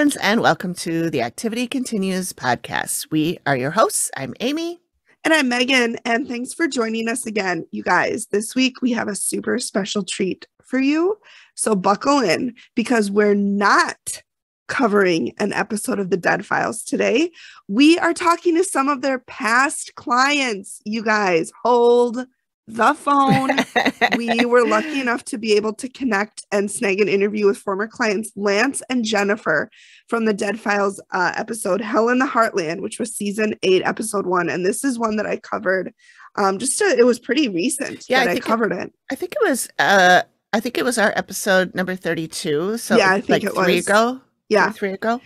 friends, and welcome to the Activity Continues podcast. We are your hosts. I'm Amy. And I'm Megan, and thanks for joining us again, you guys. This week, we have a super special treat for you, so buckle in, because we're not covering an episode of the Dead Files today. We are talking to some of their past clients, you guys. Hold the phone. We were lucky enough to be able to connect and snag an interview with former clients Lance and Jennifer from the Dead Files episode Hell in the Heartland, which was season 8, episode 1. And this is one that I covered. It was pretty recent that I covered it. I think it was our episode number 32. So yeah, I think it was 3 ago. Yeah, 3 ago.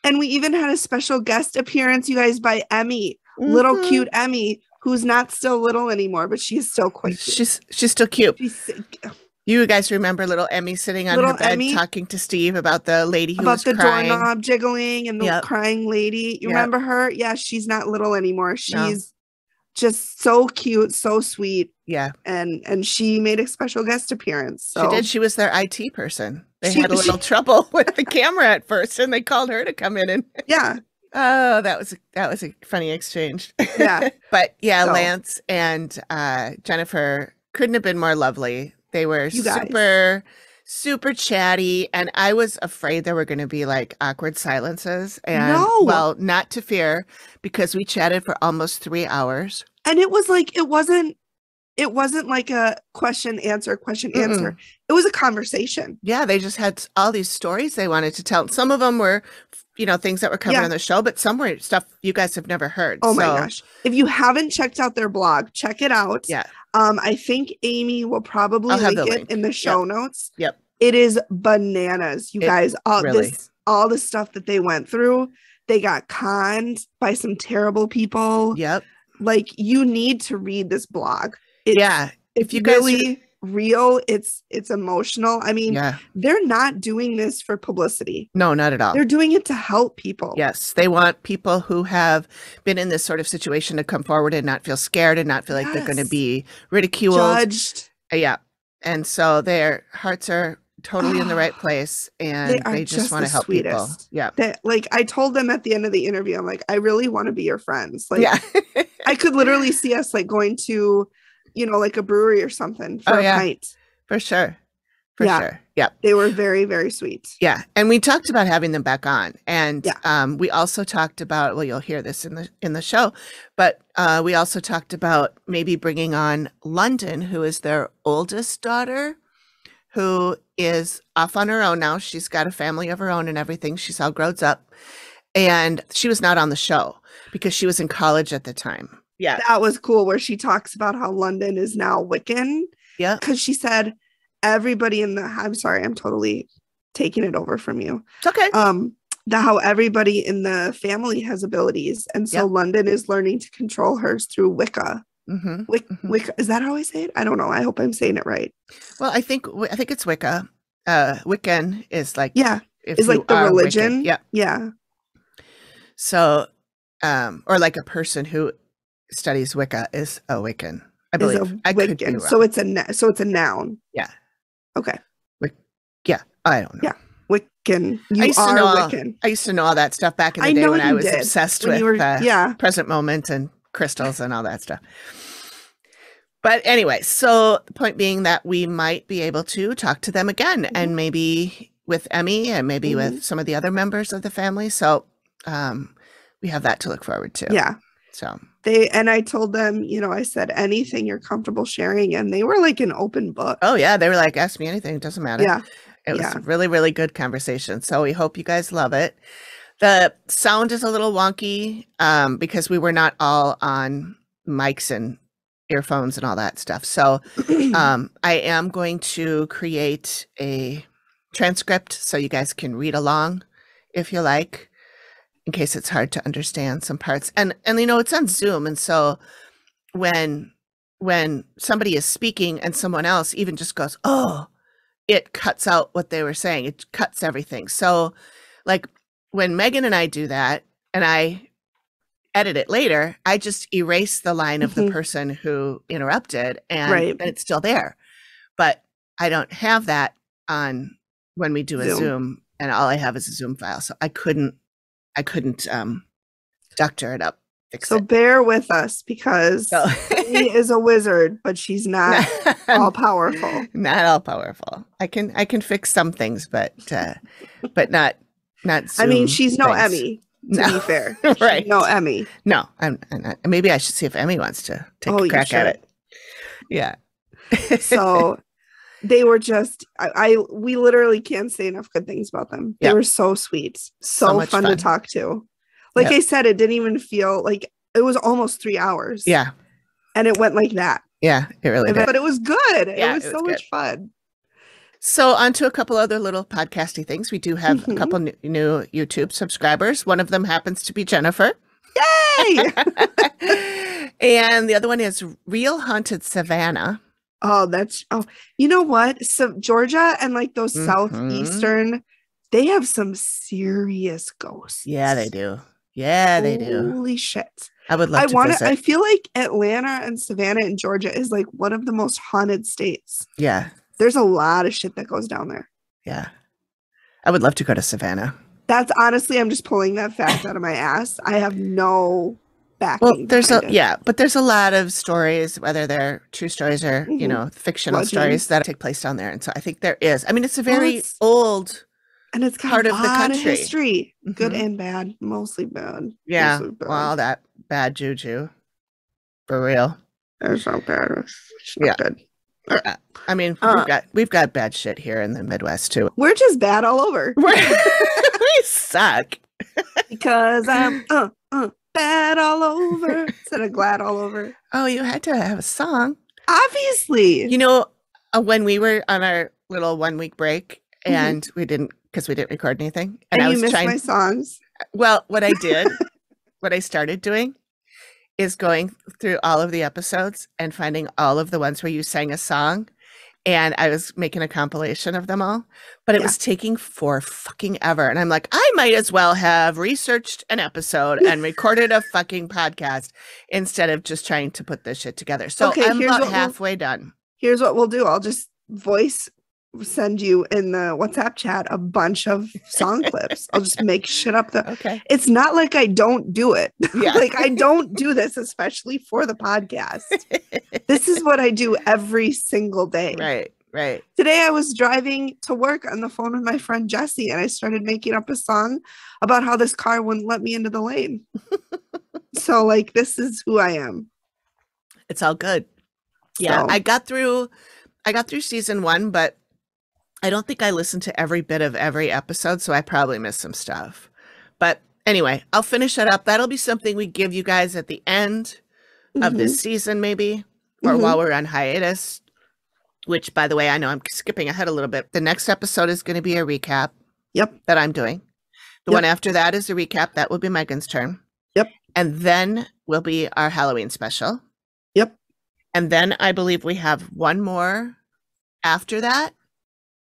And we even had a special guest appearance, you guys, by Emmy, little cute Emmy, who's not still little anymore, but she's still quite cute. She's still cute. You guys remember little Emmy sitting on her bed talking to Steve about the lady who was crying? About the doorknob jiggling and the crying lady. You remember her? Yeah, she's not little anymore. She's just so cute, so sweet. Yeah. And she made a special guest appearance. So. She did. She was their IT person. They had a little trouble with the camera at first, and they called her to come in and yeah. Oh, that was a funny exchange. Yeah. But yeah, so. Lance and Jennifer couldn't have been more lovely. They were super chatty, and I was afraid there were going to be like awkward silences. And well, not to fear, because we chatted for almost 3 hours. And it was like it wasn't like a question answer. It was a conversation. Yeah, they just had all these stories they wanted to tell. Some of them were things that were covered on the show, but some were stuff you guys have never heard. Oh my gosh. If you haven't checked out their blog, check it out. Yeah. I think Amy will probably link it in the show notes. Yep. It is bananas, you guys. All the stuff that they went through. They got conned by some terrible people. Yep. Like, you need to read this blog. If you guys really real, it's emotional. I mean, they're not doing this for publicity. No, not at all. They're doing it to help people. Yes, they want people who have been in this sort of situation to come forward and not feel scared and not feel like they're going to be ridiculed, judged. Yeah, and so their hearts are totally in the right place, and they just want to help people. Yeah, like I told them at the end of the interview, I'm like, I really want to be your friends. Like, I could literally see us like going to, like a brewery or something for a pint. For sure. For sure. Yeah. They were very, very sweet. Yeah. And we talked about having them back on. And we also talked about, well, you'll hear this in the show, but we also talked about maybe bringing on London, who is their oldest daughter, who is off on her own now. She's got a family of her own and everything. She's all grown up. And she was not on the show because she was in college at the time. Yeah. That was cool, where she talks about how London is now Wiccan. Yeah. Because she said everybody I'm sorry, I'm totally taking it over from you. It's okay. How everybody in the family has abilities. And so London is learning to control hers through Wicca. Mm-hmm. Wicca. Is that how I say it? I don't know. I hope I'm saying it right. Well, I think it's Wicca. Wiccan is like, it's like the religion. Wiccan. Yeah. So, or like a person who studies Wicca is a Wiccan, I believe. I could be wrong. So it's a noun. Yeah. Okay. I don't know. Yeah. Wiccan. Wiccan. I used to know all that stuff back in the day when I was obsessed with present moment and crystals and all that stuff. But anyway, so the point being that we might be able to talk to them again, and maybe with Emmy and maybe with some of the other members of the family. So we have that to look forward to. Yeah. So I told them, I said, anything you're comfortable sharing. And they were like an open book. Oh yeah. They were like, ask me anything. It doesn't matter. Yeah. It was a really, really good conversation. So we hope you guys love it. The sound is a little wonky because we were not all on mics and earphones and all that stuff. So I am going to create a transcript so you guys can read along if you like, in case it's hard to understand some parts. And it's on Zoom. And so when somebody is speaking and someone else even just goes, oh, it cuts out what they were saying. It cuts everything. So like when Megan and I do that and I edit it later, I just erase the line of the person who interrupted and it's still there. But I don't have that on when we do a Zoom and all I have is a Zoom file, so I couldn't doctor it up, fix So it. bear with us because So- she is a wizard, but she's not all powerful. Not all powerful. I can fix some things, but not Zoom I mean, she's no things. Emmy, to No. be fair. Right. She's no Emmy. No, I'm not. Maybe I should see if Emmy wants to take a crack at it. Yeah. So they were just we literally can't say enough good things about them. They Yep. were so sweet, So so much fun to talk to. Like I said, it didn't even feel like it was almost 3 hours. Yeah. And it went like that. Yeah, it really did. But it was good. Yeah, it was so much fun. So on to a couple other little podcasty things. We do have a couple new YouTube subscribers. One of them happens to be Jennifer. Yay! And the other one is Real Haunted Savannah. Oh, you know what? So Georgia and like those southeastern, they have some serious ghosts. Yeah, they do. Yeah, they do. Holy shit. I would love to visit. I feel like Atlanta and Savannah and Georgia is like one of the most haunted states. Yeah. There's a lot of shit that goes down there. Yeah. I would love to go to Savannah. That's honestly, I'm just pulling that fact out of my ass. I have no backing. Well, but there's a lot of stories, whether they're true stories or, fictional stories that take place down there. And so I think there is. I mean, it's a very old and it's got part a of the lot country. Of history, good and bad, mostly bad. Yeah, mostly bad. Well, that bad juju, for real. It's not bad. It's not good. I mean, we've got bad shit here in the Midwest too. We're just bad all over. We suck because I'm bad all over instead of glad all over. Oh, you had to have a song, obviously. When we were on our little 1 week break. And we didn't record anything. And I was missed my songs. Well, what I started doing is going through all of the episodes and finding all of the ones where you sang a song. And I was making a compilation of them all. But it was taking for fucking ever. And I'm like, I might as well have researched an episode and recorded a fucking podcast instead of just trying to put this shit together. So I'm about halfway done. Here's what we'll do. I'll just send you in the WhatsApp chat a bunch of song clips. I'll just make shit up. Okay. It's not like I don't do it. Yeah. Like I don't do this, especially for the podcast. This is what I do every single day. Right. Today I was driving to work on the phone with my friend Jessie, and I started making up a song about how this car wouldn't let me into the lane. So like, this is who I am. It's all good. Yeah. So. I got through season 1, but I don't think I listened to every bit of every episode, so I probably missed some stuff. But anyway, I'll finish it up. That'll be something we give you guys at the end of this season, maybe, or while we're on hiatus, which, by the way, I know I'm skipping ahead a little bit. The next episode is going to be a recap that I'm doing. The one after that is a recap. That will be Megan's turn. Yep. And then will be our Halloween special. Yep. And then I believe we have one more after that.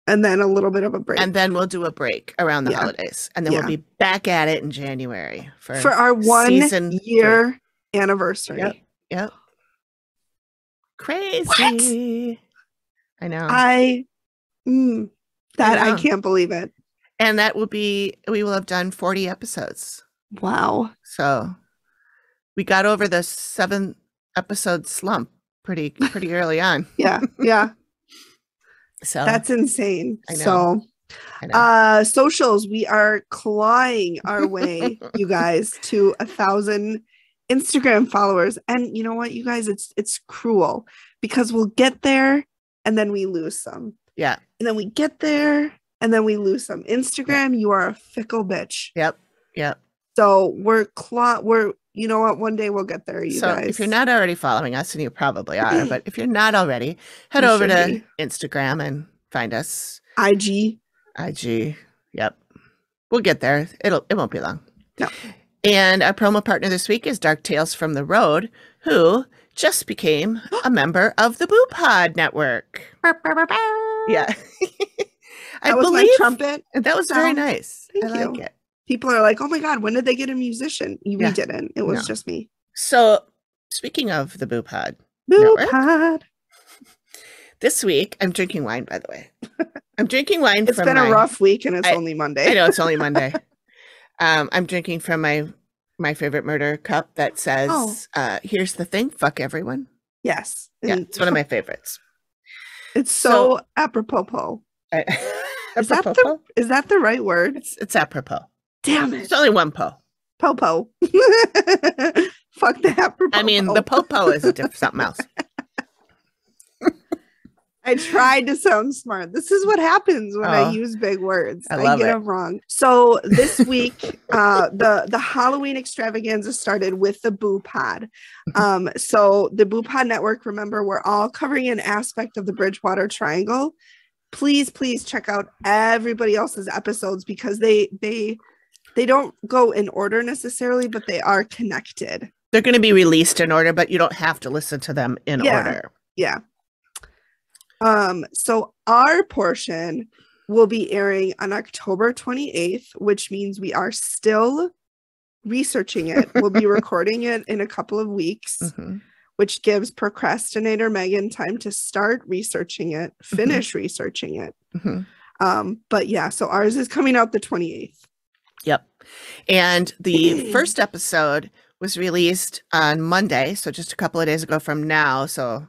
And then a little bit of a break. And then we'll do a break around the holidays. And then we'll be back at it in January for our 1 year anniversary. Yep. Crazy. What? I know. I can't believe it. And that we will have done 40 episodes. Wow. So we got over the 7 episode slump pretty early on. Yeah. So that's insane. I know. So socials, we are clawing our way, you guys, to 1,000 Instagram followers. And you know what, you guys, it's cruel because we'll get there and then we lose some. Yeah. And then we get there and then we lose some. Instagram, you are a fickle bitch. Yep. So you know what? One day we'll get there, you guys. If you're not already following us, and you probably are, but if you're not already, head over to Instagram and find us. IG. Yep. We'll get there. It won't be long. No. And our promo partner this week is Dark Tales from the Road, who just became a member of the Boo Pod Network. Yeah. That was my trumpet. That was very nice. Thank you. Like it. People are like, oh my God, when did they get a musician? We didn't. It was just me. So speaking of the Boo Pod, This week, I'm drinking wine, by the way. I'm drinking wine It's been a rough week and it's only Monday. I know, it's only Monday. I'm drinking from my favorite murder cup that says, here's the thing, fuck everyone. Yes. Yeah, it's one of my favorites. It's so apropos. Is that the right word? It's apropos. Damn it. It's only one po. Popo. Fuck the apropos. I mean, the popo is something else. I tried to sound smart. This is what happens when I use big words. I get them wrong. So this week, the Halloween extravaganza started with the Boo Pod. So the Boo Pod Network, remember, we're all covering an aspect of the Bridgewater Triangle. Please check out everybody else's episodes because they don't go in order necessarily, but they are connected. They're going to be released in order, but you don't have to listen to them in order. Yeah. So our portion will be airing on October 28th, which means we are still researching it. We'll be recording it in a couple of weeks, which gives procrastinator Megan time to start researching it, finish researching it. But yeah, so ours is coming out the 28th. Yep. And the first episode was released on Monday, so just a couple of days ago from now. So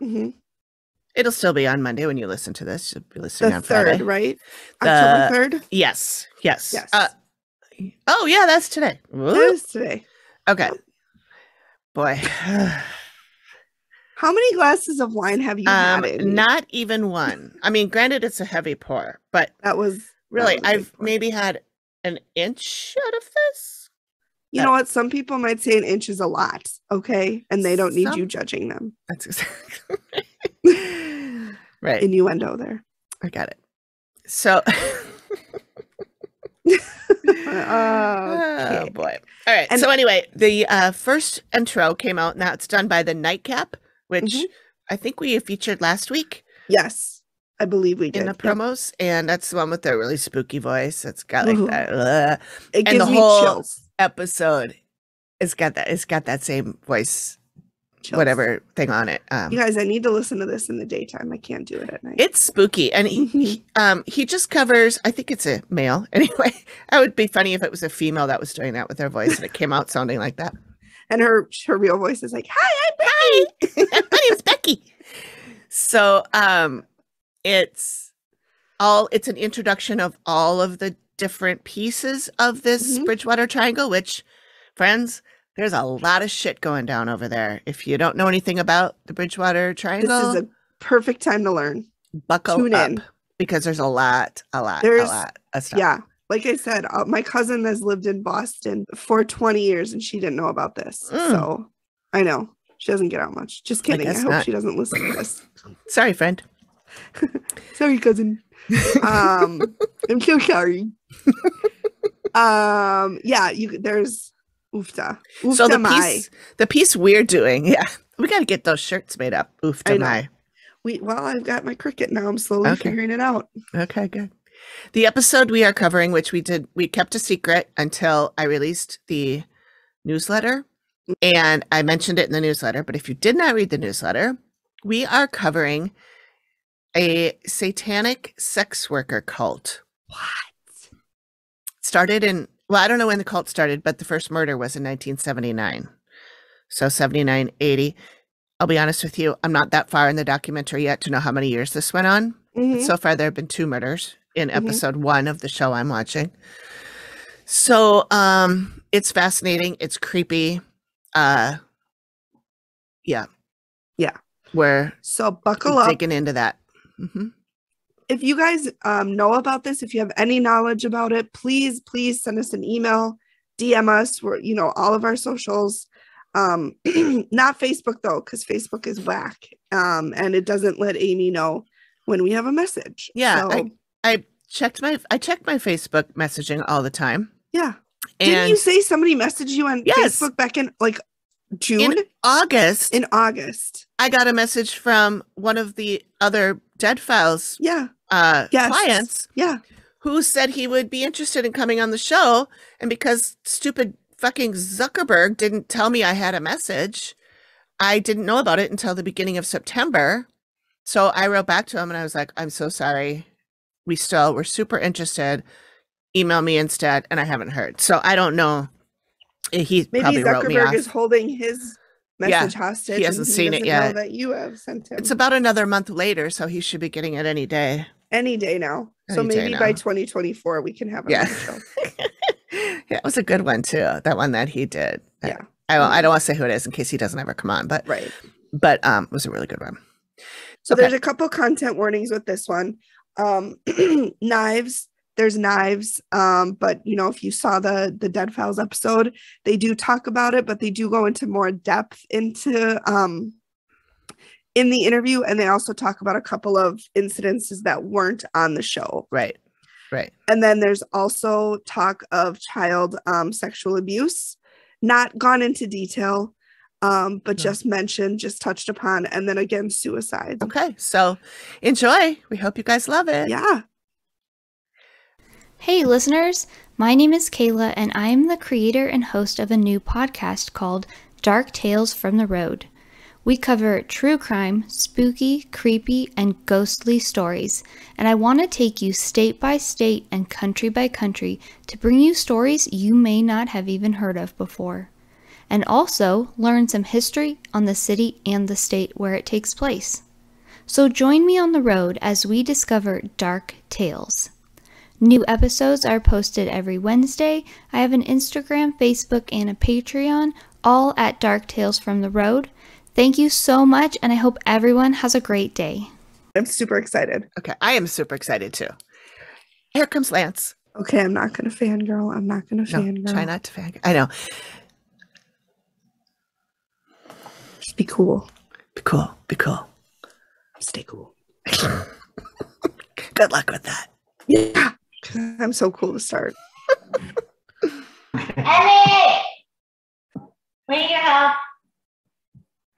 it'll still be on Monday when you listen to this. You'll be listening on Friday, right? October 3rd? Yes. Oh, yeah, that's today. That is today. Okay. Boy. How many glasses of wine have you had? Not even one. I mean, granted, it's a heavy pour, but I've maybe had an inch out of this. You know what? Some people might say an inch is a lot, okay? And they don't need you judging them. That's exactly right. Innuendo there. I got it. So, oh boy. All right. And so anyway, the first intro came out. Now it's done by the Nightcap, which I think we featured last week. Yes, I believe we did. In the promos. And that's the one with the really spooky voice. It's got like that. It gives me chills. Episode it's got that same voice whatever thing on it. You guys, I need to listen to this in the daytime. I can't do it at night. It's spooky, and he just covers, I think it's a male anyway. It would be funny if it was a female that was doing that with her voice and it came out sounding like that. And her real voice is like, hi, I'm Becky. My name's Becky. So it's an introduction of all of the different pieces of this Bridgewater Triangle, which, friends, there's a lot of shit going down over there. If you don't know anything about the Bridgewater Triangle, this is a perfect time to learn. Tune in, because there's a lot of stuff. Yeah. Like I said, my cousin has lived in Boston for 20 years and she didn't know about this. So I know she doesn't get out much. Just kidding. I hope she doesn't listen to this. Sorry, friend. Sorry, cousin. I'm so sorry. There's oofta. So the piece we're doing, we got to get those shirts made up. Oofta my. I've got my cricket now. I'm slowly figuring it out. Okay, good. The episode we are covering, which we kept a secret until I released the newsletter, and I mentioned it in the newsletter. But if you did not read the newsletter, we are covering a satanic sex worker cult. What? Started I don't know when the cult started, but the first murder was in 1979. So 79, 80. I'll be honest with you, I'm not that far in the documentary yet to know how many years this went on. But so far, there have been 2 murders in episode 1 of the show I'm watching. So it's fascinating. It's creepy. Yeah. So buckle up. Digging into that. If you guys know about this, if you have any knowledge about it, please send us an email, DM us. We're, all of our socials. Not Facebook though, because Facebook is whack. And it doesn't let Amy know when we have a message. Yeah. So, I check my Facebook messaging all the time. Yeah. Didn't you say somebody messaged you on Facebook back in like June? In August. I got a message from one of the other Dead Files clients who said he would be interested in coming on the show. And because stupid fucking Zuckerberg didn't tell me I had a message, I didn't know about it until the beginning of September. So I wrote back to him and I was like, I'm so sorry. We're super interested. Email me instead. And I haven't heard. So I don't know. He Maybe probably wrote me off. Zuckerberg is holding his message hostage. He hasn't seen it doesn't yet. know that you have sent him. It's about another month later, so he should be getting it any day. Any day now. So Any day maybe now. by 2024 we can have him on the show. Yeah, it was a good one too. That one that he did. Yeah. I don't want to say who it is in case he doesn't ever come on, but Right. But it was a really good one. So there's a couple content warnings with this one. Knives. There's knives. But you know, if you saw the Dead Files episode, they do talk about it, but they do go into more depth into in the interview, and they also talk about a couple of incidences that weren't on the show. Right. And then there's also talk of child sexual abuse, not gone into detail, but just mentioned, just touched upon, and then again, suicide. Okay, so enjoy. We hope you guys love it. Yeah. Hey listeners, my name is Kayla and I am the creator and host of a new podcast called Dark Tales from the Road. We cover true crime, spooky, creepy, and ghostly stories, and I want to take you state by state and country by country to bring you stories you may not have even heard of before, and also learn some history on the city and the state where it takes place. So join me on the road as we discover dark tales. New episodes are posted every Wednesday. I have an Instagram, Facebook, and a Patreon, all at Dark Tales from the Road. Thank you so much, and I hope everyone has a great day. I'm super excited. Okay, I am super excited too. Here comes Lance. Okay, I'm not going to fangirl. No, try not to fangirl. I know. Just be cool. Be cool. Stay cool. Good luck with that. Yeah. I'm so cool to start. Emmy! We need your help.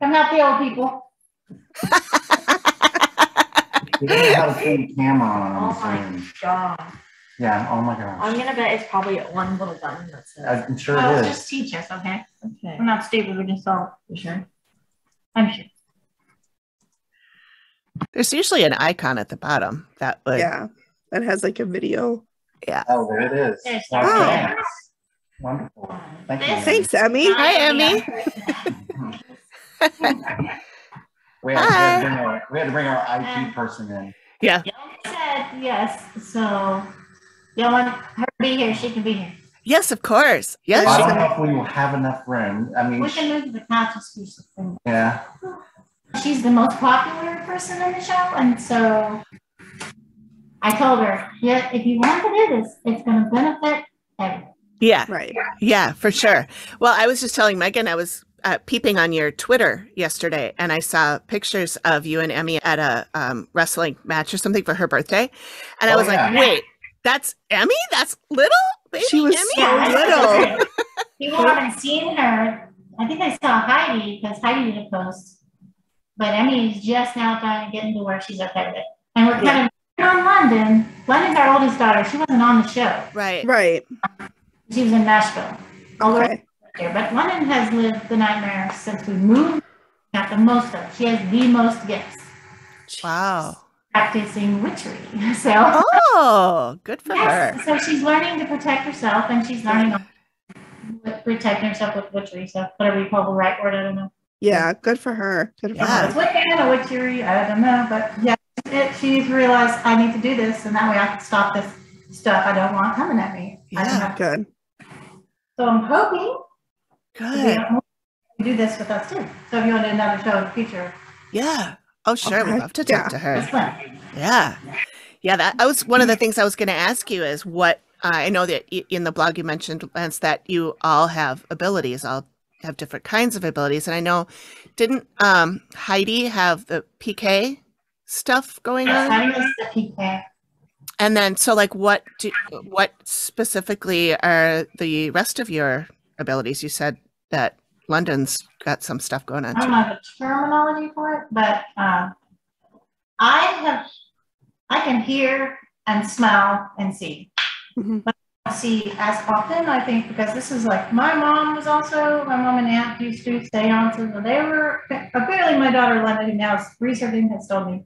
Come help the old people. You don't have to turn the camera on. Oh my god. Yeah, oh my gosh. I'm gonna bet it's probably one little button that says. I'm sure it is. Just teach us, okay? Okay. We're not stupid, we're just all for sure. I'm sure. There's usually an icon at the bottom that would. Yeah. That has like a video. Yeah. Oh, there it is. There's Oh, oh. thanks. Wonderful. Thank you. Thanks, Emmy. Hi, Emmy. We had to bring our IT person in. Yeah. Y'all said yes, so y'all want her to be here, she can be here. Yes, of course. Yes. I she don't can- know if we will have enough room. I mean, We can move to the couch and do something. yeah. She's the most popular person in the show, and so I told her, yeah, if you want to do this, it's going to benefit everyone. Yeah. Right. Yeah, for sure. Well, I was just telling Megan, I was peeping on your Twitter yesterday, and I saw pictures of you and Emmy at a wrestling match or something for her birthday. And I Oh, was yeah. like, wait, that's Emmy? That's little? Baby She was Emmy? so little. People haven't seen her. I think I saw Heidi because Heidi did a post. But Emmy's just now trying to get into where she's okay with it. And we're kind of on London. London's our oldest daughter. She wasn't on the show. Right. Right. She was in Nashville. All the Okay. way there. But London has lived the nightmare since we moved. Got the most of it. She has the most gifts. Wow. Practicing witchery. So, Oh, good for yes. her. So she's learning to protect herself, and she's learning protecting herself with witchery. So whatever you call the right word, I don't know. Yeah. Good for her. Good for Yeah. her. It's Wiccan or witchery, I don't know, but yeah, she's realized I need to do this, and that way I can stop this stuff I don't want coming at me. I don't Yeah. know. Good. So I'm hoping to be Good. able to do this with us too. So if you want to do another show in the future, Yeah. Oh, sure. Okay. We'd love to talk Yeah. to her. that's fun. Yeah. Yeah. That was one of the things I was going to ask you is what I know that in the blog you mentioned, Lance, that you all have abilities, all have different kinds of abilities. And I know, didn't Heidi have the PK stuff going on? Heidi is the PK. And then, so like, what specifically are the rest of your abilities? You said that London's got some stuff going on I don't too. have a terminology for it, but I can hear and smell and see. Mhm. But I don't see as often, I think, because this is like my mom and aunt used to stay on, so they were apparently my daughter London, who now is researching, has told me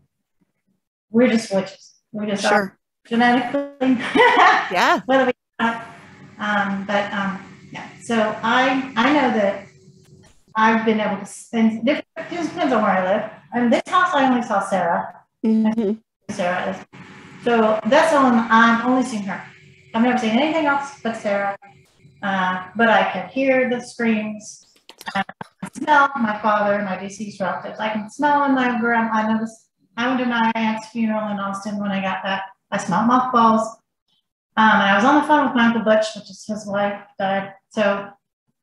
we're just witches. We're just Sure. genetically. Yeah. Whether we yeah. So I know that I've been able to spend different, it just depends on where I live. And this house I only saw Sarah. Mhm. Sarah is. So that's the one I've only seen her. I've never seen anything else but Sarah. But I can hear the screams. I can smell my father, my deceased relatives. I can smell in my grandma. I noticed I went to my aunt's funeral in Austin when I got back. I smelled mothballs. And I was on the phone with my Uncle Butch, which is his wife, died. So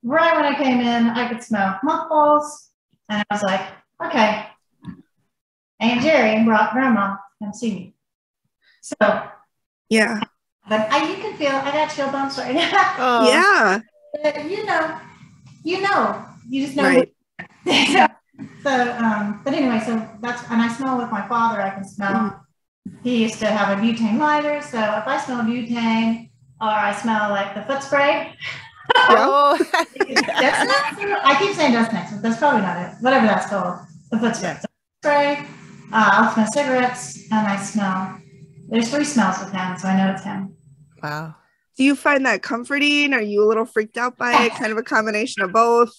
right when I came in, I could smell mothballs. And I was like, okay, Aunt Jerry brought grandma and see me. So, Yeah. but you can feel, I got chill bumps right now. Oh. Yeah. But you just know. Right. But anyway, so that's, and I smell with my father, I can smell. He used to have a butane lighter, so if I smell butane or I smell like the foot spray, Oh. I keep saying dust next, but that's probably not it. Whatever that's called, the foot spray. So spray. I'll smell cigarettes, and I smell. There's 3 smells with him, so I know it's him. Wow. Do you find that comforting? Are you a little freaked out by it? Kind of a combination of both?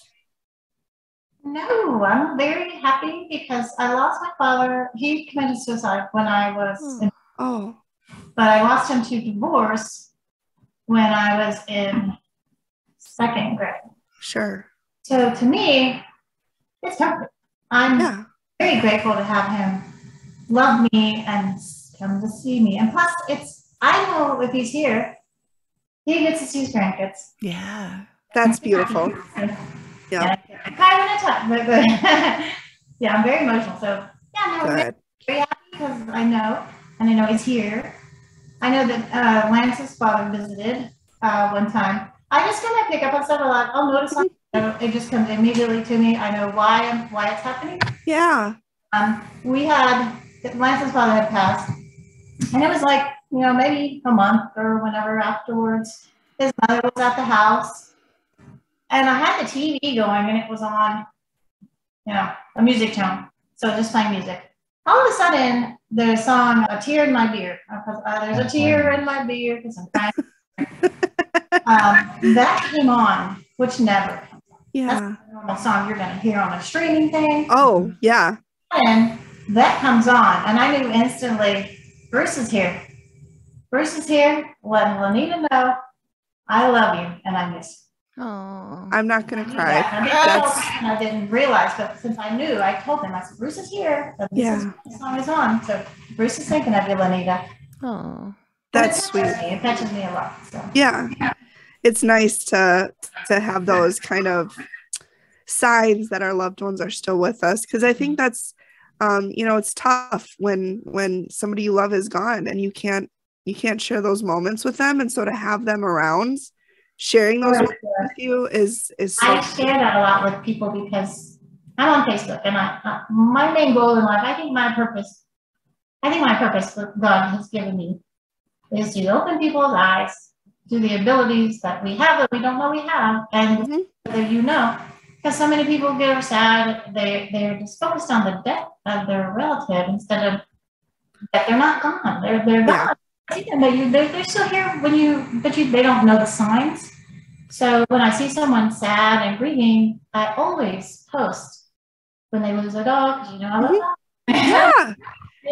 No, I'm very happy because I lost my father. He committed suicide when I was, Oh. but I lost him to divorce when I was in 2nd grade. Sure. So to me, it's comfort. I'm very grateful to have him love me and come to see me. And plus, I know if he's here, he gets to see his grandkids. Yeah. That's beautiful. Yeah. I cry when I talk, but yeah, I'm very emotional. So yeah, no, I'm very happy because I know he's here. I know that Lance's father visited one time. I just kind of pick up on stuff a lot. I'll notice something. It just comes immediately to me. I know why it's happening. Yeah. We had Lance's father had passed, and it was like maybe a month or whenever afterwards. His mother was at the house, and I had the TV going, and it was on, a music channel, so just playing music. All of a sudden, there's a song, "A Tear in My Beer." There's a tear in my beer because I'm crying. That came on, which never comes on. Yeah. That's a normal song you're going to hear on a streaming thing. Oh, yeah. And that comes on, and I knew instantly, Bruce is here. Bruce is here, letting Lanita know, I love you, and I miss you. Oh. I'm not going to cry. I didn't realize, but since I knew, I told him, I said, Bruce is here. The song is on. So Bruce is thinking of you, Lanita. Oh. That's sweet. It touches me a lot. So. Yeah. It's nice to have those kind of signs that our loved ones are still with us, because I think that's it's tough when somebody you love is gone and you can't share those moments with them, and so to have them around sharing those moments with you is so I share that a lot with people because I'm on Facebook, and my main goal in life, I think my purpose that God has given me is to open people's eyes to the abilities that we have that we don't know we have, and because so many people get sad, they're just focused on the death of their relative instead of that they're not gone. They're gone. They're still here but they don't know the signs. So when I see someone sad and grieving, I always post when they lose a dog, because I love dogs. Yeah.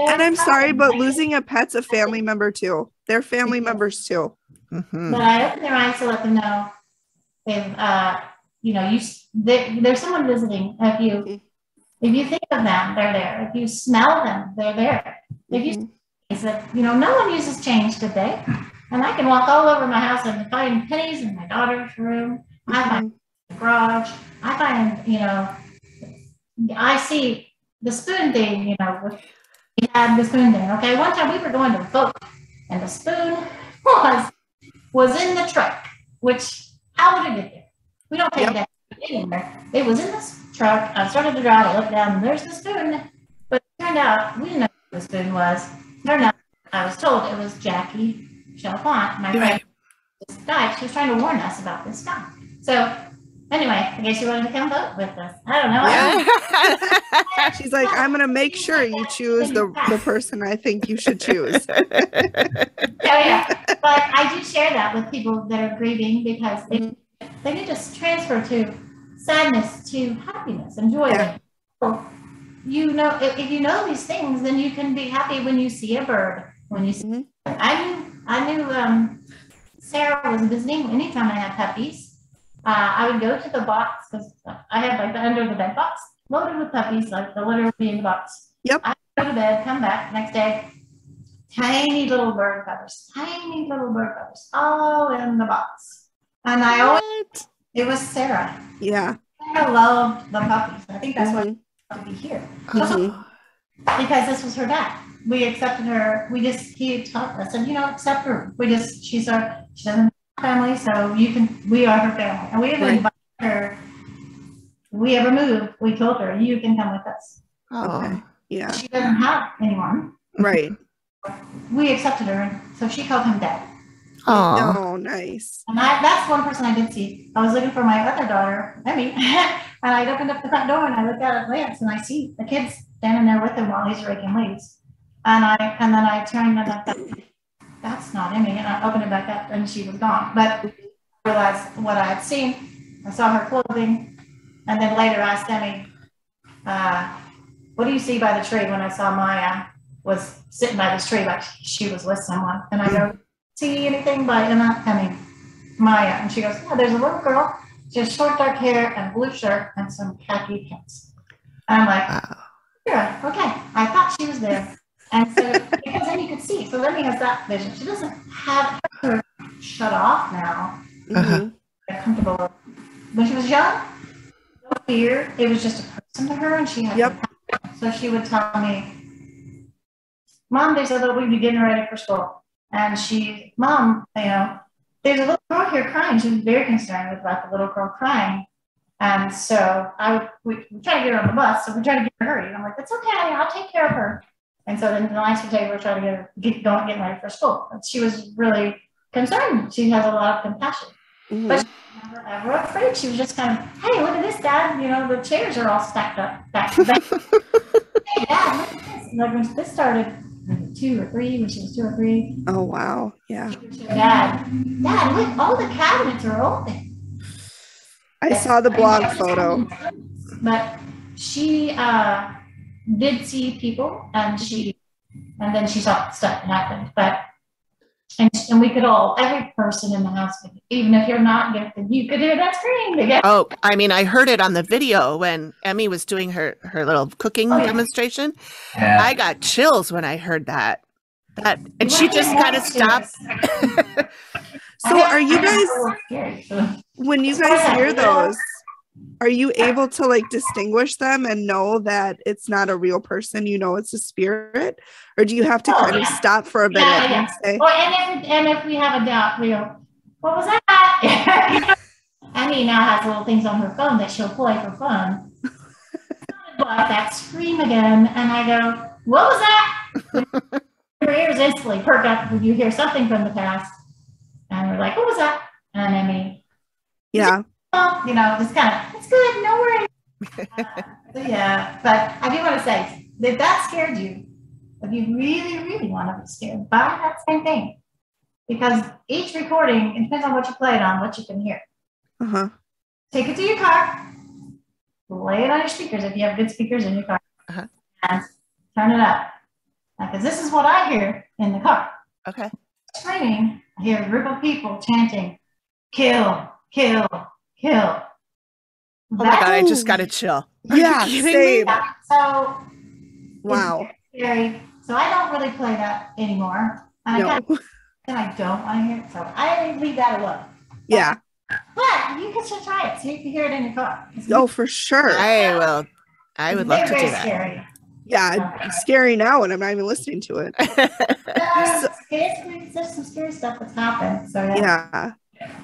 And I'm sorry, but losing a pet's a family member too. They're family members too. Mm-hmm. But I open their eyes to let them know if there's someone visiting. If you think of them, they're there. If you smell them, they're there. If you no one uses change today, and I can walk all over my house and find pennies in my daughter's room. I find the garage. I find I see the spoon thing. We had the spoon thing. Okay, one time we were going to vote, and the spoon was in the truck. Which how would it get there? We don't take that anywhere. It was in this truck. I started to drive. I looked down, and there's the spoon. But it turned out we didn't know who the spoon was. Turned out I was told it was Jackie Chalfant, my friend. This guy, she was trying to warn us about this guy. So Anyway, I guess you wanted to come vote with us. I don't know. Yeah. She's like, I'm gonna make sure you choose the person I think you should choose. Oh yeah, but I do share that with people that are grieving because they can just transfer to sadness to happiness and joy. Yeah. So, you know, if you know these things, then you can be happy when you see a bird. When you see, I knew Sarah was visiting anytime I had puppies. I would go to the box because I had like the under the bed box loaded with puppies, like the litter would be in the box. Yep. I would go to bed, come back next day, tiny little bird feathers, all in the box. And I always, it was Sarah. Yeah. Sarah loved the puppies. I think that's why she wanted to be here. Because this was her dad. We accepted her. He taught us, and accept her. She doesn't have a family, so we are her family. And we have invited her. If we ever move, we told her, you can come with us. Okay. Yeah. She doesn't have anyone. Right. We accepted her, and so she called him Dad. Oh, nice. And that's one person I did see. I was looking for my other daughter, Emmy, and I opened up the front door and I looked out at Lance, and I see the kids standing there with him while he's raking leaves. And then I turned and I thought, that's not Emmy, and I opened it back up and she was gone. But I realized what I had seen. I saw her clothing, and then later asked Emmy, what do you see by the tree? When I saw Maya was sitting by this tree like she was with someone. And I go, see anything by Maya? And she goes, yeah, there's a little girl. She has short dark hair and a blue shirt and some khaki pants. And I'm like, yeah, okay. I thought she was there. And so, because then you could see. So then he has that vision. She doesn't have her shut off now. Comfortable. When she was young, no fear. It was just a person to her, and she had so she would tell me, Mom, there's a little, we'd be getting ready for school. And Mom, there's a little girl here crying. She was very concerned about the little girl crying. And so we try to get her on the bus. So we try to get her hurried. I'm like, it's okay. I'll take care of her. And so then the next day we're trying to getting ready for school. And she was really concerned. She has a lot of compassion. But she was never ever afraid. She was just kind of, hey, look at this, Dad. The chairs are all stacked up back to back. Hey, Dad, look at this. Like when this started, when she was 2 or 3. Oh, wow. Yeah. Dad, look, all the cabinets are open. I saw the blog photo. But she did see people, and then she saw stuff that happened. But and we could every person in the house, even if you're not gifted, you could hear that scream again. Oh, I mean, I heard it on the video when Emmy was doing her little cooking demonstration. Yeah. I got chills when I heard that, and she just kind of stopped. So are you guys, when you guys hear those, are you able to distinguish them and know that it's not a real person, it's a spirit? Or do you have to kind of stop for a minute and say, well, and if we have a doubt, we go, what was that? Emmy now has little things on her phone that she'll play for fun. Like that scream again, and I go, what was that? Your ears instantly perk up when you hear something from the past. And we're like, what was that? And Emmy, yeah. Just kind of, it's good, no worries. Yeah, but I do want to say, if that scared you, if you really, really want to be scared, buy that same thing. Because each recording, it depends on what you play it on, what you can hear. Take it to your car, lay it on your speakers if you have good speakers in your car, and turn it up. Because this is what I hear in the car. Okay. Screaming, I hear a group of people chanting, kill, kill, kill. Oh my God, I just got a chill. Yeah, same. So, wow. It's scary. So I don't really play that anymore. And I don't want to hear it. So I leave that alone. Yeah. But you can still try it. So you can hear it in your car. Oh, for sure. I will. I would love to do that. Scary. Yeah, it's scary now and I'm not even listening to it. There's some scary stuff that's happened. So yeah.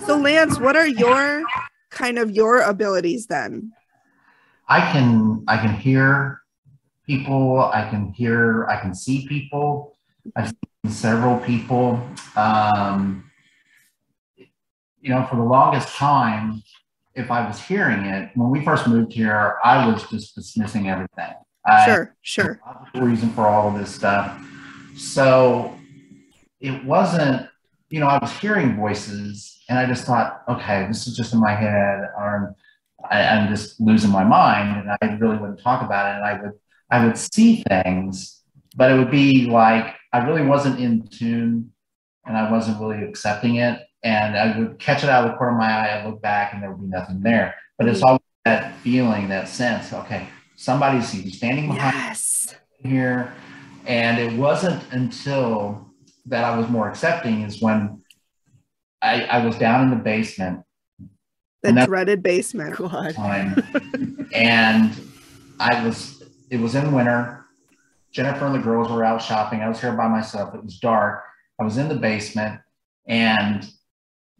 So Lance, what are your abilities then? I can hear people. I can see people. I've seen several people. For the longest time, if I was hearing it. When we first moved here, I was just dismissing everything. Sure. The reason for all of this stuff. So it wasn't, I was hearing voices and I just thought, okay, this is just in my head, or I'm just losing my mind, and I really wouldn't talk about it. And I would see things, but it would be like I really wasn't in tune and I wasn't really accepting it. And I would catch it out of the corner of my eye. I'd look back and there would be nothing there. But it's always that feeling, that sense, okay, somebody's standing behind here. And it wasn't until that I was more accepting is when I was down in the basement. The dreaded basement. And it was in winter. Jennifer and the girls were out shopping. I was here by myself. It was dark. I was in the basement, and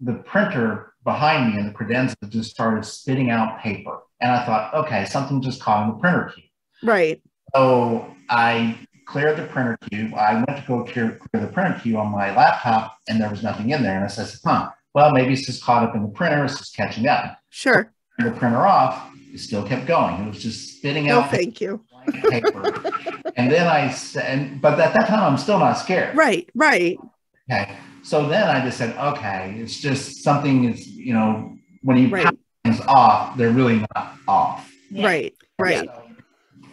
the printer behind me in the credenza just started spitting out paper. And I thought, okay, something just caught on the printer cube. Right. So I cleared the printer cube. I went to go clear the printer cube on my laptop, and there was nothing in there. And I said, well, maybe it's just caught up in the printer. It's just catching up. Sure. The printer off, it still kept going. It was just spitting out paper. And then I said, but at that time, I'm still not scared. Right. Okay. So then I just said, okay, it's just something is, when you count things off, they're really not off. Yeah. Right. So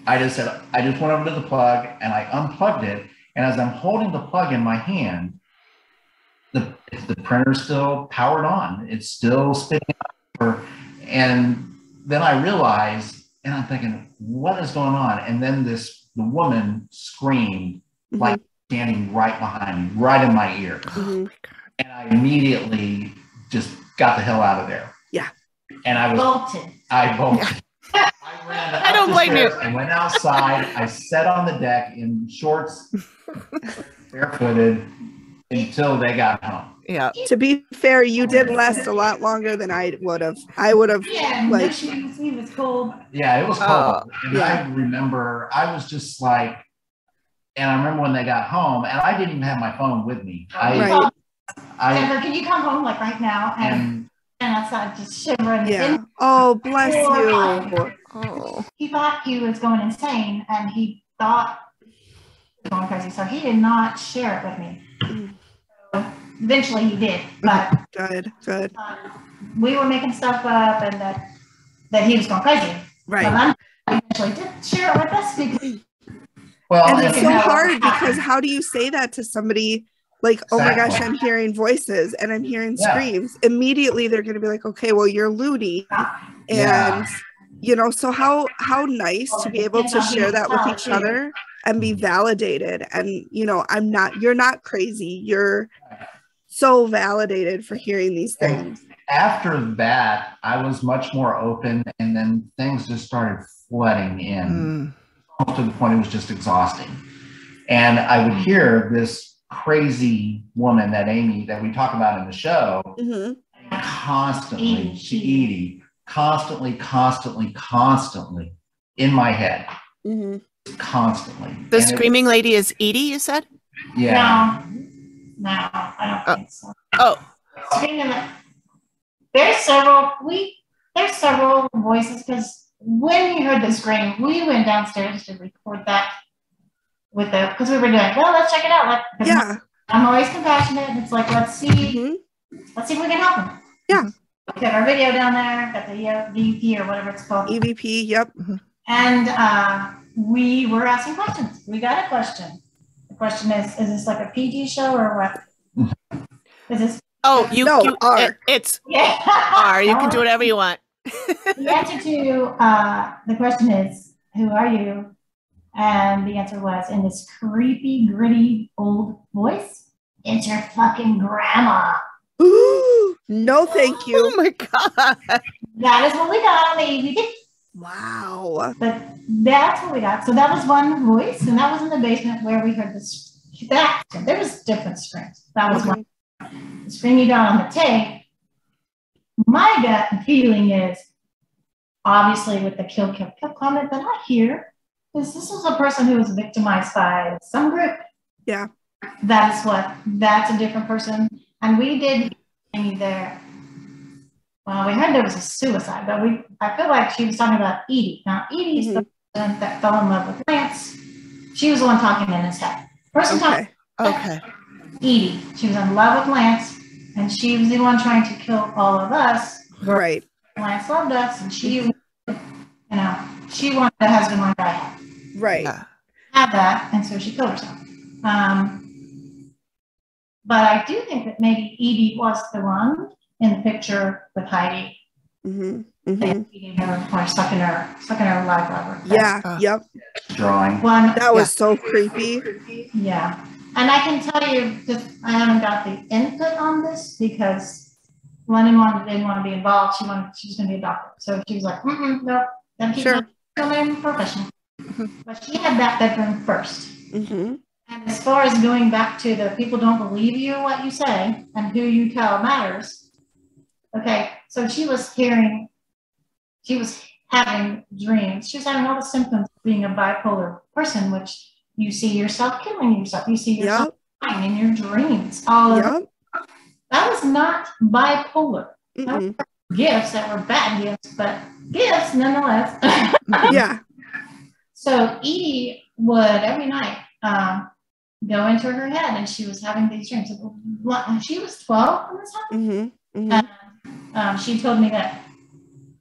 I just said, I just went over to the plug and I unplugged it. And as I'm holding the plug in my hand, the printer's still powered on. It's still spitting out. And then I realized, and I'm thinking, what is going on? And then the woman screamed, like standing right behind me, right in my ear. Oh my God. And I immediately just got the hell out of there. Yeah. And I bolted. I ran I don't blame you. And went outside. I sat on the deck in shorts, barefooted, until they got home. Yeah. To be fair, you did last a lot longer than I would have. Yeah, like it was cold. Yeah, it was cold. And I remember I was just like, and I remember when they got home, and I didn't even have my phone with me. Jennifer, can you come home like right now? And outside just shivering. Yeah. Oh, bless you. Oh. He thought he was going insane, and he thought he was going crazy, so he did not share it with me. So eventually he did, but good. We were making stuff up, and that he was going crazy. Right. But I eventually did share it with us because. And it's so hard because how do you say that to somebody like, oh my gosh, I'm hearing voices and I'm hearing screams? Immediately they're going to be like, okay, well, you're loony. And, so how nice to be able to share that with each other and be validated. And, you're not crazy. You're so validated for hearing these things. After that, I was much more open, and then things just started flooding in. To the point it was just exhausting. And I would hear this crazy woman, that Amy that we talk about in the show, constantly, Edie, constantly in my head. Constantly. The screaming lady is Edie, you said? Yeah. No, I don't think so. Oh. There's several voices, because when we heard the scream, we went downstairs to record that because we were doing, well, let's check it out. I'm always compassionate. And it's like, let's see if we can help them. Yeah. We got our video down there, got the EVP or whatever it's called. EVP, yep. And we were asking questions. We got a question. The question is this like a PG show or what? Is this? Oh, R. It's R. You can do whatever you want. The answer to the question is, who are you? And the answer was, in this creepy, gritty, old voice, it's your fucking grandma. Ooh, no, thank you. Oh my God. That is what we got on the EVP. Wow. But that's what we got. So that was one voice, and that was in the basement where we heard this. There was different screams. That was one. The scream you got on the tape. My gut feeling is, obviously, with the kill comment that I hear, is this is a person who was victimized by some group. Yeah. That's a different person. And we did Amy there. Well, we heard there was a suicide, but I feel like she was talking about Edie. Now, Edie's the one that fell in love with Lance. She was the one talking in his head. Person talking. Okay. Edie. She was in love with Lance, and she was the one trying to kill all of us. Right. Lance loved us, and she wanted a husband like I had. Right. Have that, and so she killed herself. But I do think that maybe Edie was the one in the picture with Heidi. Eating her or sucking her live lever. Yeah. Yep. Drawing. That was so creepy. Yeah. And I can tell you, I haven't got the input on this because Lennon didn't want to be involved. She was going to be a doctor. So she was like, nope. Sure. Professional. But she had that bedroom first. And as far as going back to the people don't believe you what you say and who you tell matters. Okay. So she was having dreams. She was having all the symptoms of being a bipolar person, which you see yourself killing yourself. You see yourself dying in your dreams. That was not bipolar. That was gifts that were bad gifts, but gifts nonetheless. Yeah. So Edie would every night go into her head, and she was having these dreams. She was 12 when this happened. And she told me that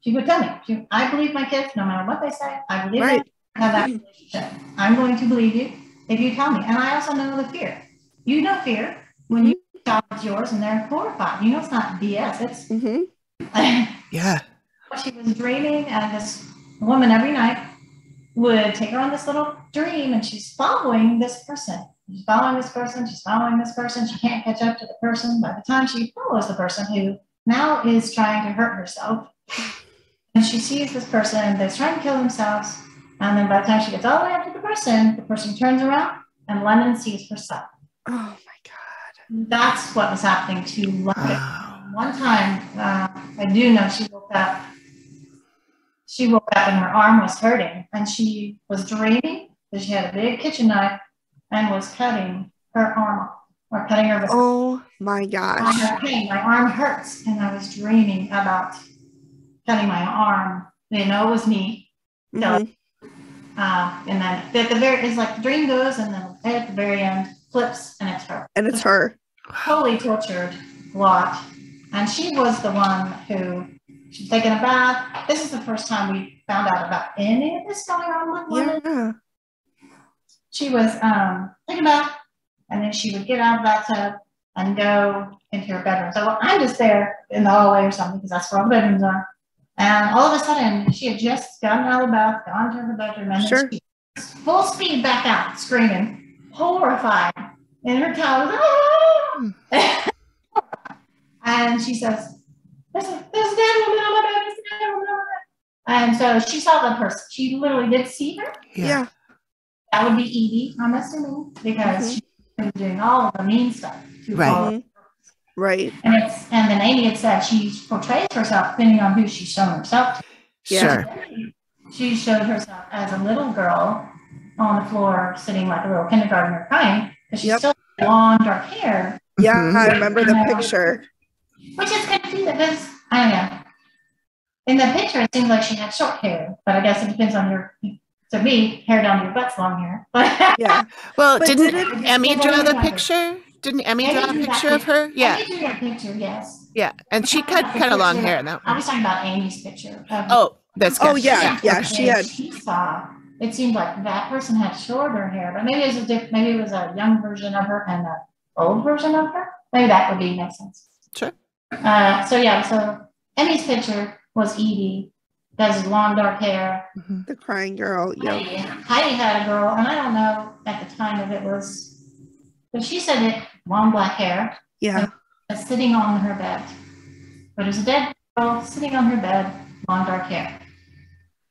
she would tell me, I believe my kids, no matter what they say. I believe I have that relationship. I'm going to believe you if you tell me. And I also know the fear. You know fear when you child is yours and they're horrified. You know it's not BS. It's yeah. She was dreaming, and this woman every night would take her on this little dream, and she's following this person. She's following this person. She's following this person. She can't catch up to the person. By the time she follows the person who now is trying to hurt herself, and she sees this person that's trying to kill themselves, and then by the time she gets all the way up to the person turns around, and Lennon sees herself. Oh my God. That's what was happening to Lennon. One time, I do know she woke up. She woke up and her arm was hurting, and she was dreaming that she had a big kitchen knife and was cutting her arm off, or cutting her wrist. Oh my gosh. My arm hurts, and I was dreaming about cutting my arm. They know it was me. And then at the very, it's like the dream goes, and then at the very end flips, and it's her. And it's her. Totally tortured a lot. And she was the one who she's taking a bath. This is the first time we found out about any of this going on with women. Yeah. She was taking a bath, and then she would get out of the bathtub and go into her bedroom. So I'm just there in the hallway or something, because that's where all the bedrooms are. And all of a sudden, she had just gotten out of the bath, gone to her bedroom, and then she full speed back out, screaming, horrified. And her child was, and she says, there's a dead woman on my bed, there's a dead woman on my bed. And so she saw the person. She literally did see her. Yeah. That would be Edie, I'm assuming, because she was doing all of the mean stuff. Right. And then Amy had said she portrays herself depending on who she's shown herself to. Sure. She showed herself as a little girl on the floor, sitting like a little kindergartner crying, because she's still long, dark hair. Yeah, I remember the picture. Which is confusing because, I don't know. In the picture, it seems like she had short hair, but I guess it depends on your, to me, hair down to your butt's long hair. Yeah. Well, didn't Emmy draw the picture? Didn't Emmy draw a picture of her? Yeah. Emmy drew that picture, yes. Yeah, and she cut kind of long hair in that one. I was talking about Amy's picture. That's good. Oh, yeah. Yeah, she had. She saw, it seemed like that person had shorter hair, but maybe it was a young version of her and an old version of her. Maybe that would make sense. Sure. So Emmy's picture was Edie, does long dark hair. The crying girl. Heidi had a girl, and I don't know at the time if it was, but she said it, long black hair. Yeah. Sitting on her bed. But it was a dead girl sitting on her bed, long dark hair.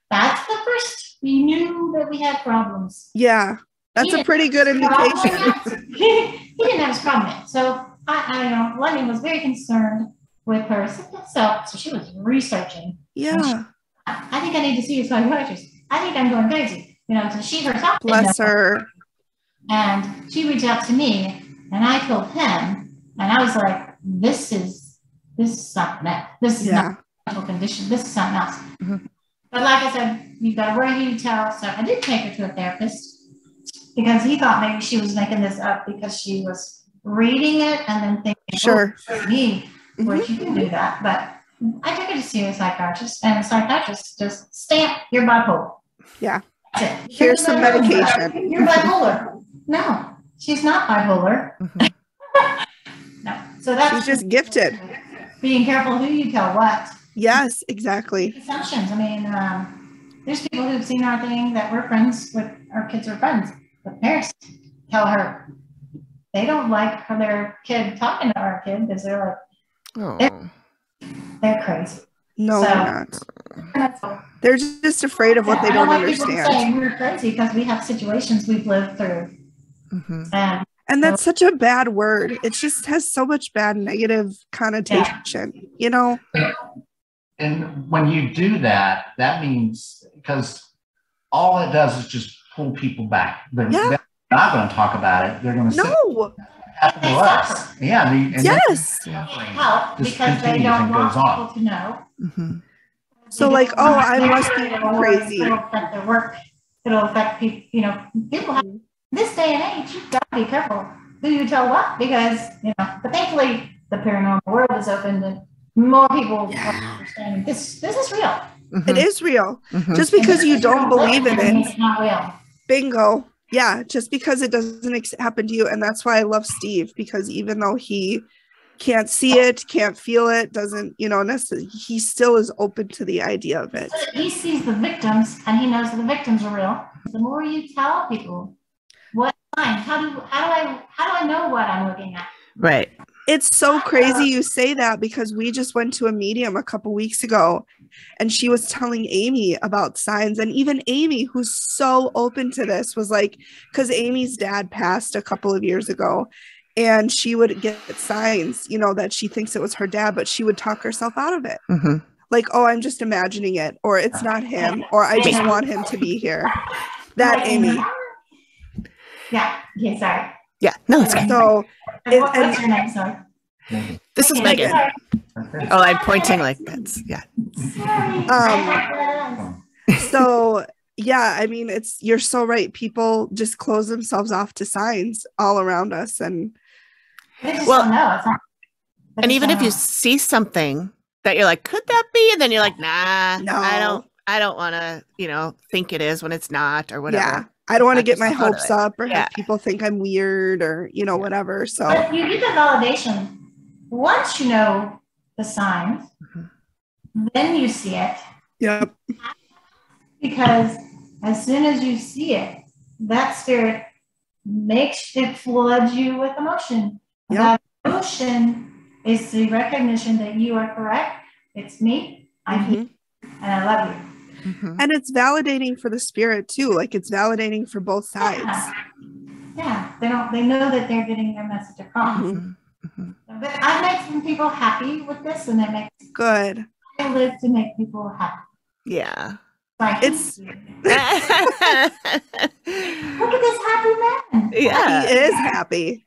That's the first we knew that we had problems. Yeah. That's a pretty good indication. He didn't have his problem yet. So I know Lenny was very concerned with her self, so she was researching. Yeah. I think I need to see his psychiatrist. I think I'm going crazy. So she herself. Bless her. And she reached out to me, and I told him, and I was like, this is something else. This is not mental condition. This is something else. Mhm. But like I said, you've got to wear who you tell. So I did take her to a therapist because he thought maybe she was making this up because she was reading it and then thinking, Sure. oh, me, which you can do that. But I took her to see a psychiatrist, and the psychiatrist just stamped you're bipolar. Yeah. That's it. Here's some medication. You're bipolar. No, she's not bipolar. Mhm. No. So that's She's just gifted. being careful who you tell what. Yes, exactly. Assumptions. I mean, there's people who've seen our thing that we're friends with, our kids are friends. The parents tell her they don't like their kid talking to our kid because they're like, Oh. they're crazy. No, So- they're not. They're just afraid of what they I don't like people to understand. say we're crazy because we have situations we've lived through. Mhm. And And that's such a bad word. It just has so much bad negative connotation, you know? And when you do that, that means because all it does is just pull people back. They're Yeah. not going to talk about it. They're going to say No. happen to us. Yeah. And Yes. help Just because they continues don't and want goes on. people to know. Mhm. So like, oh, I must be crazy. It'll affect their work. It'll affect people. You know, people have this day and age. You've got to be careful who you tell what because But thankfully, the paranormal world is open and more people are understanding. This is real. Mhm. It is real. Mhm. Just because you don't believe in it, it's not real. bingo. Yeah, just because it doesn't happen to you. And that's why I love Steve, because even though he can't see it, can't feel it, doesn't, necessarily, he still is open to the idea of it. He sees the victims and he knows that the victims are real. The more you tell people what sign, how do I know what I'm looking at? Right. It's so crazy you say that, because we just went to a medium a couple weeks ago and she was telling Amy about signs. And even Amy, who's so open to this, was like, because Amy's dad passed a couple of years ago and she would get signs, that she thinks it was her dad, but she would talk herself out of it. Mhm. Like, oh, I'm just imagining it, or it's not him, or I just want him to be here. That Amy. Yeah, sorry. Yeah. No, it's good. So What's your name? Sorry. This is Okay, Megan. sorry. Oh, I'm pointing like that's yeah. Sorry. So yeah, I mean, you're so right. People just close themselves off to signs all around us. And They just Well, don't know. It's not, they And just even don't if you know. see something that you're like, could that be? And then you're like, nah, No. I don't want to, think it is when it's not or whatever. yeah, I don't want to Knock get my yourself out of hopes it. up or Yeah. have people think I'm weird or, whatever. So But you get the validation once you know the signs, then you see it. yep. Because as soon as you see it, that spirit makes it flood you with emotion. Yep. That emotion is the recognition that you are correct. It's me. I'm here, and I love you. Mhm. And it's validating for the spirit too. Like, it's validating for both sides. Yeah, they know that they're getting their message across. Mhm. Mhm. But I make some people happy with this, and it makes Good. I live to make people happy. Yeah. Like It's- look at this happy man. Yeah. He is happy.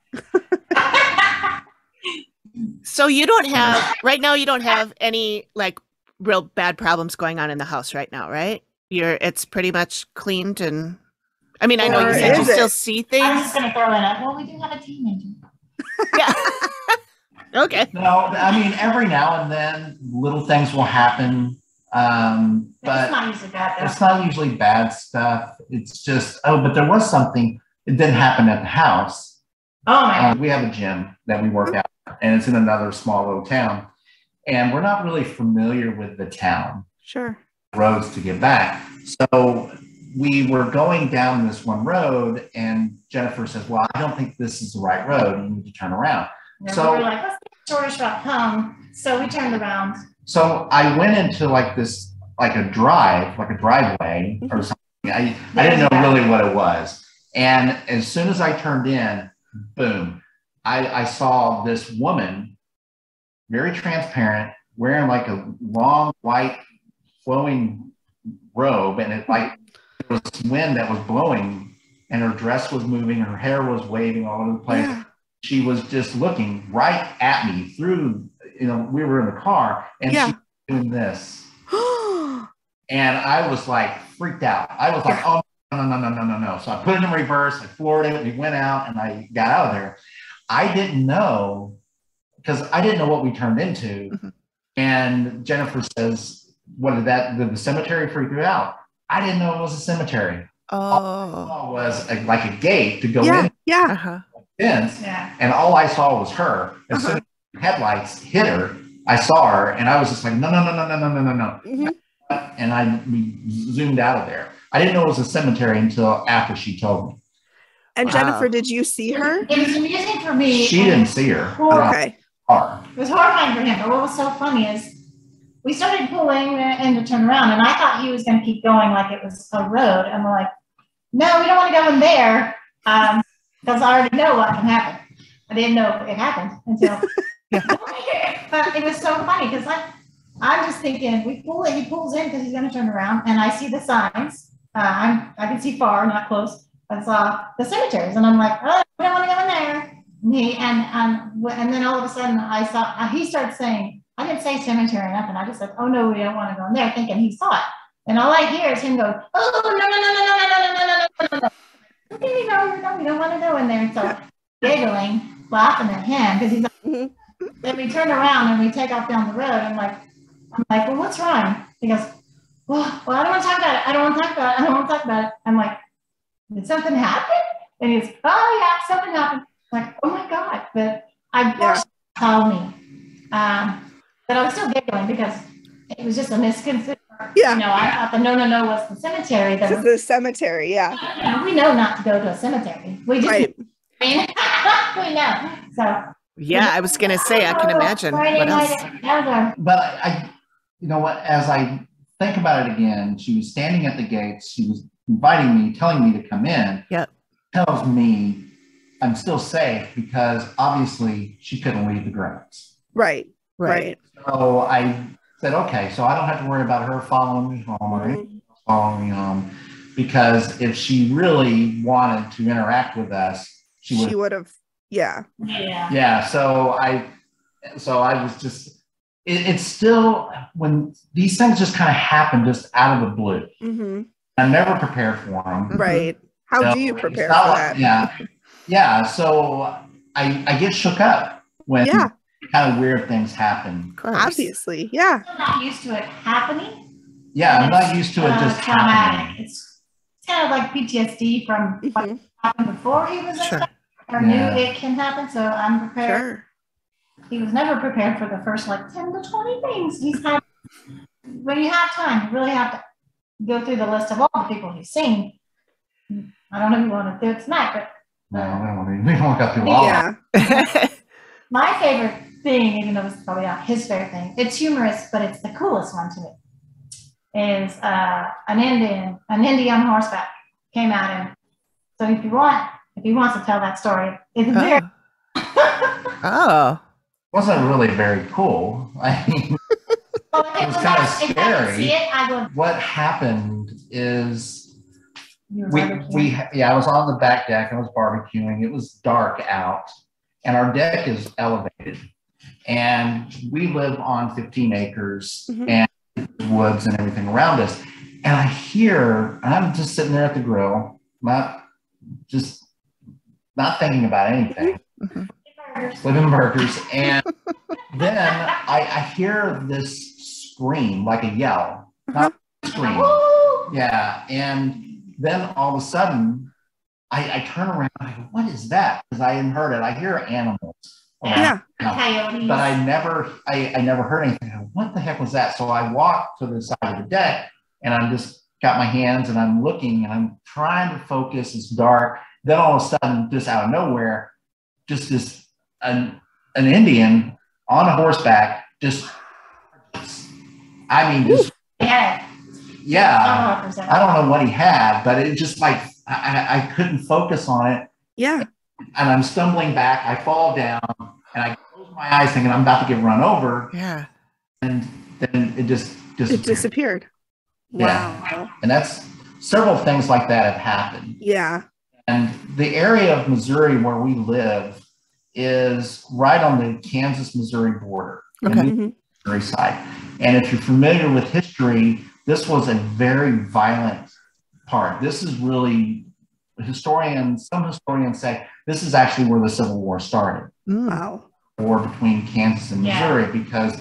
So you don't have right now. You don't have any like real bad problems going on in the house right now, right? It's pretty much cleaned, and I mean, I know Or you said you is it? still see I'm things. just gonna throw in well, we do have a teenager. Yeah. Okay. No, I mean, every now and then little things will happen. It's But not usually bad though. it's not usually bad stuff. It's just, but there was something, it didn't happen at the house. Oh my We have a gym that we work out, and it's in another small little town. And we're not really familiar with the town Sure. roads to get back. So we were going down this one road, and Jennifer says, well, I don't think this is the right road. You need to turn around. God. So- we were like, let's take the shortest route home. So we turned around. So I went into like this, like a driveway or something. I didn't know really what it was. And as soon as I turned in, boom, I saw this woman, very transparent, wearing like a long white flowing robe. And it like, there was wind that was blowing and her dress was moving. Her hair was waving all over the place. Yeah. She was just looking right at me through, we were in the car and Yeah. she doing this. And I was like freaked out. I was like, oh, no. So I put it in reverse. I floored it. We went out and I got out of there. I didn't know, because I didn't know what we turned into. Mm-hmm. And Jennifer says, did the cemetery freak you out? I didn't know it was a cemetery. All I saw was like a gate to go in. Yeah. Uh-huh. Fence, and all I saw was her. As soon as the headlights hit her, I saw her, and I was just like, no. Mm-hmm. And we zoomed out of there. I didn't know it was a cemetery until after she told me. And Jennifer, did you see her? It was amusing for me. She didn't see her. Okay. It was horrifying for him. But what was so funny is we started pulling in to turn around, and I thought he was going to keep going like it was a road. And we're like, no, we don't want to go in there because I already know what can happen. I didn't know it happened until. But it was so funny because I'm just thinking, he pulls in because he's going to turn around, and I see the signs. I can see far, not close. I saw the cemeteries, and I'm like, oh, I don't want to go in there. And then all of a sudden, I saw he started saying, I didn't say cemetery or nothing. I just said, oh no, we don't want to go in there, thinking he saw it. And all I hear is him go, oh no. Okay, no, we don't want to go in there. So giggling, laughing at him because he's like, then we turn around and we take off down the road. I'm like, well, what's wrong? He goes, well, I don't want to talk about it. I don't want to talk about it. I'm like, did something happen? And he's, oh yeah, something happened. I'm like, oh my God. But I told me. But I was still giggling because it was just a misconception. Yeah. I thought the no was the cemetery. This is the cemetery, yeah. We know not to go to a cemetery. We just, right. we know. So. Yeah, I was going to say, I can imagine. What else? But I, you know what, as I think about it again, she was standing at the gates. She was inviting me, telling me to come in. Yep. Tells me I'm still safe because obviously she couldn't leave the grounds. Right. So I said, okay, so I don't have to worry about her following me home or anything following me home, because if she really wanted to interact with us, she would have. Yeah. So I was just, it's still, when these things just kind of happen just out of the blue. Mm-hmm. I'm never prepared for them. Right. How do you prepare for that? Yeah. So I get shook up when kind of weird things happen. Obviously. Yeah. I'm not used to it happening. Yeah. I'm not used to it just happening. It's kind of like PTSD from what happened before he was in or knew it can happen. So I'm prepared. Sure. He was never prepared for the first 10 to 20 things he's had. When you have time, you really have to go through the list of all the people he's seen. I don't know if you want to do it tonight, but no, we don't go through all. Yeah. My favorite thing, even though it's probably not his favorite thing, it's humorous, but it's the coolest one to me, is an Indian on horseback came at him. So if he wants to tell that story, it's very wasn't really very cool. I mean, it was kind of scary. What happened is I was on the back deck. I was barbecuing. It was dark out, and our deck is elevated, and we live on 15 acres and woods and everything around us. And I'm just sitting there at the grill, not thinking about anything. Flipping burgers, and then I hear this scream, like a yell, not a scream. Yeah, and then all of a sudden, I turn around and I go, what is that? Because I hadn't heard it. I hear animals. Coyotes. But I never heard anything. I go, what the heck was that? So I walk to the side of the deck, and I'm just got my hands, and I'm looking, and I'm trying to focus. It's dark. Then all of a sudden, just out of nowhere, just an Indian on a horseback, I don't know what he had, but it just I couldn't focus on it. Yeah. And I'm stumbling back, I fall down, and I close my eyes thinking I'm about to get run over. Yeah. And then it just disappeared. Yeah. Wow. And that's several things like that have happened. Yeah. And the area of Missouri where we live is right on the Kansas-Missouri border. Okay. And Missouri side. And if you're familiar with history, this was a very violent part. This is really, some historians say this is actually where the Civil War started. Wow. War between Kansas and Missouri, because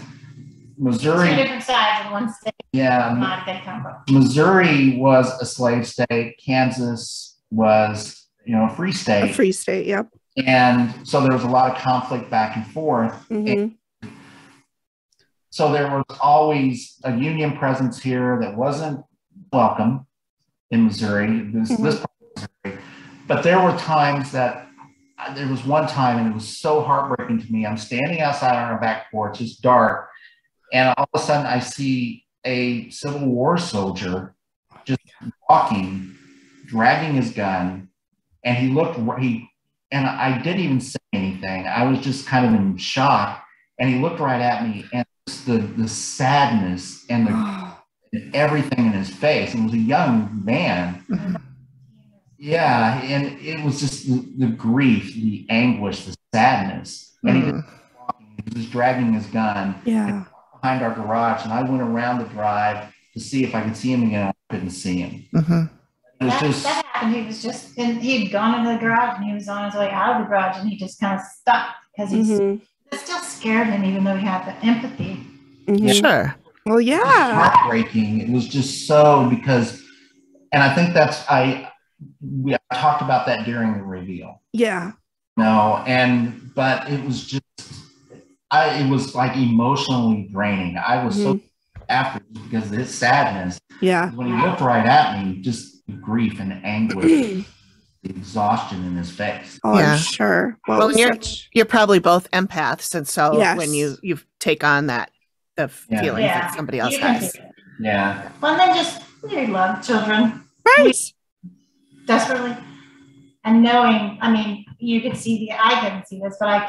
Missouri, two different sides of one state. Yeah, Not they come from. Missouri was a slave state. Kansas was, a free state. A free state, yep. And so there was a lot of conflict back and forth. And so there was always a Union presence here that wasn't welcome in Missouri, this part of Missouri. But there were times that, there was one time, and it was so heartbreaking to me. I'm standing outside on our back porch, it's dark, and all of a sudden I see a Civil War soldier just walking, dragging his gun, and and I didn't even say anything. I was just kind of in shock, and he looked right at me, and the sadness and and everything in his face. It was a young man. Yeah, and it was just the grief, the anguish, the sadness. And he was dragging his gun behind our garage, and I went around the drive to see if I could see him again. I couldn't see him. It was that happened. He was just, and he'd gone into the garage, and he was on his way out of the garage, and he just kind of stopped because it still scared him, even though he had the empathy. Sure. Well, yeah. It was heartbreaking. It was just so, because, and I think I talked about that during the reveal. Yeah. But it was just, it was like emotionally draining. I was so after, because of his sadness. Yeah. When he looked right at me, just the grief and anguish, the exhaustion in his face. Oh, I'm sure. Well, you're probably both empaths, and so when you take on the feelings that somebody else has. Yeah. Well, and then we love children. Right. Desperately. And knowing, I mean, you could see I couldn't see this, but I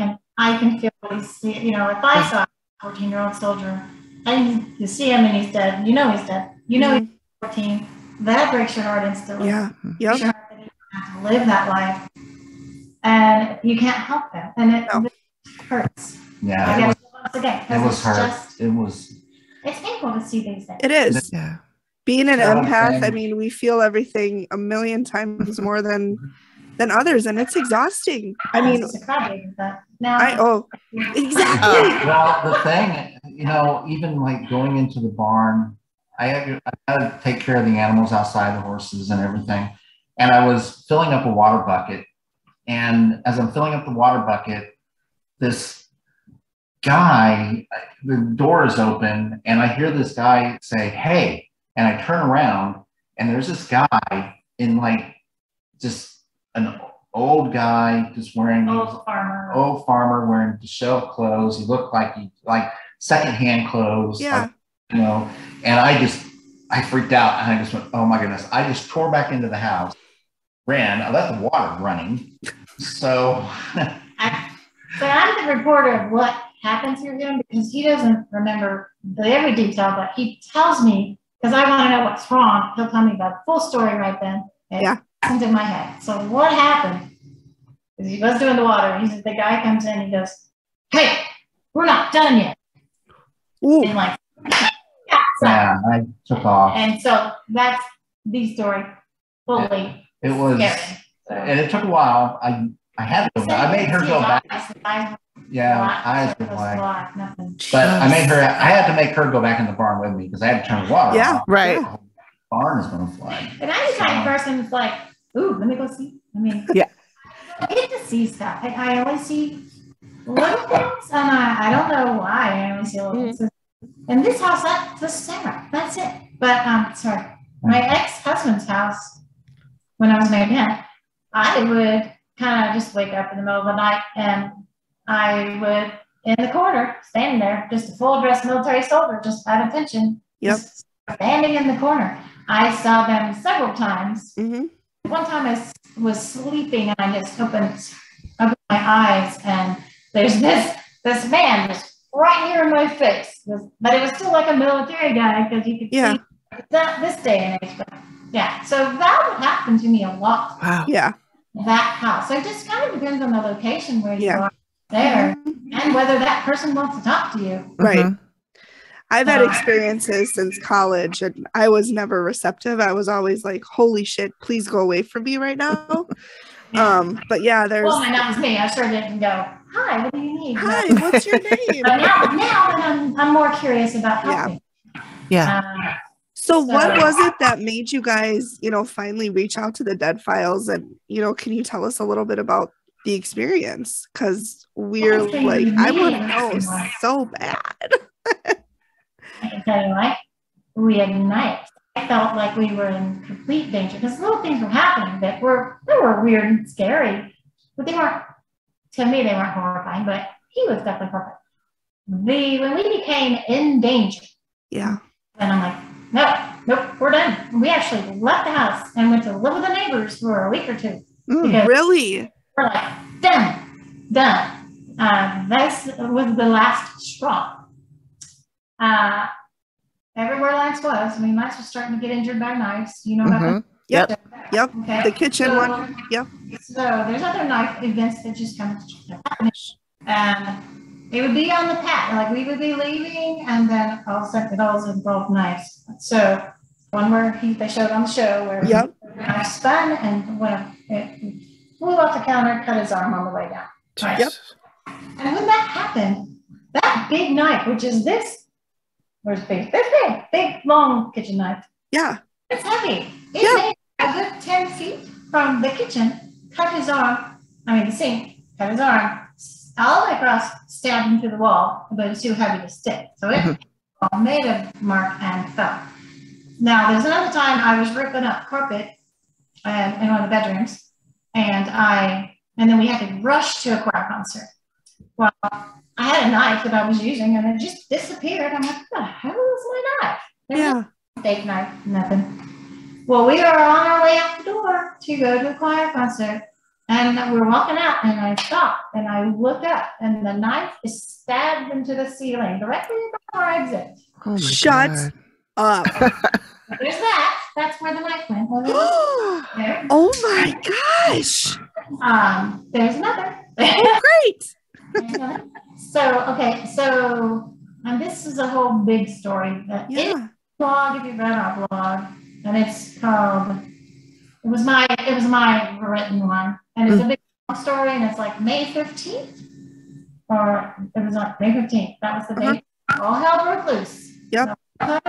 can feel what he's seeing. If I saw a 14-year-old soldier, and you see him and he's dead, he's dead. He's 14. That breaks your heart instantly. Yeah. Breaks your heart that you have to live that life. And you can't help it. And it hurts. Yeah. Once again, it was hurt. It's painful to see these things. It is. Yeah. Being an empath, I mean, we feel everything a million times more than others, and it's exhausting. I mean, exactly. Well, the thing, even like going into the barn, I had to take care of the animals outside, the horses and everything. And I was filling up a water bucket. And as I'm filling up the water bucket, this guy, the door is open, and I hear this guy say, "Hey," and I turn around, and there's this guy in just an old guy, just wearing old farmer wearing disheveled clothes. He looked like secondhand clothes. Yeah. And I freaked out, and I just went, oh my goodness. I just tore back into the house, ran, I left the water running. So I'm the reporter of what happened to him, because he doesn't remember every detail, but he tells me, because I want to know what's wrong. He'll tell me the full story right then. It's in my head. So what happened is he was doing the water. The guy comes in, he goes, "Hey, we're not done yet." Ooh. And I took off. And so that's the story fully. It was scary. And it took a while. I had to go back. I made her go back. Eyes were black. But I had to make her go back in the barn with me, because I had to turn the water off. Right. The barn is going to flood. And I'm the kind of person who's like, ooh, let me go see. I get to see stuff. I only see little things, and I don't know why I only see little things. And this house, that's Sarah. That's it. But my ex-husband's house, when I was married to him, I would kind of just wake up in the middle of the night, and I would, in the corner, standing there, just a full-dress military soldier, just at attention, just standing in the corner. I saw them several times. One time I was sleeping, and I just opened my eyes, and there's this man just right here in my face. But it was still like a military guy, because you could see this day and age. But so that would happen to me a lot. Wow. Yeah. That house. So it just kind of depends on the location where you are there, and whether that person wants to talk to you. Right. I've had experiences since college, and I was never receptive. I was always like, holy shit, please go away from me right now. But yeah, there's Well, and that was me. I started and go, hi, what do you need? hi, what's your name? But now I'm more curious about helping. Yeah. So what was it that made you guys, finally reach out to the Dead Files? And, can you tell us a little bit about the experience? Because we're like, I want to know so bad. I can tell you, like, reignite. I felt like we were in complete danger because little things were happening that were weird and scary, but they weren't, to me, they weren't horrifying, but he was definitely horrifying. When we became in danger. Yeah. And I'm like, nope, we're done. We actually left the house and went to live with the neighbors for a week or two. Really? We're like, done. This was the last straw. Everywhere Lance was, Lance was starting to get injured by knives. You know about that? Yep. Okay. The kitchen one. Yep. So there's other knife events that just kind of happen. And it would be on the path, like we would be leaving, and then all of a sudden it always involved knives. So one where they showed on the show where the knife spun and it flew off the counter, cut his arm on the way down. Right? Yep. And when that happened, that big knife, which is this big, long kitchen knife. Yeah. It's heavy. It made a good 10 feet from the kitchen, cut his arm, the sink, cut his arm, all the way across, stabbed him through the wall, but it's too heavy to stick. So it made a mark and fell. Now, there's another time I was ripping up carpet in one of the bedrooms, and then we had to rush to a choir concert. Well, I had a knife that I was using, and it just disappeared. I'm like, what the hell is my knife? There's no fake knife, nothing. Well, we are on our way out the door to go to the choir concert, and we're walking out, and I stopped, and I looked up, and the knife is stabbed into the ceiling directly above our exit. Oh my Shut up. There's that. That's where the knife went. There. Oh my gosh. There's another. Oh, great. And this is a whole big story that in the blog, if you read our blog, and it's called, it was my written one, and it's a big story, and it's like May 15th, or it was like May 15th, that was the day all hell broke loose. Yep. Hell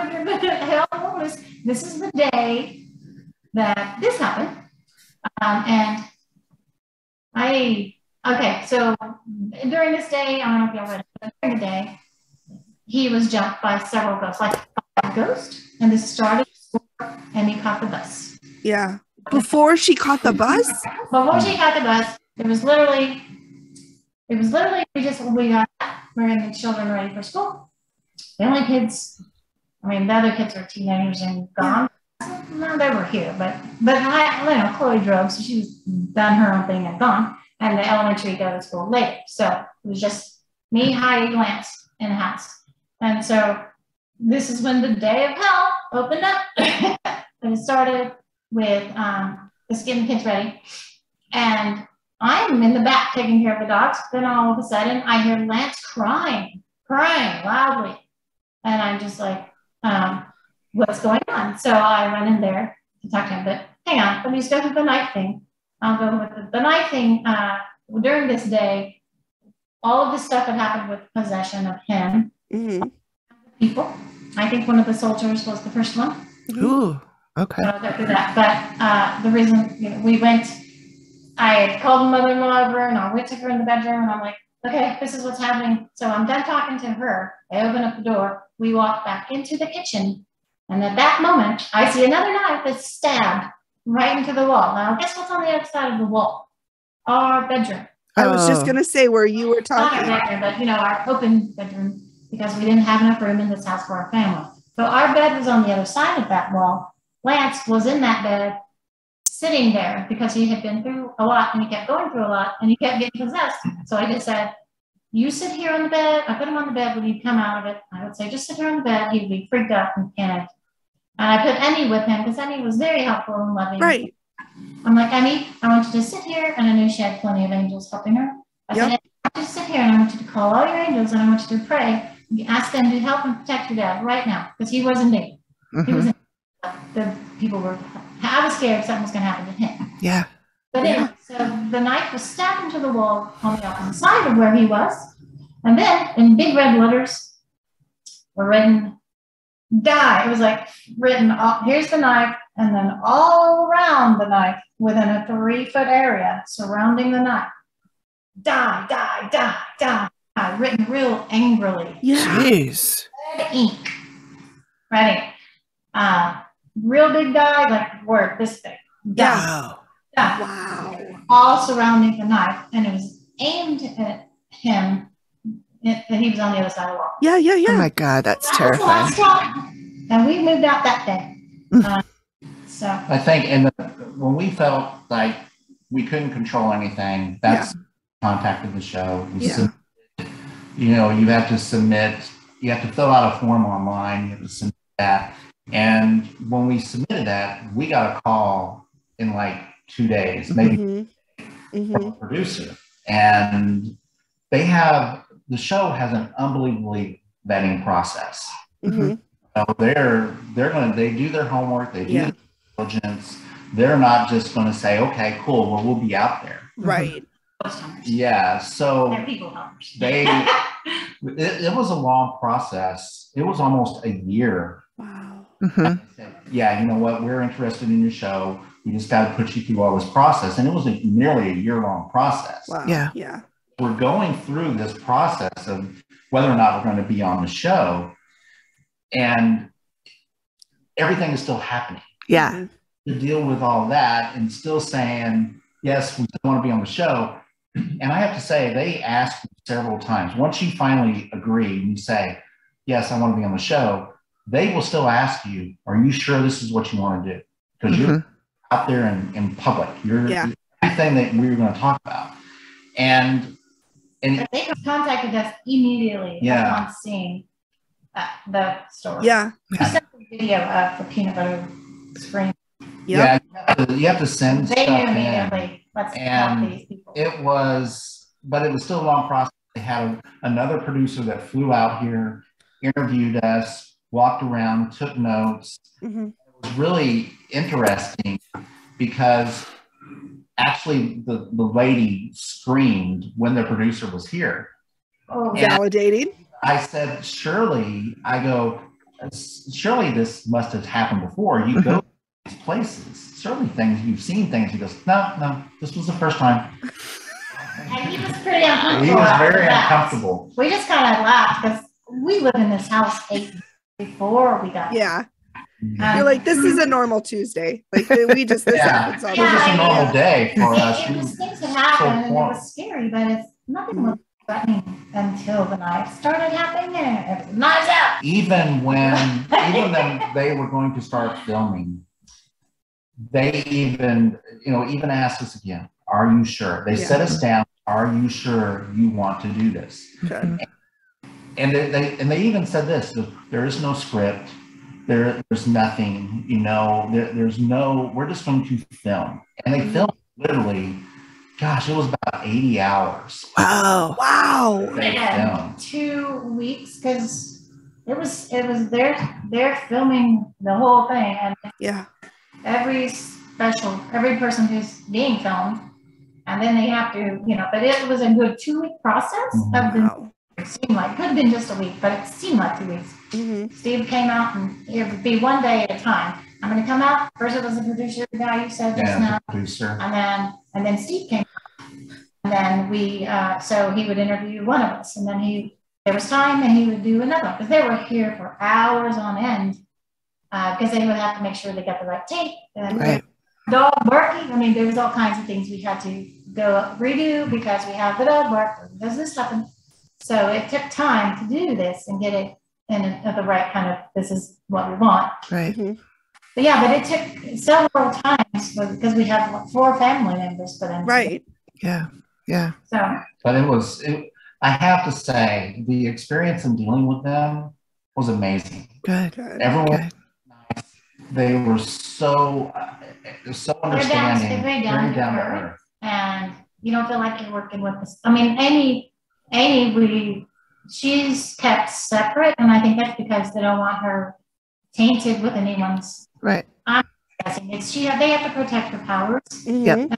broke loose. This is the day that this happened, so during this day, I don't know if y'all read it, but during the day, he was jumped by several ghosts, like a ghost, and this started, and he caught the bus. Yeah. Before she caught the bus? Before she caught the bus, it was literally, we got, we're getting the children ready for school. The only kids, the other kids were teenagers and gone. No, they were here, but Chloe drove, so she was done her own thing and gone. And the elementary go to school later. So it was just me, Heidi, Lance in the house. And so this is when the day of hell opened up. And it started with just getting the kids ready. And I'm in the back taking care of the dogs. Then all of a sudden I hear Lance crying loudly. And I'm just like, what's going on? So I run in there to talk to him. But hang on, let me just go through the knife thing. I'll go with the knife thing. During this day, all of this stuff had happened with possession of him. People. I think one of the soldiers was the first one. Ooh, okay. So I'll go through that. But the reason we went, I had called mother-in-law over, and I went to her in the bedroom, and I'm like, okay, this is what's happening. So I'm done talking to her. I open up the door. We walk back into the kitchen, and at that moment, I see another knife that's stabbed right into the wall. Now, guess what's on the other side of the wall? Our bedroom. I was just going to say where you were talking. Not our bedroom, but, our open bedroom, because we didn't have enough room in this house for our family. So our bed was on the other side of that wall. Lance was in that bed, sitting there, because he had been through a lot, and he kept going through a lot, and he kept getting possessed. So I just said, you sit here on the bed. I put him on the bed when he'd come out of it. I would say, just sit here on the bed. He'd be freaked out and panicked. And I put Emmy with him because Emmy was very helpful and loving. Right. I'm like, Emmy, I want you to sit here. And I knew she had plenty of angels helping her. I said, I want you to sit here, and I want you to call all your angels, and I want you to pray You ask them to help and protect your dad right now, because he was in danger. He was in, the people were, I was scared something was going to happen to him. Yeah. But anyway, so the knife was stabbed into the wall on the opposite side of where he was. And then in big red letters were written, die. It was like written, here's the knife, and then all around the knife within a 3-foot area surrounding the knife. Die, die, die, die. Written real angrily. Yeah. Jeez. Red ink. Red ink. Real big die, like word this big. Die. Wow. Die. Wow. All surrounding the knife, and it was aimed at him, and he was on the other side of the wall. Yeah, yeah, yeah. Oh my God, that's That was the terrifying. last straw. And we moved out that day. So I think, and when we felt like we couldn't control anything, that's contacted the show. You know, you have to submit, you have to fill out a form online, you have to submit that. And when we submitted that, we got a call in like 2 days, maybe from a producer. And the show has an unbelievably vetting process. So they do their homework, they do their diligence. They're not just going to say, okay, cool, well, we'll be out there. Right. Yeah. So they're people helpers. it was a long process. It was almost a year. Wow. Yeah, you know what? We're interested in your show. We just got to put you through all this process. And it was nearly a year-long process. Wow. Yeah. Yeah. We're going through this process of whether or not we're going to be on the show. And everything is still happening. Yeah. To deal with all that and still saying, yes, we still want to be on the show. And I have to say, they asked me several times. Once you finally agree and you say, yes, I want to be on the show, they will still ask you, are you sure this is what you want to do? Because you're out there in public. You're everything that we were going to talk about. And they contacted us immediately upon seeing the story. Yeah. I sent a video of the peanut butter screen. Yep. Yeah, you have to send They stuff knew in. immediately. Let's help these people. It was still a long process. They had another producer that flew out here, interviewed us, walked around, took notes. It was really interesting because actually the lady screamed when the producer was here. Oh, validating. I said, surely this must have happened before. You go to these places, certainly you've seen things. He goes, no, this was the first time. And he was pretty uncomfortable. He was very uncomfortable. We just kind of laughed because we lived in this house 8 years before we got Yeah. You're like, this is a normal Tuesday. Like this happens all It the was just a time. normal day for us. It was things that happened and it was scary, but it's nothing was threatening until the knives started happening and it was knives out. Even when they were going to start filming, they even asked us again, are you sure? They set us down, are you sure you want to do this? Okay. And they even said this, there is no script, there's nothing, there's no, we're just going to film. And they filmed literally, gosh, it was about 80 hours. Wow. They filmed. 2 weeks because it was they're filming the whole thing and every person who's being filmed, and then they have to, but it was a good 2-week process. It seemed like, could have been just a week, but it seemed like 2 weeks. Steve came out and it would be one day at a time. I'm going to come out. First it was the producer, the guy you said just now. Producer. And then Steve came out. And then we, so he would interview one of us, and then there was time and he would do another one because they were here for hours on end because they would have to make sure they got the right tape. And dog barking. I mean, there was all kinds of things we had to go redo because we have the dog bark. Does this happen? So it took time to do this and get it in the right kind of, this is what we want. Right. But it took several times because we have 4 family members for them. Right. Yeah. Yeah. So. But I have to say, the experience in dealing with them was amazing. Good. Everyone was nice. They were so understanding, very down to to earth. And you don't feel like you're working with this. I mean, Amy, we she's kept separate, and I think that's because they don't want her tainted with anyone's. Right. I'm guessing they have to protect her powers. Mhm.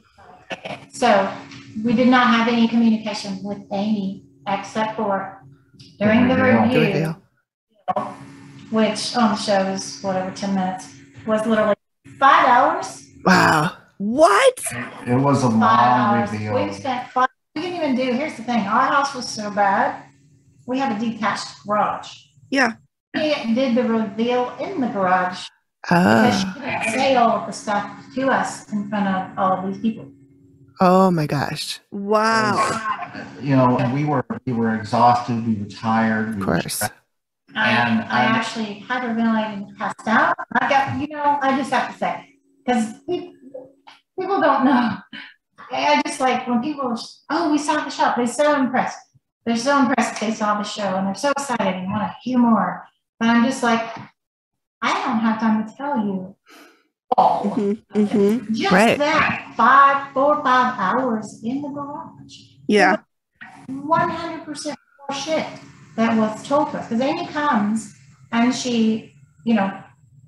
So we did not have any communication with Amy except for during the review, which on the show is whatever 10 minutes, was literally 5 hours. Wow. What? It was a 5 long hours. reveal. We spent 5. We didn't even do. Here's the thing. Our house was so bad. We have a detached garage. Yeah. We did the reveal in the garage because she Oh. didn't say all of the stuff to us in front of all of these people. Oh my gosh. Wow. You know, we were exhausted. We were tired. Of course. And I actually hyperventilated and passed out. I got, I just have to say, because people don't know. I just like when people, we saw the show. They're so impressed. They're so impressed that they saw the show and they're so excited and want to hear more. But I'm just like, I don't have time to tell you all. Mm-hmm. Mm-hmm. Just Right. that 4 or 5 hours in the garage. Yeah. 100% more shit that was told to us. Because Amy comes and she,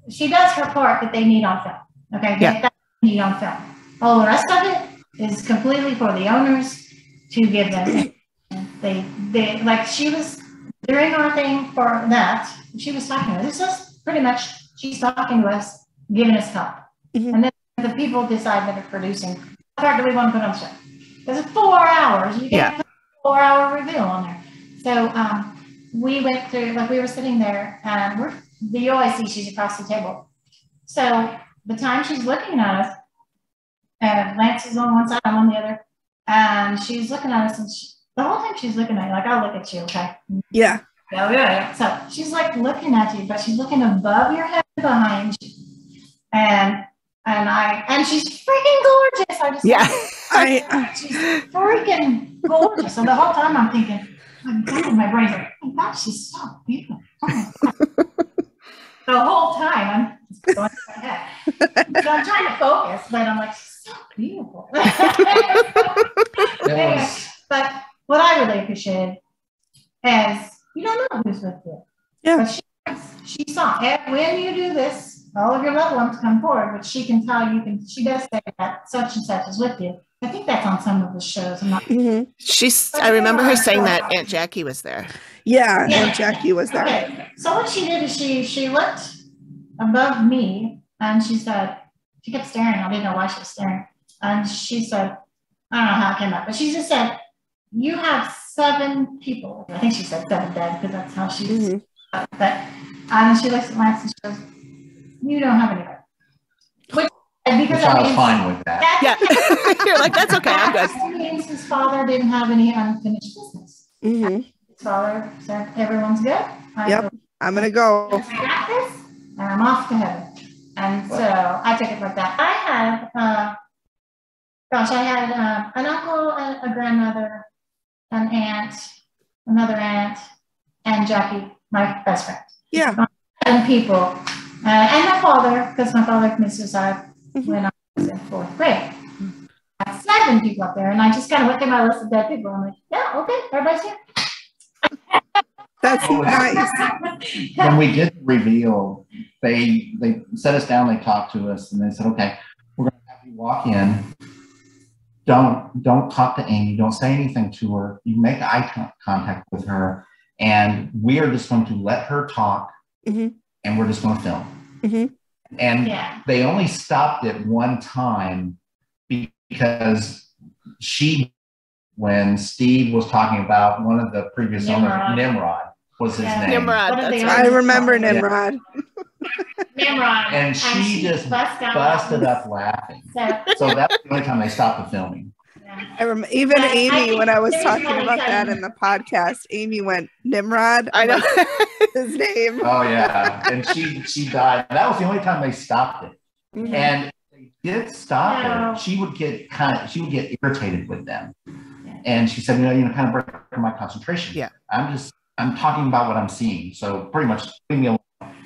she does her part that they need on film. Okay, Yeah. that they need on film. All the rest of it is completely for the owners to give them. They like she was during our thing for that. She was talking to us. It's just pretty much she's talking to us, giving us help, and then the people decide that are producing. How far do we want to put on the show? Because it's 4 hours. You can't put a 4-hour reveal on there. So we went through, like we were sitting there, and you always see she's across the table. So the time she's looking at us, Lance is on one side, I'm on the other, and she's looking at us, and the whole time she's looking at you, like, I'll look at you, okay? Yeah. Yeah. So she's like looking at you, but she's looking above your head, behind you, and she's freaking gorgeous. She's freaking gorgeous. So the whole time I'm thinking, oh God, my brain's like, oh my God, she's so beautiful. Oh my God. The whole time I'm just going through my head. So I'm trying to focus, but I'm like, she's so beautiful. But what I really appreciated is you don't know who's with you. Yeah. But she saw it. When you do this, all of your loved ones come forward, but she can tell she does say that such and such is with you. I think that's on some of the shows. I'm not. Mm-hmm. I remember her saying that Aunt Jackie was there. Yeah. And Jackie was there. Okay. So what she did is she looked above me and she said, she kept staring. I didn't know why she was staring. And she said, I don't know how it came up, but she just said, you have 7 people. I think she said 7 dead because that's how she's. But she looks at Lance and she goes, you don't have anybody. Which I was fine with that. Yeah. You're like, that's okay. I'm good. That means his father didn't have any unfinished business. Mm-hmm. His father said, everyone's good. Yep. I'm going to go. I got this and I'm off to heaven. And so I took it like that. I had an uncle, a grandmother, an aunt, another aunt, and Jackie, my best friend. Yeah. 7 people. And my father, because my father committed suicide when I was in 4th grade. I had 7 people up there, and I just kind of went through my list of dead people. I'm like, yeah, okay, everybody's here. That's nice. When we did the reveal, they set us down, they talked to us, and they said, okay, we're going to have you walk in. Don't talk to Amy. Don't say anything to her. You make eye contact with her, and we are just going to let her talk, and we're just going to film. And they only stopped it one time because when Steve was talking about one of the previous owners, Nimrod was his name. Nimrod. That's I remember Nimrod. Nimrod. And she just busted up laughing. So that's the only time they stopped the filming. I remember even Amy, when I was talking about that in the podcast, Amy went, Nimrod. I know his name. Oh yeah. And she died. That was the only time they stopped it. And they did stop it. She would get irritated with them. And she said, kind of break my concentration. Yeah. I'm talking about what I'm seeing. So pretty much leave me alone.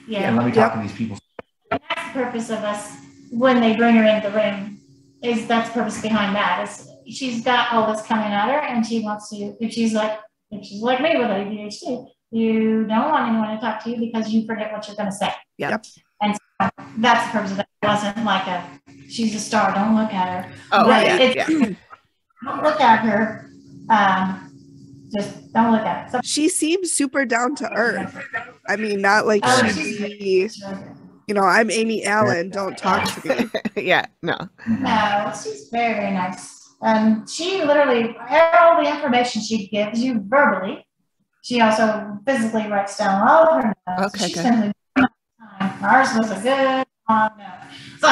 Yeah. And let me talk to these people. And that's the purpose of us when they bring her into the ring. That's the purpose behind that. Is she's got all this coming at her, and she wants to. If she's like, if she's like me with ADHD, you don't want anyone to talk to you because you forget what you're going to say. Yep. And so that's the purpose of that. It wasn't like she's a star, don't look at her. Oh, Right. yeah. Don't look at her. Just don't look at her. So, She seems super down to earth. I mean, not like she'd be, you know, I'm Amy Allen, don't talk to me. Yeah, no. No, she's very, very nice. And she literally, all the information she gives you verbally, she also physically writes down all of her notes. Okay, She good. spends a good time. Ours was a good long note. So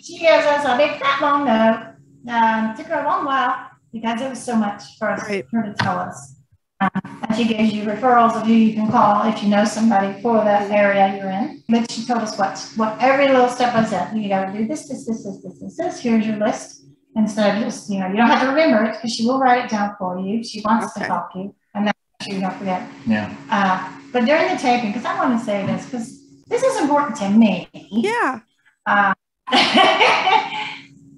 she gives us a big fat long note. It took her a long while because it was so much for Right. her to tell us. And she gives you referrals of who you can call if you know somebody for that area you're in. But she told us what every little step was in. You got to do this. Here's your list. Instead of just, you don't have to remember it because she will write it down for you. She wants to help you. And that's you don't forget. Yeah. But during the taping, because I want to say this, because this is important to me. Yeah.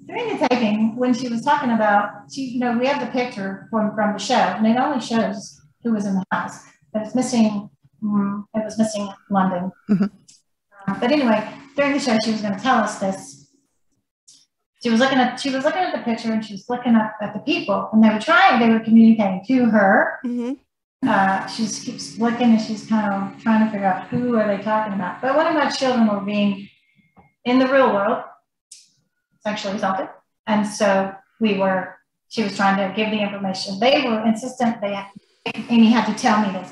During the taping, when she was talking about, we have the picture from the show, and it only shows who was in the house. But it's missing. It was missing London. Mm-hmm. But anyway, during the show, she was going to tell us this. She was looking at the picture, and she was looking up at the people, and they were communicating to her. Mm-hmm. She just keeps looking, and she's kind of trying to figure out who are they talking about. But one of my children were being in the real world sexually assaulted, and so she was trying to give the information. They were insistent. Amy had to tell me this.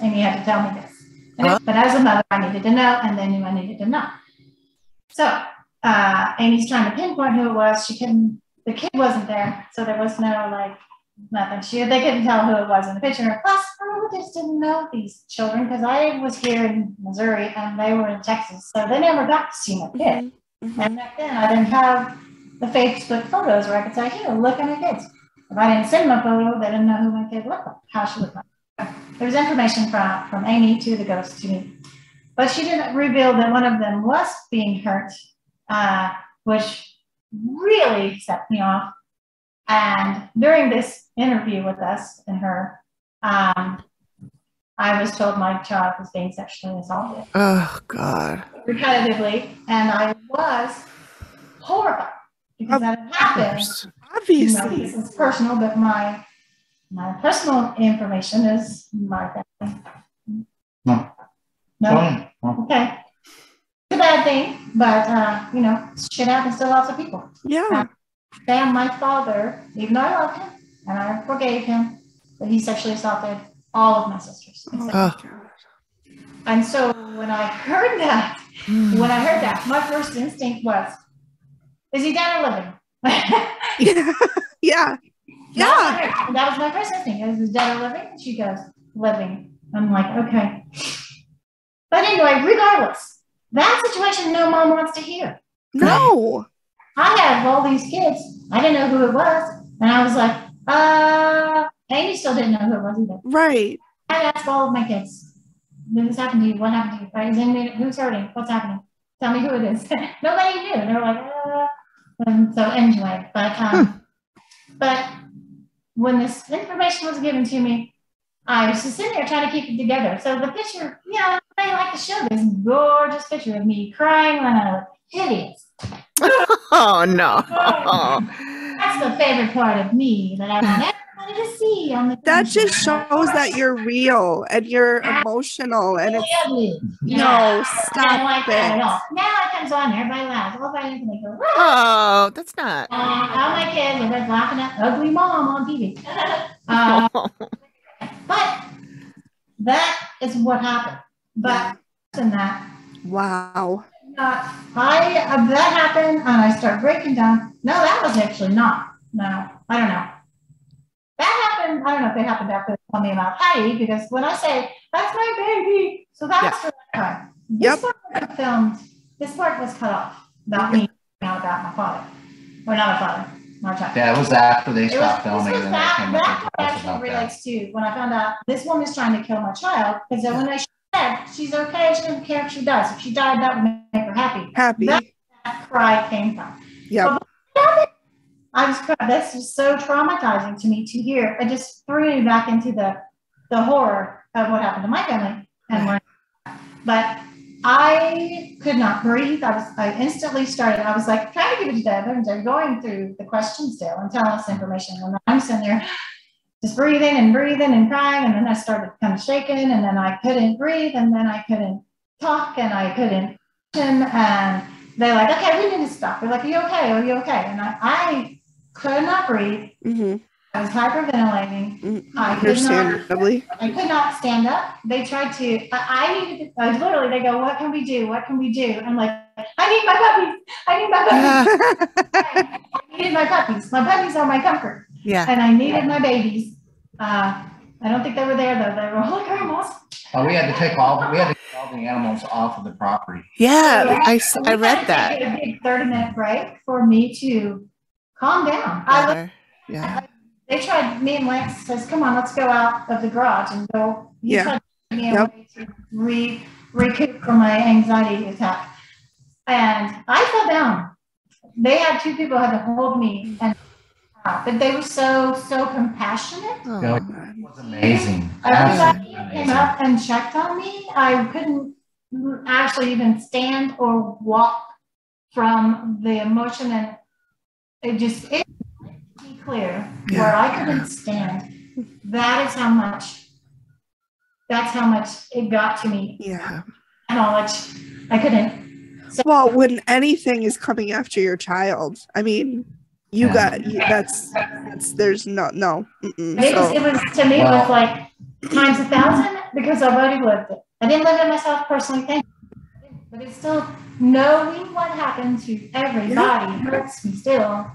But as a mother, I needed to know, and they knew I needed to know. So Amy's trying to pinpoint who it was. She couldn't. The kid wasn't there, so there was no nothing. They couldn't tell who it was in the picture. Plus, her relatives didn't know these children because I was here in Missouri and they were in Texas, so they never got to see my kid. Mm-hmm. And back then, I didn't have the Facebook photos where I could say, "Here, look at my kids." If I didn't send them a photo, they didn't know who my kid looked like, how she looked like. There was information from Amy to the ghost to me, but she didn't reveal that one of them was being hurt, which really set me off. And during this interview with us and her, I was told my child was being sexually assaulted. Oh, God. Repetitively, and I was horrified because that had happened. Obviously. This is personal, but my personal information is my family. No. No? No. Okay. It's a bad thing, but, shit happens to lots of people. Yeah. Sam, my father, even though I loved him and I forgave him, but he sexually assaulted all of my sisters. Oh. And so when I heard that, my first instinct was, is he dead or living? Yeah. That was my first instinct. Is he dead or living? She goes, living. I'm like, okay. But anyway, regardless, that situation no mom wants to hear. No. I have all these kids. I didn't know who it was. And I was like, Amy still didn't know who it was either. Right. I asked all of my kids, did this happen to you? What happened to you? Right? Is anybody, who's hurting? What's happening? Tell me who it is. Nobody knew. They were like, And so anyway, but when this information was given to me, I was just sitting there trying to keep it together. So the picture, I like to show this gorgeous picture of me crying when I was hideous. Oh, no. That's the favorite part of me that I want everybody to see on the That just shows that you're real and you're emotional and it's ugly. no, I stop don't like that at it. all. Now it comes on, everybody laughs. Everybody looks and they go, Oh, that's not. all my kids, everybody's laughing at ugly mom on TV. But that is what happened. But in that, Wow. that happened, and I started breaking down. No, that was actually not. No, I don't know. That happened. I don't know if it happened after they told me about Heidi, because when I say that's my baby, so that's for that time. This part was filmed. This part was cut off about me, about my father, or not my father, my child. Yeah, it was after they stopped filming. This was that part actually relates to when I found out this woman's trying to kill my child, because then when I said she's okay, she doesn't care if she dies. If she died, that would make her happy. Happy. That's where that cry came from. Yep. I was, this is so traumatizing to me to hear. It just threw me back into the horror of what happened to my family. But I could not breathe. I instantly started. I was like trying to give it to them. They're going through the questions still and telling us information. And I'm sitting there just breathing and crying. And then I started kind of shaking, and then I couldn't breathe, and then I couldn't talk, and I couldn't. And they're like, okay, we need to stop. They're like, are you okay? Are you okay? And I could not breathe. Mm-hmm. I was hyperventilating. Mm-hmm. I could not stand up. They tried to, I needed to, literally, they go, what can we do? What can we do? I'm like, I need my puppies. I need my puppies. I needed my puppies. My puppies are my comfort. Yeah. And I needed my babies. I don't think they were there though. They were all like grandmas. We had to take all the animals off of the property. Yeah, I read that. A big 30-minute break for me to calm down. They tried, me and Lex says, come on, let's go out of the garage and go. He tried to me a way to recoup from my anxiety attack. And I fell down. They had 2 people had to hold me, and but they were so compassionate. Oh, it was amazing. Everybody came up and checked on me. I couldn't actually even stand or walk from the emotion, and it made me clear where I couldn't stand. That's how much it got to me. Yeah. Knowledge. I couldn't. So, well, when anything is coming after your child, I mean, that's there's no. It was to me, it was like times 1,000, because I've already lived it. I didn't live it myself personally, thank you. But it's still knowing what happened to everybody hurts me still.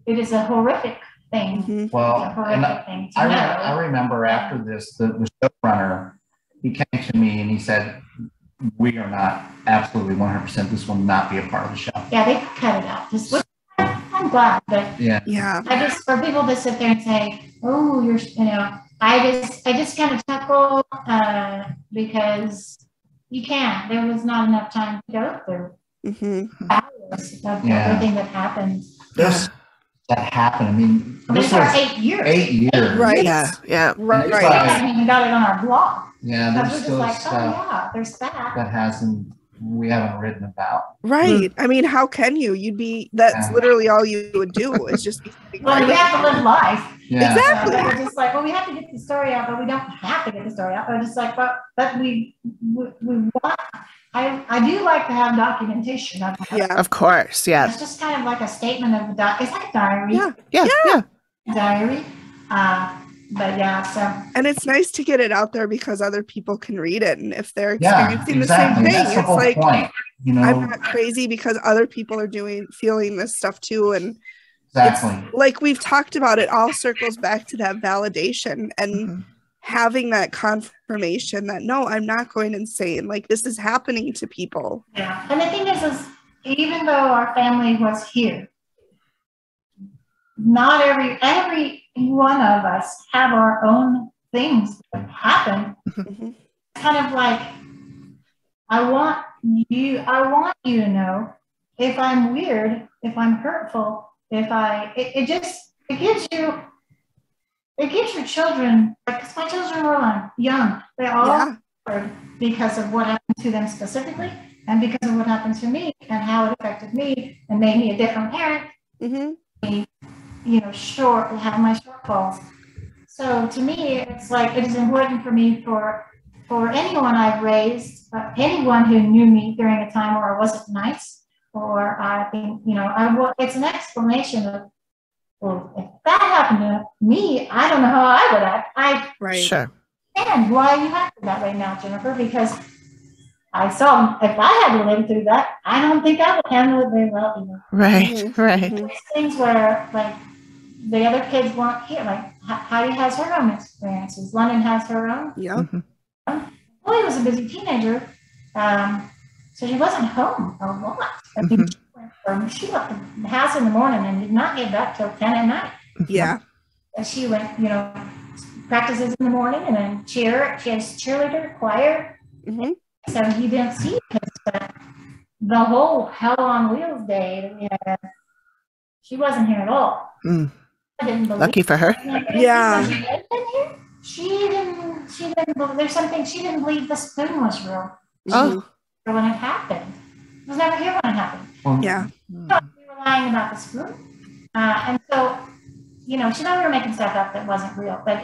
It is a horrific thing. Mm-hmm. Well, a horrific thing to I remember after this, the showrunner, he came to me and he said, we are not absolutely 100%. This will not be a part of the show. Yeah, they cut it out. I'm glad, but yeah. I just, for people to sit there and say, oh, I just kind of chuckle because you can't. There was not enough time to go through hours of everything that happened. That happened. I mean, this was 8 years. 8 years. Right. Yeah. Right. We haven't even got it on our blog. Yeah, there's still stuff there's that. We haven't written about. Right. I mean, how can you? That's literally all you would do is just be well, we have to live life. Yeah. Exactly. We're just like, well, we have to get the story out, but we don't have to get the story out. We're just like, but we want. I do like to have documentation of it. Yeah. Of course. Yeah. It's just kind of like a statement of the it's like a diary. Yeah. Diary. But yeah, so. And it's nice to get it out there because other people can read it. And if they're experiencing the same thing, That's the whole point, I'm not crazy because other people are feeling this stuff too. And exactly. like we've talked about, it all circles back to that validation and having that confirmation that, no, I'm not going insane. Like this is happening to people. Yeah. And the thing is even though our family was here, not every one of us have our own things that happen. Kind of like, I want you to know if I'm weird, if I'm hurtful, it gives your children, because my children were young, they all suffered because of what happened to them specifically, and because of what happened to me and how it affected me and made me a different parent. Have my shortfalls. So to me, it's like it is important for me for anyone I've raised, anyone who knew me during a time where I wasn't nice, or I think it's an explanation of, well, if that happened to me, I don't know how I would act. Sure. And why you acted that way now, Jennifer? Because I saw if I had to live through that, I don't think I would handle it very well either. Right. There's things where like the other kids weren't here. Like Heidi has her own experiences. London has her own. Yeah. Chloe was a busy teenager, so she wasn't home a lot. I mean, she left the house in the morning and did not get back till 10 at night. Yeah. And she went, practices in the morning and then she has cheerleader, choir. So you didn't see it, but the whole Hell on Wheels day that we had, She wasn't here at all. Mm. I didn't believe. Lucky for her. Yeah. She didn't believe, there's something, she didn't believe the spoon was real. Oh. When it happened. It was never here when it happened. Yeah. So we were lying about the spoon. And so, you know, she thought we were making stuff up that wasn't real, but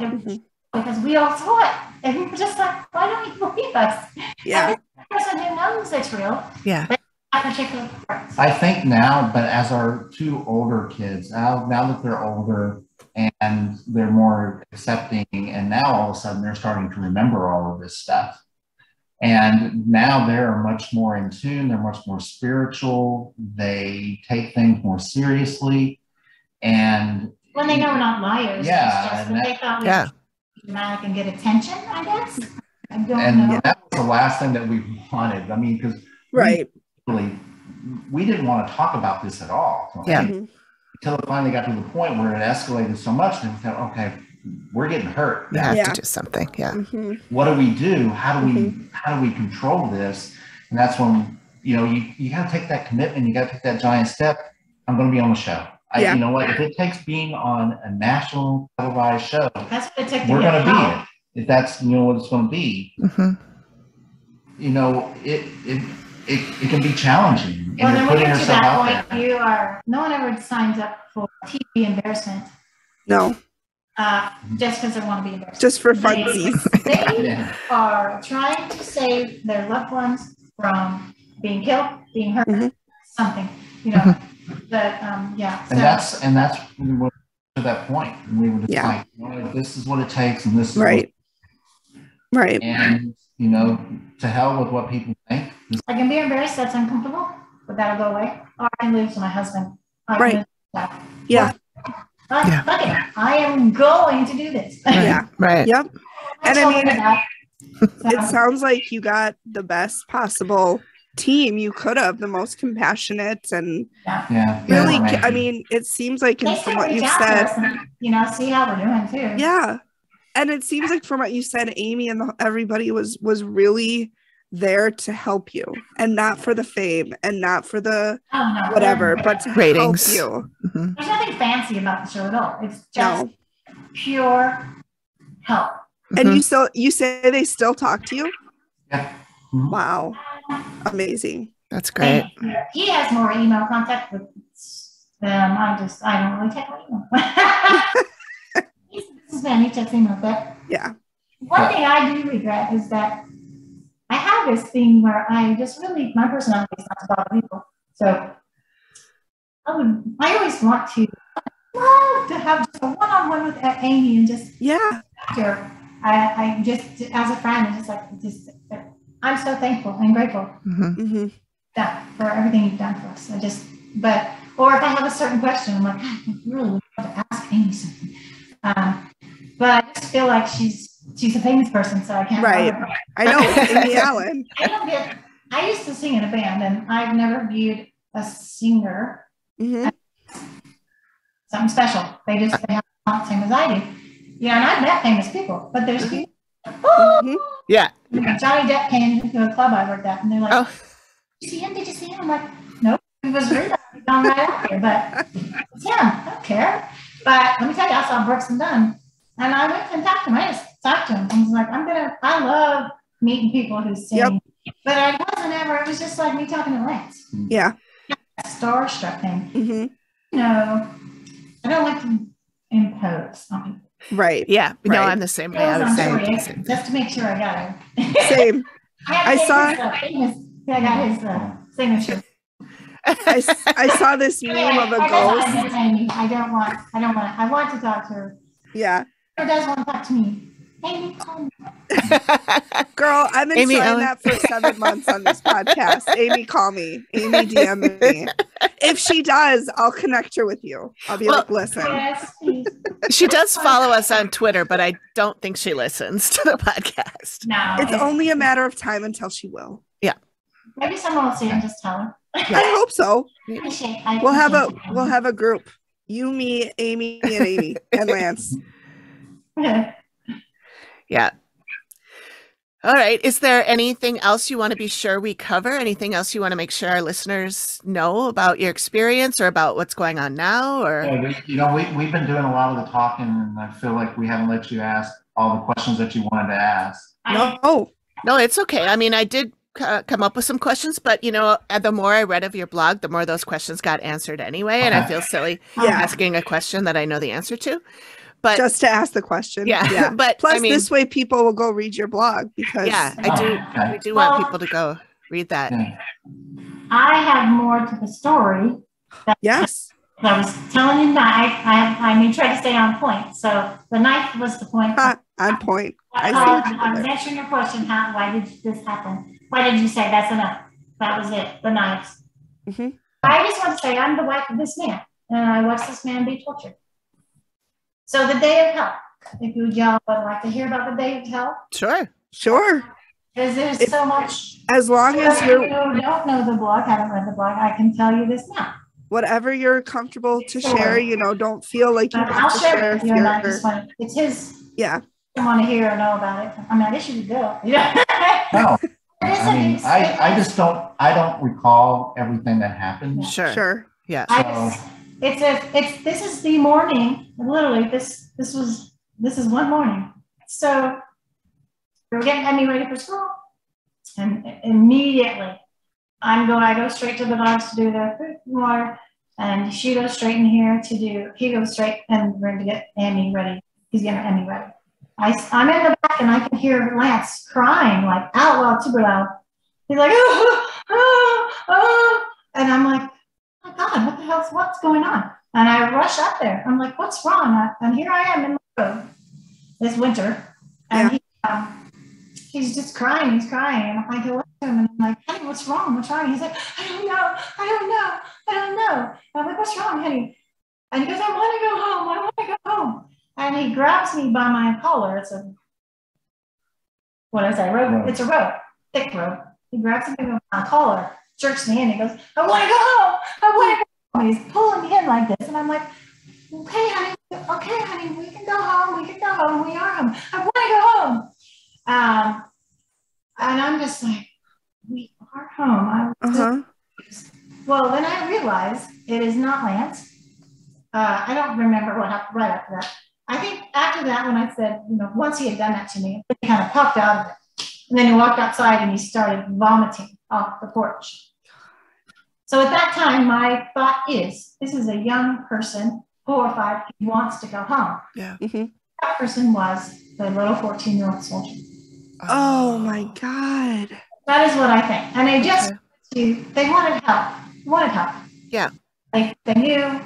because we all saw it. And we were just like, why don't you believe us? Yeah. And this person who knows it's real. Yeah. But that particular part. I think now, but as our two older kids, now that they're older and they're more accepting, and now all of a sudden they're starting to remember all of this stuff. And now they're much more in tune, they're much more spiritual, they take things more seriously. And when they know we're not liars, yeah, it's just that they thought we Yeah. were dramatic and get attention, I guess. I don't and know. that was the last thing that we wanted. I mean, because Right. we didn't want to talk about this at all. Yeah. Until it finally got to the point where it escalated so much that we thought, okay, we're getting hurt. You have Yeah. to do something. Yeah. What do we do? How do we control this? And that's when, you know, you got to take that commitment. You got to take that giant step. I'm going to be on the show. Yeah. You know what? If it takes being on a national televised show, That's what it took to we're get going to be help. it. If that's, you know, what it's going to be, you know, it can be challenging. And Well, you're then when putting you're to yourself out that point, there. no one ever signs up for TV embarrassment No. just because they want to be embarrassed. Just for funsies. They Yeah. are trying to save their loved ones from being killed, being hurt, something, you know. But yeah. And that's when we were to that point. And we were just Yeah. like, you know, this is what it takes, and this is Right. Right. and you know, to hell with what people think. I can be embarrassed. That's uncomfortable, but that'll go away. Or I can live with my husband. I Right. can live with that. Yeah. But Yeah. fuck it. I am going to do this. Yeah. Right. Yep. And I mean, it it sounds like you got the best possible team you could have, the most compassionate and Yeah. really, Yeah. I mean, it seems like they from can what reach you've out to said, us and, you know, see how we're doing too. yeah. And it seems like from what you said, Amy and everybody was really there to help you, and not for the fame and not for the Oh, no, whatever, but to Ratings. help you. there's nothing fancy about the show at all. It's just No. pure help. And you say they still talk to you? Yeah. Mhm. Wow. Amazing. That's great. And he has more email contact with them. I don't really check my email. This is man, he checks email, but Yeah. one thing I do regret is that I have this thing where I just really, my personality is not to bother people. So I always want to love to have just a one-on-one with Amy and just Yeah. her. I just, as a friend, it's just like, I'm so thankful and grateful Mm-hmm. that for everything you've done for us. Or if I have a certain question, I'm like, I really would love to ask Amy something. But I just feel like she's a famous person, so I can't. Right. bother her. I know, Amy Allen. I used to sing in a band, and I've never viewed a singer Mm-hmm. something special. They have the same as I do. Yeah, and I've met famous people, but there's people. Mhm. Yeah. Johnny Depp came to a club I worked at, and they're like, Oh. Did you see him? I'm like, nope. He was really gone right out here, but it's him. I don't care. But let me tell you, I saw Brooks and Dunn, and I went and talked to him. I just talked to him. I was like, I love meeting people who sing. Yep. But I wasn't ever, it was just like me talking to Lance. Yeah. That starstruck thing. Mm-hmm. No, I don't like to impose on people. Right. Yeah. No, Right. I'm the same way. I would say. Just to make sure I got it. Same. I saw- got his signature. I saw this meme of a ghost. I want to talk to her. Yeah. Who does want to talk to me? Amy, call me. Girl, I've been Amy trying Allen. that for 7 months on this podcast. Amy, call me. Amy, DM me. If she does, I'll connect her with you. I'll be like, listen. Yes, please. She does follow us on Twitter, but I don't think she listens to the podcast. No. It's only a matter of time until she will. Maybe someone will see and just tell her. I hope so. I We'll have appreciate a group. You, me, Amy, and Amy, and Lance. it. Yeah. All right. Is there anything else you want to be sure we cover? Anything else you want to make sure our listeners know about your experience or about what's going on now? Or We've been doing a lot of the talking, and I feel like we haven't let you ask all the questions that you wanted to ask. No, it's okay. I mean, I did come up with some questions, but the more I read of your blog, the more those questions got answered anyway, and I feel silly asking a question that I know the answer to. But just to ask the question. Yeah. But plus, this way people will go read your blog because I do want people to go read that. I have more to the story. Yes. I was telling you that I try to stay on point. So the knife was the point. On point. I was answering your question. Why did this happen? Why did you say that's enough? That was it. The knives. Mm-hmm. I just want to say I'm the wife of this man, and I watched this man be tortured. So the day of hell. If y'all would like to hear about the day of hell, Sure. Because there's so much. As long as you don't know the blog, haven't read the blog, I can tell you this now. Whatever you're comfortable to share, don't feel like you have I'll to share share. It's his. Yeah. I want to hear or know about it. I mean, I guess you could go. No. I mean, I just don't. I don't recall everything that happened. Sure. Yeah. This is the morning. Literally, this is one morning. So we were getting Emmy ready for school, and immediately I go straight to the dogs to do their food and water, and she goes straight in here he goes straight in the room to get Emmy ready. He's getting Emmy ready. I'm in the back and I can hear Lance crying like out loud, super loud. He's like, oh, and I'm like, oh my God, what's going on? And I rush up there. I'm like, what's wrong? And here I am in the road this winter, and he's just crying. He's crying, and I go up to him and I'm like, honey, what's wrong? What's wrong? He's like, I don't know. And I'm like, what's wrong, honey? And he goes, I want to go home. And he grabs me by my collar. It's a rope? It's a rope, thick rope. He grabs me by my collar, jerks me in. He goes, I want to go home. And he's pulling me in like this. And I'm like, okay, honey, we can go home. We are home. I want to go home. And I'm just like, we are home. Well, then I realized it is not Lance. I don't remember what happened right after that. I think after that, when I said, once he had done that to me, he kind of popped out of it. And then he walked outside and he started vomiting off the porch. So at that time, my thought is, this is a young person, 4 or 5, he wants to go home. Yeah. Mm-hmm. That person was the little 14-year-old soldier. Oh my God. That is what I think. And they wanted help. Yeah. They knew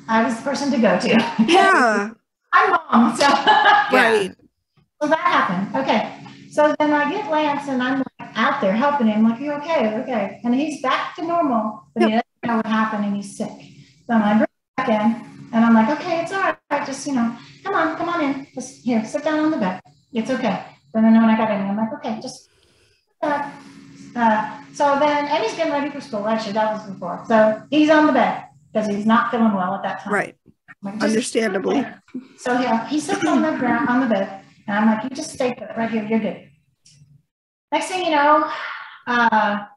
I was the person to go to. Yeah. I'm mom. So Right. So that happened. Okay. So then I get Lance and I'm out there helping him. Like, you okay? And he's back to normal, but he doesn't know what happened and he's sick. So I bring him back in and I'm like, okay, it's all right. Just, come on in. Just here, sit down on the bed. It's okay. And then when I got in, I'm like, okay, just so then Eddie's getting ready for school. Actually, that was before. So he's on the bed because he's not feeling well at that time. Right. Like, Understandably. So he sits on the ground on the bed, and I'm like, you just stay put right here. You're good. Next thing you know, I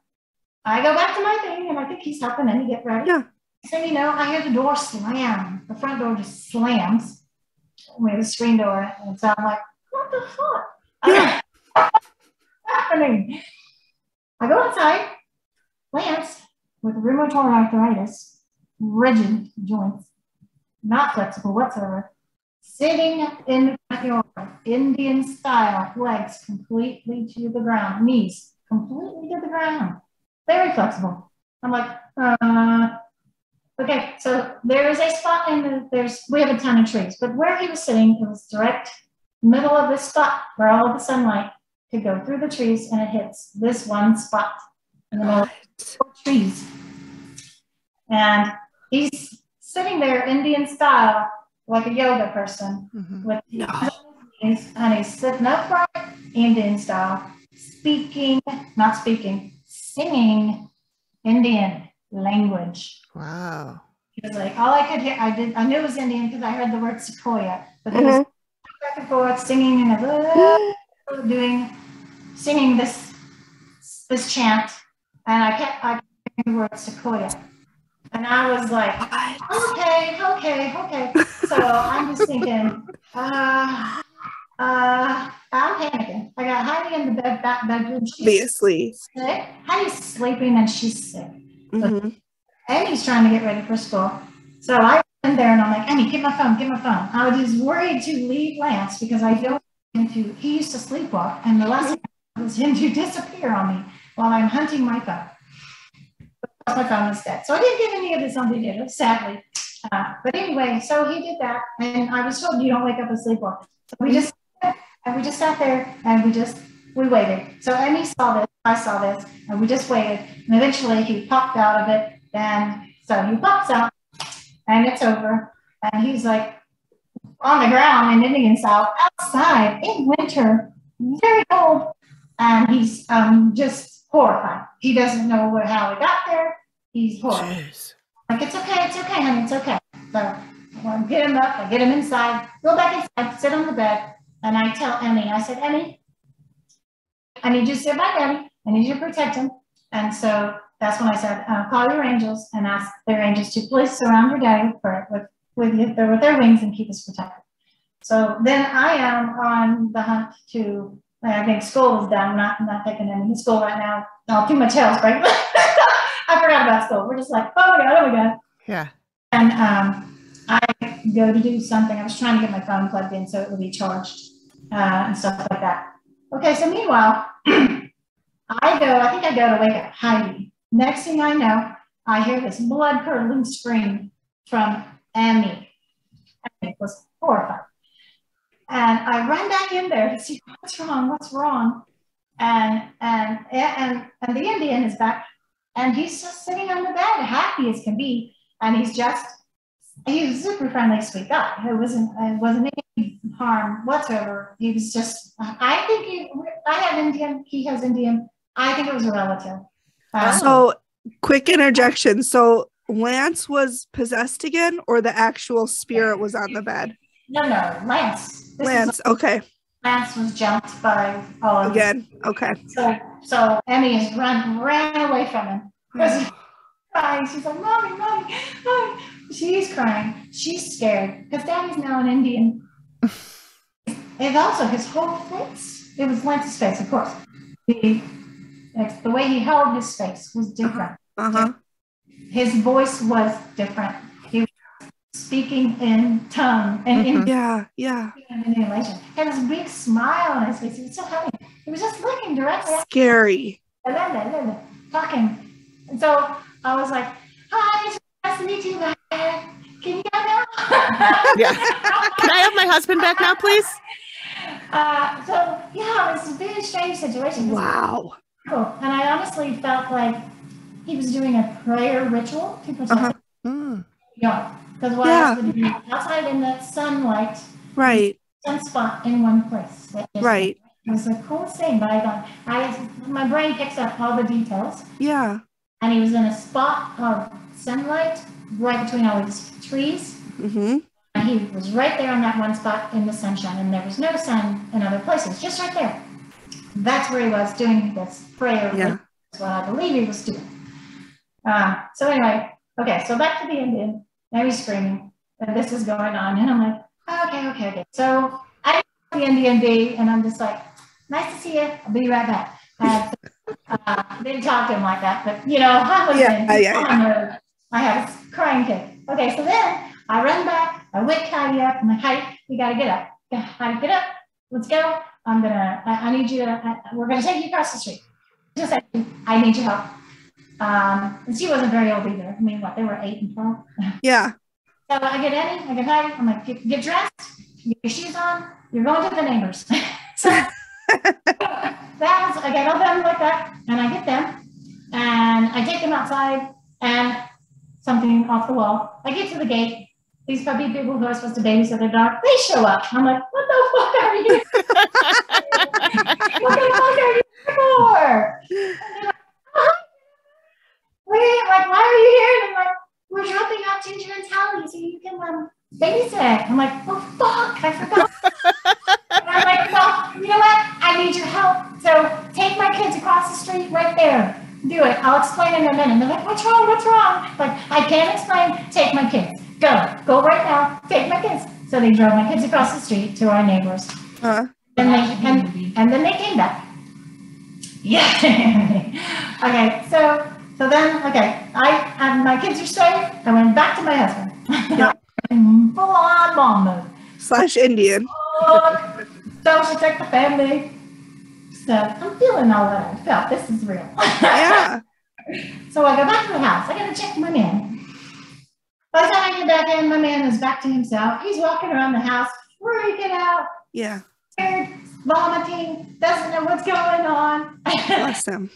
go back to my thing, and I think he's helping him to get ready. Yeah. Next thing you know, I hear the door slam. The front door just slams. We have a screen door, and so I'm like, what the fuck? Yeah. What's happening? I go outside. Lance, with rheumatoid arthritis, rigid joints, not flexible whatsoever, sitting in the front yard, Indian style, legs completely to the ground, knees completely to the ground, very flexible. I'm like, okay, so there is a spot we have a ton of trees, but where he was sitting, it was direct middle of this spot where all of the sunlight could go through the trees and it hits this one spot in the middle of the trees. And he's sitting there Indian style, like a yoga person, with his knees, and he's sitting upright Indian style, singing Indian language. Wow. He was like, all I could hear, I knew it was Indian because I heard the word sequoia, but he was back and forth singing and doing singing this chant, and I kept hearing the word sequoia. And I was like, okay. So I'm just thinking, I'm panicking. I got Heidi in the back bedroom. She's sick. Heidi's sleeping and she's sick. Mm-hmm. So Emmy's trying to get ready for school. So I went in there and I'm like, Emmy, get my phone. I was just worried to leave Lance because I don't want him to, he used to sleepwalk, and the last thing was him to disappear on me while I'm hunting my phone. My phone was dead. So I didn't get any of this on video, sadly. But anyway, so he did that, and I was told you don't wake up a sleepwalker. So we just sat there and we waited. So Emmy saw this, I saw this, and we just waited. And eventually he popped out of it. And so he pops out, and it's over. And he's like on the ground in Indian style outside in winter, very cold, and he's just horrified. He doesn't know how he got there. He's horrified. Jeez. Like, it's okay, honey, it's okay. So I get him up, I get him inside, go back inside, sit on the bed, and I tell Emmy, I said, Emmy, I need you to sit by Daddy. I need you to protect him. And so that's when I said, call your angels and ask their angels to please surround your daddy with their wings and keep us protected. So then I am on the hunt to, I think school is done. I'm not taking him to school right now. Oh, too much hell's breaking. I forgot about school. We're just like, oh my God. Yeah. And I go to do something. I was trying to get my phone plugged in so it would be charged and stuff like that. Okay, so meanwhile, I think I go to wake up Heidi. Next thing I know, I hear this blood-curdling scream from Emmy. Emmy was horrified. And I run back in there to see what's wrong. And the Indian is back, and he's just sitting on the bed, happy as can be. And he's a super friendly, sweet guy. It wasn't any harm whatsoever. He was just, I think I have Indian, he has Indian. I think it was a relative. So, quick interjection. So, Lance was possessed again, or the actual spirit was on the bed? No, Lance. Okay. Lance was jumped by all of again. Okay. So Emmy ran away from him. He's crying. She's like, Mommy. She's crying. She's scared because Daddy's now an Indian. And also his whole face. It was Lance's face, of course. The way he held his face was different. His voice was different. He was speaking in tongue and in English. He had this big smile on his face. He was so happy. He was just looking directly at scary. Talking. And so I was like, hi, it's nice to meet you guys. Can you go now? Yeah. Can I have my husband back now, please? It was a very strange situation. Wow. Cool. And I honestly felt like he was doing a prayer ritual to protect because I was going to be outside in the sunlight, right? Sunspot in one place, right? It was the coolest thing. But my brain picks up all the details. Yeah. And he was in a spot of sunlight right between all these trees. Mm-hmm. And he was right there on that one spot in the sunshine, and there was no sun in other places, just right there. That's where he was doing this prayer. Yeah. That's what I believe he was doing. So anyway, okay, so back to the Indian. Now he's screaming, and this is going on. And I'm like, okay. So I the Indian be, and I'm just like, nice to see you. I'll be right back. Didn't talk to him like that, but I have a crying kid. Okay, so then I run back. I wake Heidi up. I'm like, Heidi, you got to get up. Heidi, get up. Let's go. I need you to, we're going to take you across the street. Just like, I need your help. And she wasn't very old either. I mean, they were 8 and 12. Yeah. So I get Eddie, I get Heidi. I'm like, get dressed, get your shoes on. You're going to the neighbors. So I get all them like that, and I get them, and I take them outside, and something off the wall. I get to the gate. These puppy people who are supposed to babysit their dog, they show up. I'm like, what the fuck are you? What the fuck are you for? Like, why are you here? And I'm like, we're dropping off Ginger and Tally so you can babysit. I'm like, oh fuck, I forgot. And I'm like, well, you know what? I need your help. So come in and they're like, what's wrong? What's wrong? Like, I can't explain. Take my kids. Go right now. Take my kids. So they drove my kids across the street to our neighbors. And then they came back. Yeah. Okay. So then, my kids are safe. I went back to my husband. Full on mom mode. / Indian. Don't protect the family. So I'm feeling all that I felt. This is real. Yeah. So I go back to the house. I got to check my man. By the time I get back in, my man is back to himself. He's walking around the house, freaking out. Yeah. Scared, vomiting, doesn't know what's going on. Bless him.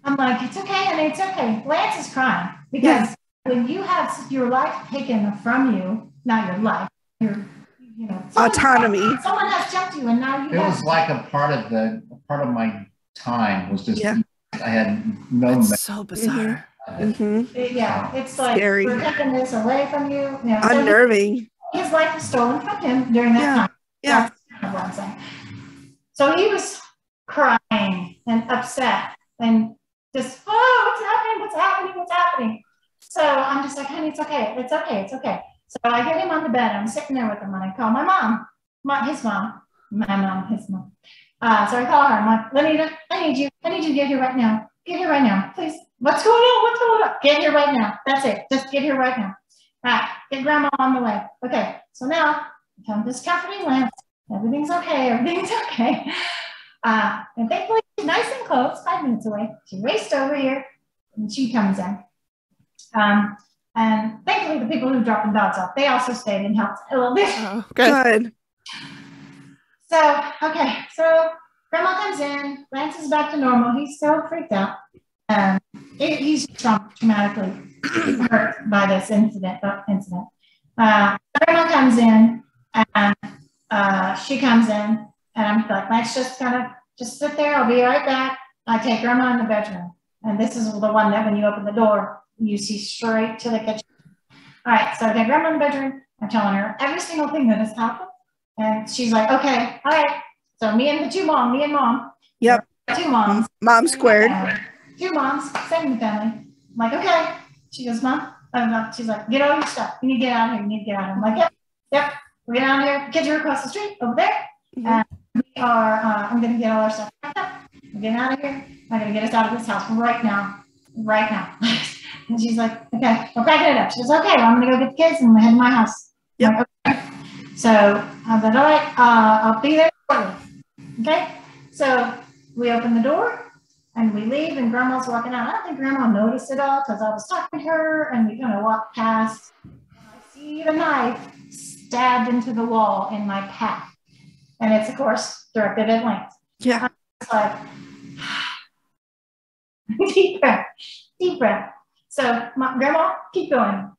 I'm like, it's okay, honey, it's okay. Lance is crying because when you have your life taken from you, not your life, your autonomy. Someone has jumped you, and now you. It was like a part of my time was just I had no. That's so bizarre. Yeah, it's like scary. We're taking this away from you. Unnerving. His life was stolen from him during that time. Yeah. That's kind of what I'm saying. So he was crying and upset and just, what's happening? So I'm just like, honey, it's okay. So I get him on the bed. I'm sitting there with him and I call my mom, his mom. So I call her. I'm like, Lenita, I need you to get here right now. Get here right now, please. What's going on? Get here right now. That's it. Just get here right now. All right, get grandma on the way. Okay, so now I'm just comforting Lance. Everything's okay. And thankfully, she's nice and close, 5 minutes away. She raced over here and she comes in. And thankfully, the people who dropped the dogs off, they also stayed and helped a little bit. Oh, good. So grandma comes in. Lance is back to normal. He's still freaked out. He's traumatically hurt by this incident. Grandma comes in, and she comes in, and I'm like, Lance, just sit there. I'll be right back. I take grandma in the bedroom, and this is the one that when you open the door, you see straight to the kitchen. All right, so I take grandma in the bedroom. I'm telling her every single thing that has happened, and she's like, okay, all right. So me and mom. Yep. 2 moms. Mom squared. 2 moms, same family. I'm like, okay. She goes, Mom. She's like, get all your stuff. You need to get out of here. I'm like, yep. We're getting out of here. Kids are across the street over there. And we are, I'm going to get all our stuff packed up. We're getting out of here. I'm going to get us out of this house right now. And she's like, okay, we're packing it up. She goes, okay, well, I'm going to go get the kids and we're heading to my house. Yep. Like, okay. So I said, all right, I'll be there shortly. Okay. So we open the door. And we leave, and grandma's walking out. I don't think grandma noticed it all because I was talking to her, and we kind of walked past. And I see the knife stabbed into the wall in my path. And it's, of course, directed at Lance. Yeah. It's like, deep breath. So, grandma, keep going.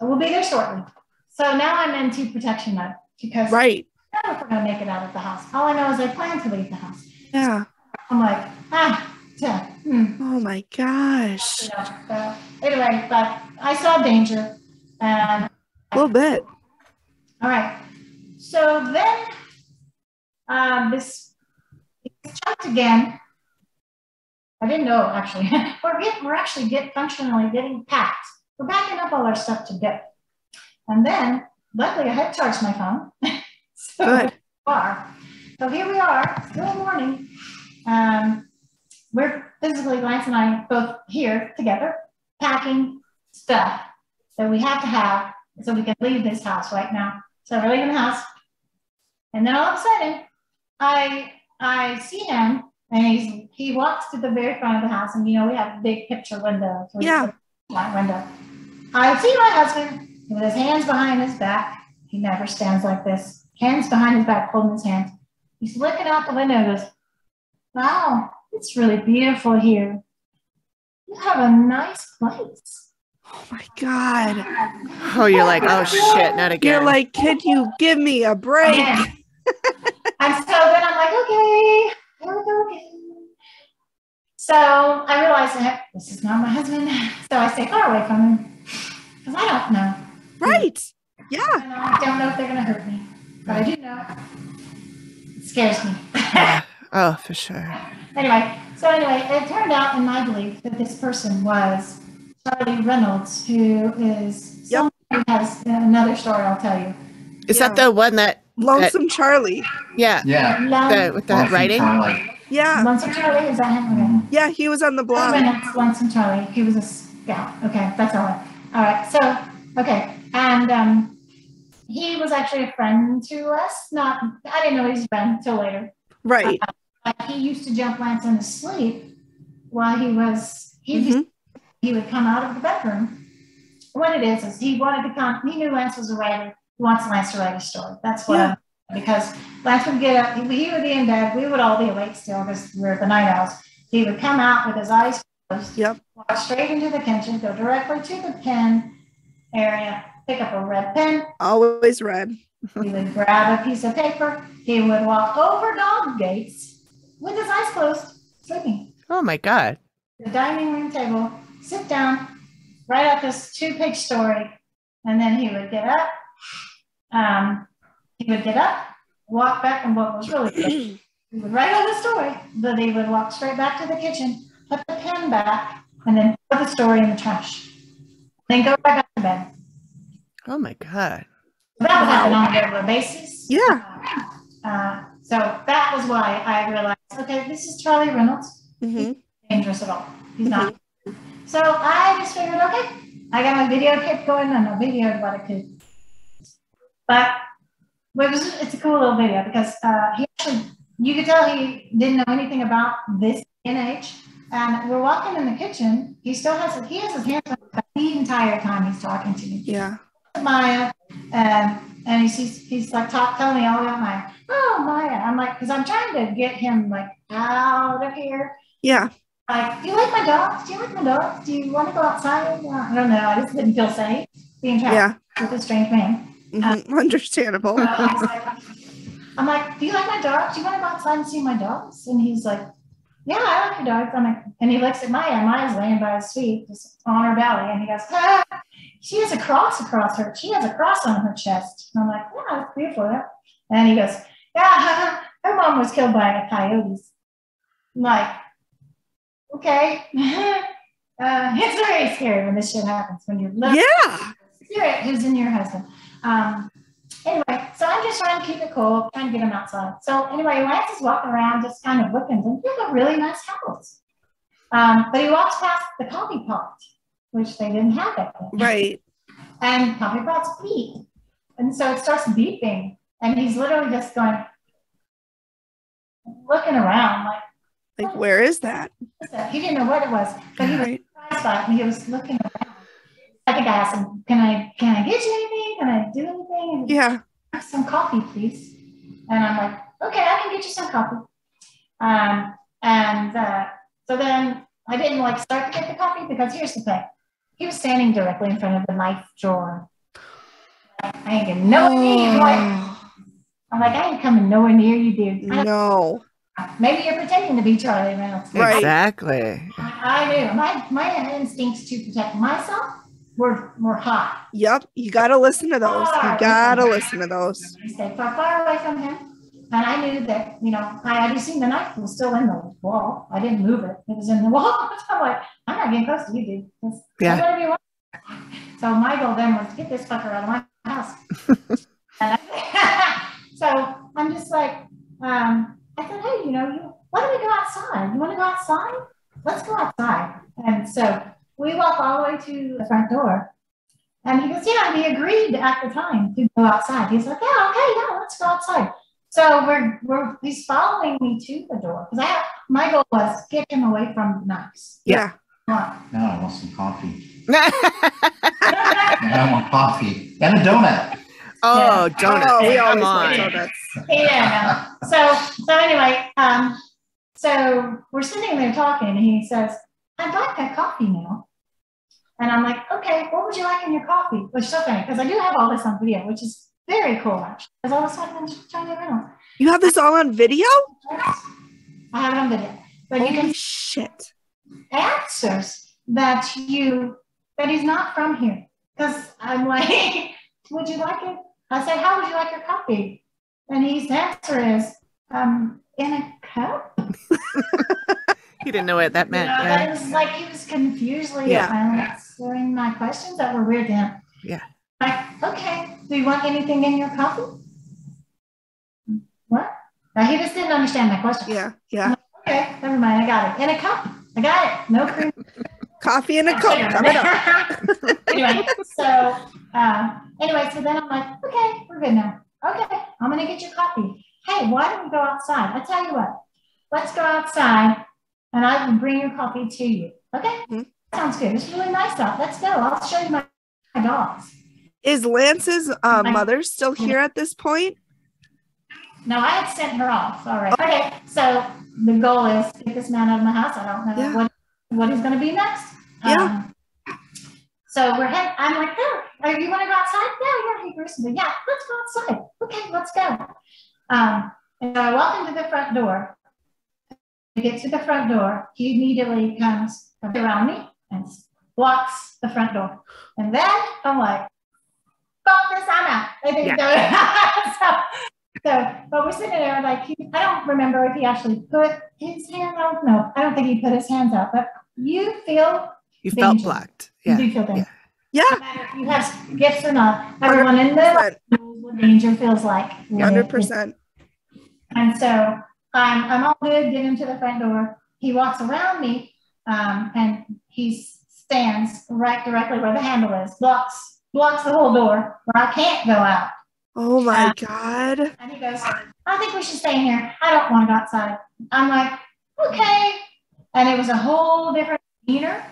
We'll be there shortly. So now I'm into protection mode because I don't know if we're going to make it out of the house. All I know is I plan to leave the house. Yeah. I'm like, Oh my gosh. So anyway, but I saw danger. And a little bit. All right. So then this jumped again. I didn't know actually. we're actually functionally getting packed. We're packing up all our stuff to go. And then luckily I had charged my phone. Good. So here we are, still in the morning. We're physically, Lance and I, both here together, packing stuff that we have to have so we can leave this house right now. So we're leaving the house. And then all of a sudden, I see him, and he walks to the very front of the house, and we have a big picture window. So window. I see my husband with his hands behind his back. He never stands like this. Hands behind his back, holding his hands. He's looking out the window and goes, wow, it's really beautiful here. You have a nice place. Oh my God. Oh, you're like, oh shit, not again. You're like, can you give me a break? Yeah. And so then I'm like, okay, here we go again. So I realized that this is not my husband. So I stay far away from him because I don't know. Right. Yeah. And I don't know if they're going to hurt me, but I do know it scares me. Oh, for sure. Anyway, So anyway, it turned out, in my belief, that this person was Charlie Reynolds, who is someone who has another story I'll tell you. Is that the one that Lonesome Charlie? Yeah. With the writing? Charlie. Yeah. Lonesome Charlie, is that him? Okay. Yeah, he was on the blog. Lonesome Charlie. He was a scout. Okay, that's all right. All right. So, okay. And he was actually a friend to us. I didn't know he was a friend until later. Right. He used to jump Lance in his sleep while he would come out of the bedroom. What it is he wanted to come. He knew Lance was a writer. He wants Lance to write a story. That's what because Lance would get up. He would be in bed. We would all be awake still because we're the night owls. He would come out with his eyes closed. Yep. Walk straight into the kitchen. Go directly to the pen area. Pick up a red pen. Always red. He would grab a piece of paper. He would walk over dog gates with his eyes closed, sleeping. Oh my God. The dining room table, sit down, write out this 2-page story, and then he would get up. Walk back, and what was really good, he would write out the story, but he would walk straight back to the kitchen, put the pen back, and then put the story in the trash. Then go back up to bed. Oh my God. That would happen on a regular basis. Yeah. So that was why I realized, okay, this is Charlie Reynolds. Mm-hmm. He's not dangerous at all. He's not. So I just figured, okay, I got my video kit going and I videoed what I could. But it's a cool little video because you could tell he didn't know anything about this age. And we're walking in the kitchen. He has his hands up the entire time he's talking to me. Yeah. Maya, and he's like telling me all about Maya. Oh, Maya. I'm like, because I'm trying to get him like out of here. Yeah. Like, do you like my dogs? Do you like my dogs? Do you want to go outside? I don't know. I just didn't feel safe being trapped with a strange man. Understandable. I'm like, do you like my dogs? Do you want to go outside and see my dogs? And he's like, yeah, I like your dogs. I'm like, and he looks at Maya. Maya's laying by his feet, just on her belly, and he goes, she has a cross across her. She has a cross on her chest. And I'm like, yeah, that's beautiful. And he goes, yeah, her mom was killed by a coyotes. I'm like, okay. It's very scary when this shit happens when you're little. Yeah. Spirit who's in your husband. Anyway, so I'm just trying to keep it cool, trying to get him outside. So anyway, Lance is walking around just kind of looking, and he has a really nice house. But he walks past the coffee pot, which they didn't have back then. Right. And coffee pots beep. And so it starts beeping. And he's literally just going, looking around like where is that? He didn't know what it was, but he was surprised by it, and he was looking around. I think I asked him, can I get you anything? Can I do anything? Yeah. Some coffee, please. And I'm like, okay, I can get you some coffee. So then I didn't start to get the coffee because here's the thing. He was standing directly in front of the knife drawer. I ain't getting nowhere near you. I'm like, I ain't coming nowhere near you, dude. No. Maybe you're pretending to be Charlie Reynolds. Right. Exactly. I knew. My instincts to protect myself were hot. Yep. You got to listen to those. You got to listen to those. I stayed far away from him. And I knew that, I had seen the knife was still in the wall. I didn't move it. It was in the wall. So I'm like, I'm not getting close to you, dude. Whatever you want. So my goal then was to get this fucker out of my house. So I'm just like, I said, hey, why don't we go outside? You want to go outside? Let's go outside. And so we walk all the way to the front door. And he goes, yeah, he agreed at the time to go outside. He's like, yeah, okay, yeah, let's go outside. So he's following me to the door because my goal was get him away from the knives. Yeah. Now I want some coffee. I want coffee and a donut. Oh, donuts. Oh, we always Come want on. donuts. Yeah. So anyway, so we're sitting there talking, and he says, I'd like a coffee now. And I'm like, okay, what would you like in your coffee? Which is so funny because I do have all this on video, which is very cool, actually. Because I was talking to Charlie Reynolds. You have this all on video? I have it on video. But Holy you can shit. answers that he's not from here. Because I'm like, would you like it? I said, how would you like your coffee? And his answer is, in a cup. He didn't know what that meant. But Yeah. it was like he was confusely Yeah. answering my questions that were weird to him. Yeah. Like, okay, do you want anything in your coffee? What? He just didn't understand my question. Yeah. Yeah. Okay, never mind. I got it. In a cup. I got it. No cream. Coffee in a cup. Coming up. Anyway, so then I'm like, okay, we're good now. Okay, I'm gonna get your coffee. Hey, why don't we go outside? I tell you what, let's go outside and I will bring your coffee to you. Okay? Mm-hmm. Sounds good. It's really nice out. Let's go. I'll show you my dogs. Is Lance's mother still here at this point? No, I had sent her off. All right. Okay, so the goal is to get this man out of my house. I don't know what he's going to be next. Yeah. So I'm like, oh, you want to go outside? Yeah. Hey, Bruce. Yeah, let's go outside. Okay, let's go. And I walk into the front door. I get to the front door. He immediately comes around me and blocks the front door. And then I'm like, fuck this, I'm out. I think but we're sitting there like, I don't remember if he actually put his hand out. No, I don't think he put his hands out, but you felt blocked. Yeah. You do feel danger. Yeah. No matter if you have gifts or not, everyone in the knows what danger feels like. 100%. And so I'm all good, get into the front door. He walks around me and he stands right directly where the handle is, blocks the whole door where I can't go out. Oh my God. And he goes, I think we should stay in here. I don't want to go outside. I'm like, okay. And it was a whole different demeanor.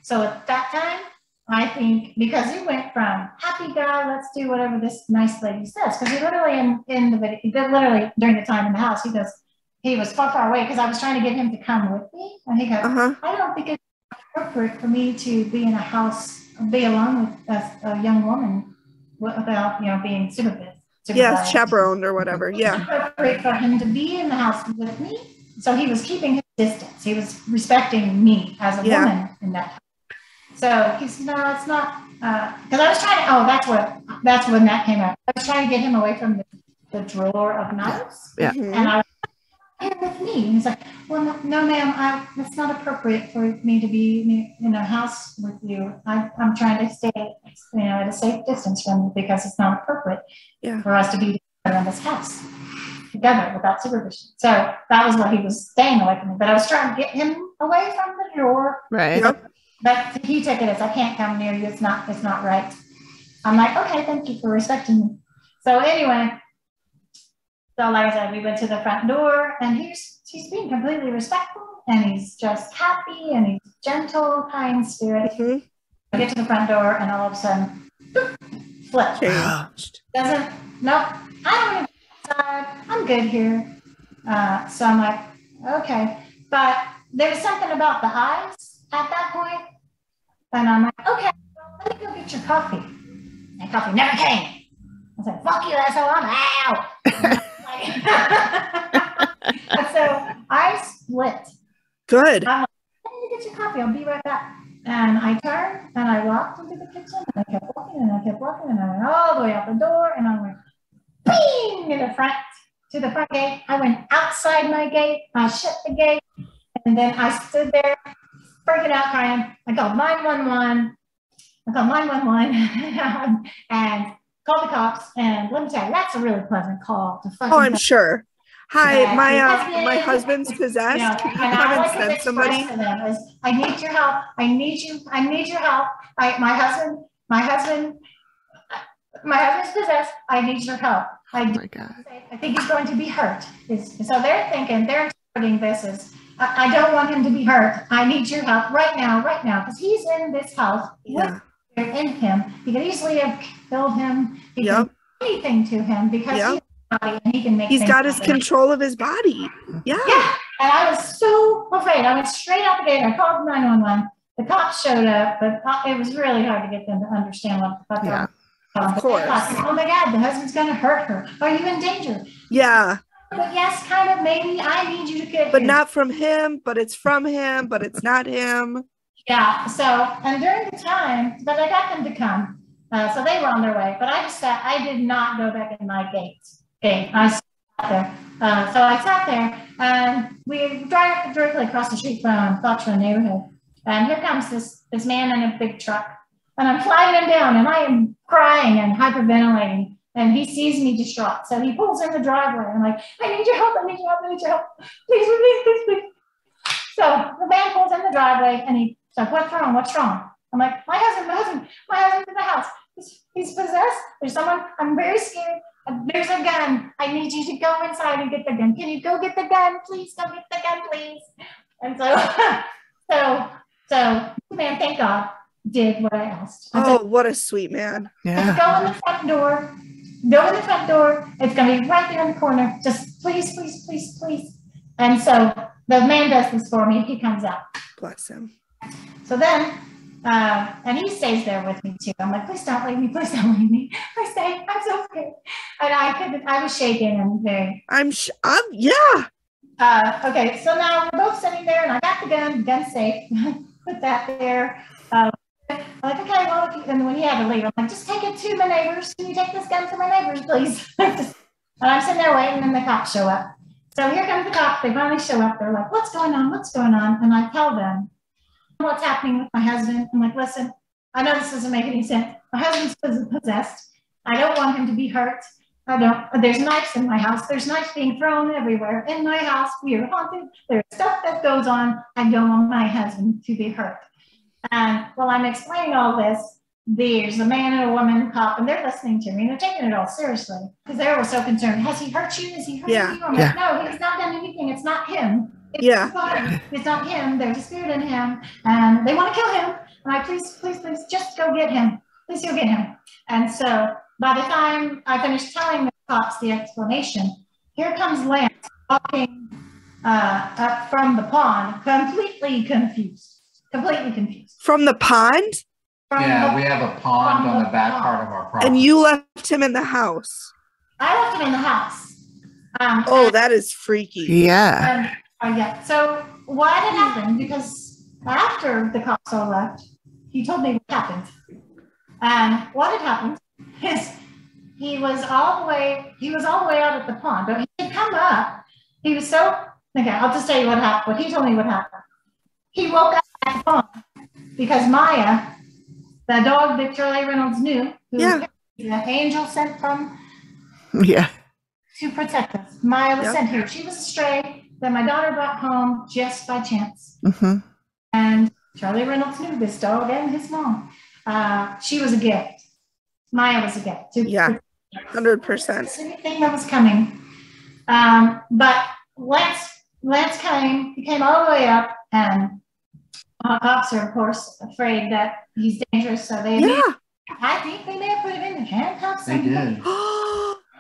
So at that time, I think, because he went from happy guy, let's do whatever this nice lady says. Because he literally in the video, literally during the time in the house, he was far away because I was trying to get him to come with me. And he goes, I don't think it's appropriate for me to be in a house, be alone with a young woman without, being supervised. Yeah, chaperoned or whatever. Yeah. It's appropriate for him to be in the house with me. So he was keeping his distance. He was respecting me as a woman in that house. So he said, no, it's not, because I was trying to, that's when that came out. I was trying to get him away from the drawer of knives. Yeah. And I was here with me. And he's like, well, no, ma'am, it's not appropriate for me to be in a house with you. I'm trying to stay, at a safe distance from you because it's not appropriate for us to be together in this house together without supervision. So that was why he was staying away from me. But I was trying to get him away from the drawer. Right. But he took it as I can't come near you. It's not right. I'm like, okay, thank you for respecting me. So anyway, like I said, we went to the front door and he's being completely respectful and he's just happy and he's gentle, kind spirit. Mm-hmm. I get to the front door and all of a sudden, flip. Changed. I don't want to go outside. I'm good here. So I'm like, okay. But there was something about the eyes at that point, and I'm like, okay, well, let me go get your coffee. And coffee never came. I said, fuck you, asshole, I'm out. And so I split. Good. I'm like, I need to get your coffee, I'll be right back. And I turned and I walked into the kitchen and I kept walking and I went all the way out the door and I went bing to the front gate. I went outside my gate, I shut the gate, and then I stood there freaking out crying. I called 911 and called the cops. And let me tell you, that's a really pleasant call to fucking. Oh, I'm sure. Hi, my husband's possessed. Can you come and send somebody? I need your help. I need your help. My husband's possessed. I need your help. Oh my God. I think he's going to be hurt. So they're interpreting this as, I don't want him to be hurt. I need your help right now, because he's in this house with in him. He could easily have killed him. He can do anything to him because he's body and he can make. He's got his control of his body. Yeah. And I was so afraid. I went straight out the gate. I called 911. The cops showed up, but it was really hard to get them to understand what they were. Of course. Oh my God, the husband's going to hurt her. Are you in danger? Yeah. But yes, kind of, maybe. I need you to get But here. not from him, but it's from him, but it's not him. Yeah. So, and during the time, but I got them to come. So they were on their way. But I did not go back in my gate. I there. So I sat there, and we drive directly across the street from Foxborough neighborhood. And here comes this man in a big truck. And I'm flying him down, and I am crying and hyperventilating. And he sees me distraught. So he pulls in the driveway. I'm like, I need your help, I need your help, I need your help. Please, please, please, please. So the man pulls in the driveway, and he's like, what's wrong? What's wrong? I'm like, my husband's in the house. He's possessed. There's someone, I'm very scared. There's a gun. I need you to go inside and get the gun. Can you go get the gun? Please go get the gun, please. And so the man, thank God, did what I asked. Oh, what a sweet man. Yeah. Go in the front door. Go in the front door. It's going to be right there in the corner. Just please, please, please, please. And so the man does this for me. He comes out. Bless him. So then, and he stays there with me too. I'm like, please don't leave me. Please don't leave me. Please stay. I'm so scared. And I was shaking and very. Yeah. Okay. So now we're both sitting there, and I got the gun's safe. Put that there. I'm like, okay, well, and when he had to leave, I'm like, just take it to my neighbors. Can you take this gun to my neighbors, please? And I'm sitting there waiting, and the cops show up. So here comes the cops. They finally show up. They're like, what's going on? What's going on? And I tell them what's happening with my husband. I'm like, listen, I know this doesn't make any sense. My husband's possessed. I don't want him to be hurt. There's knives in my house. There's knives being thrown everywhere in my house. We are haunted. There's stuff that goes on. I don't want my husband to be hurt. And while I'm explaining all this, there's a man and a woman cop, and they're listening to me, and they're taking it all seriously because they were so concerned. Has he hurt you? Is he hurt you? I'm like, no, he's not done anything. It's not him. It's not him. There's a spirit in him, and they want to kill him. And I please, just go get him. Please go get him. And so by the time I finished telling the cops the explanation, here comes Lance walking up from the pond, completely confused. From the pond? We have a pond on the back part of our property. And you left him in the house? I left him in the house. That is freaky. Yeah. So what had happened, because after the cops all left, he told me what happened. And what had happened is he was all the way out at the pond, but he had come up. He was I'll just tell you what happened. He told me what happened. He woke up at the pond because Maya, the dog that Charlie Reynolds knew, who was the angel sent from to protect us. Maya was sent here. She was a stray that my daughter brought home just by chance. Mm-hmm. And Charlie Reynolds knew this dog and his mom. She was a gift. Maya was a gift. 100%. Anything that was coming. But Lance came. He came all the way up, and cops are, of course, afraid that he's dangerous. So I think they may have put him in handcuffs. They did.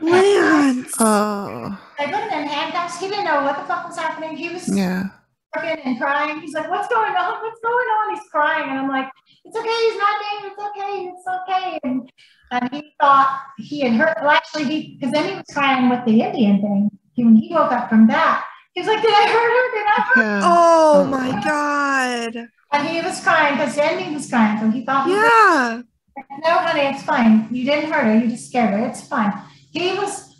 Lance. Oh. They put him in handcuffs. He didn't know what the fuck was happening. He was working and crying. He's like, what's going on? What's going on? He's crying. And I'm like, it's okay. He's not dangerous. It's okay. It's okay. And he thought he had hurt. Well, actually, because then he was crying with the Indian thing. When he woke up from that, he was like, did I hurt her? Did I hurt her? Oh my God. And he was crying because Andy was crying. So he thought, no, honey, it's fine. You didn't hurt her. You just scared her. It's fine. He was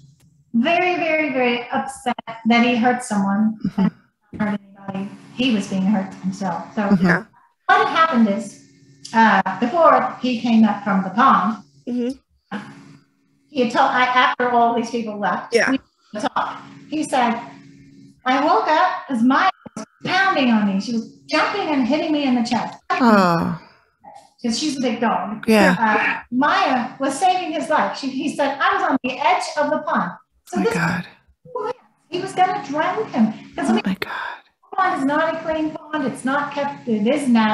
very, very, very upset that he hurt someone and hurt anybody. He was being hurt himself. So what had happened is, before he came up from the pond, he had told, after all these people left, we talked. He said, I woke up as Maya was pounding on me. She was jumping and hitting me in the chest. Because she's a big dog. Maya was saving his life. He said, I was on the edge of the pond. So he was going to drown him. Because the pond is not a clean pond. It's not kept. It is now.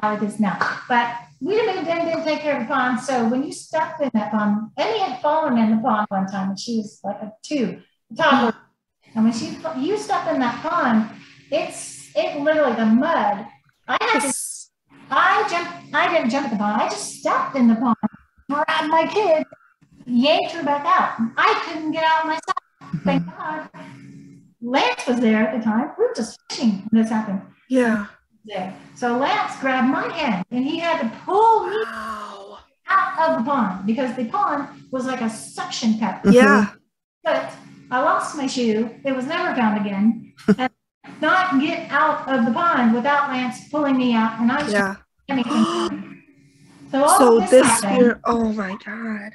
But we didn't take care of the pond. So when you stepped in that pond, Emmy had fallen in the pond one time when she was like a toddler. And when you step in that pond, it literally, the mud. I didn't jump in the pond. I just stepped in the pond, grabbed my kid, yanked her back out. I couldn't get out myself. Thank God. Lance was there at the time. We were just fishing when this happened. So Lance grabbed my hand, and he had to pull me out of the pond because the pond was like a suction cup. But I lost my shoe. It was never found again. And not get out of the pond without Lance pulling me out. And I was anything. So all of this happened. Oh my God.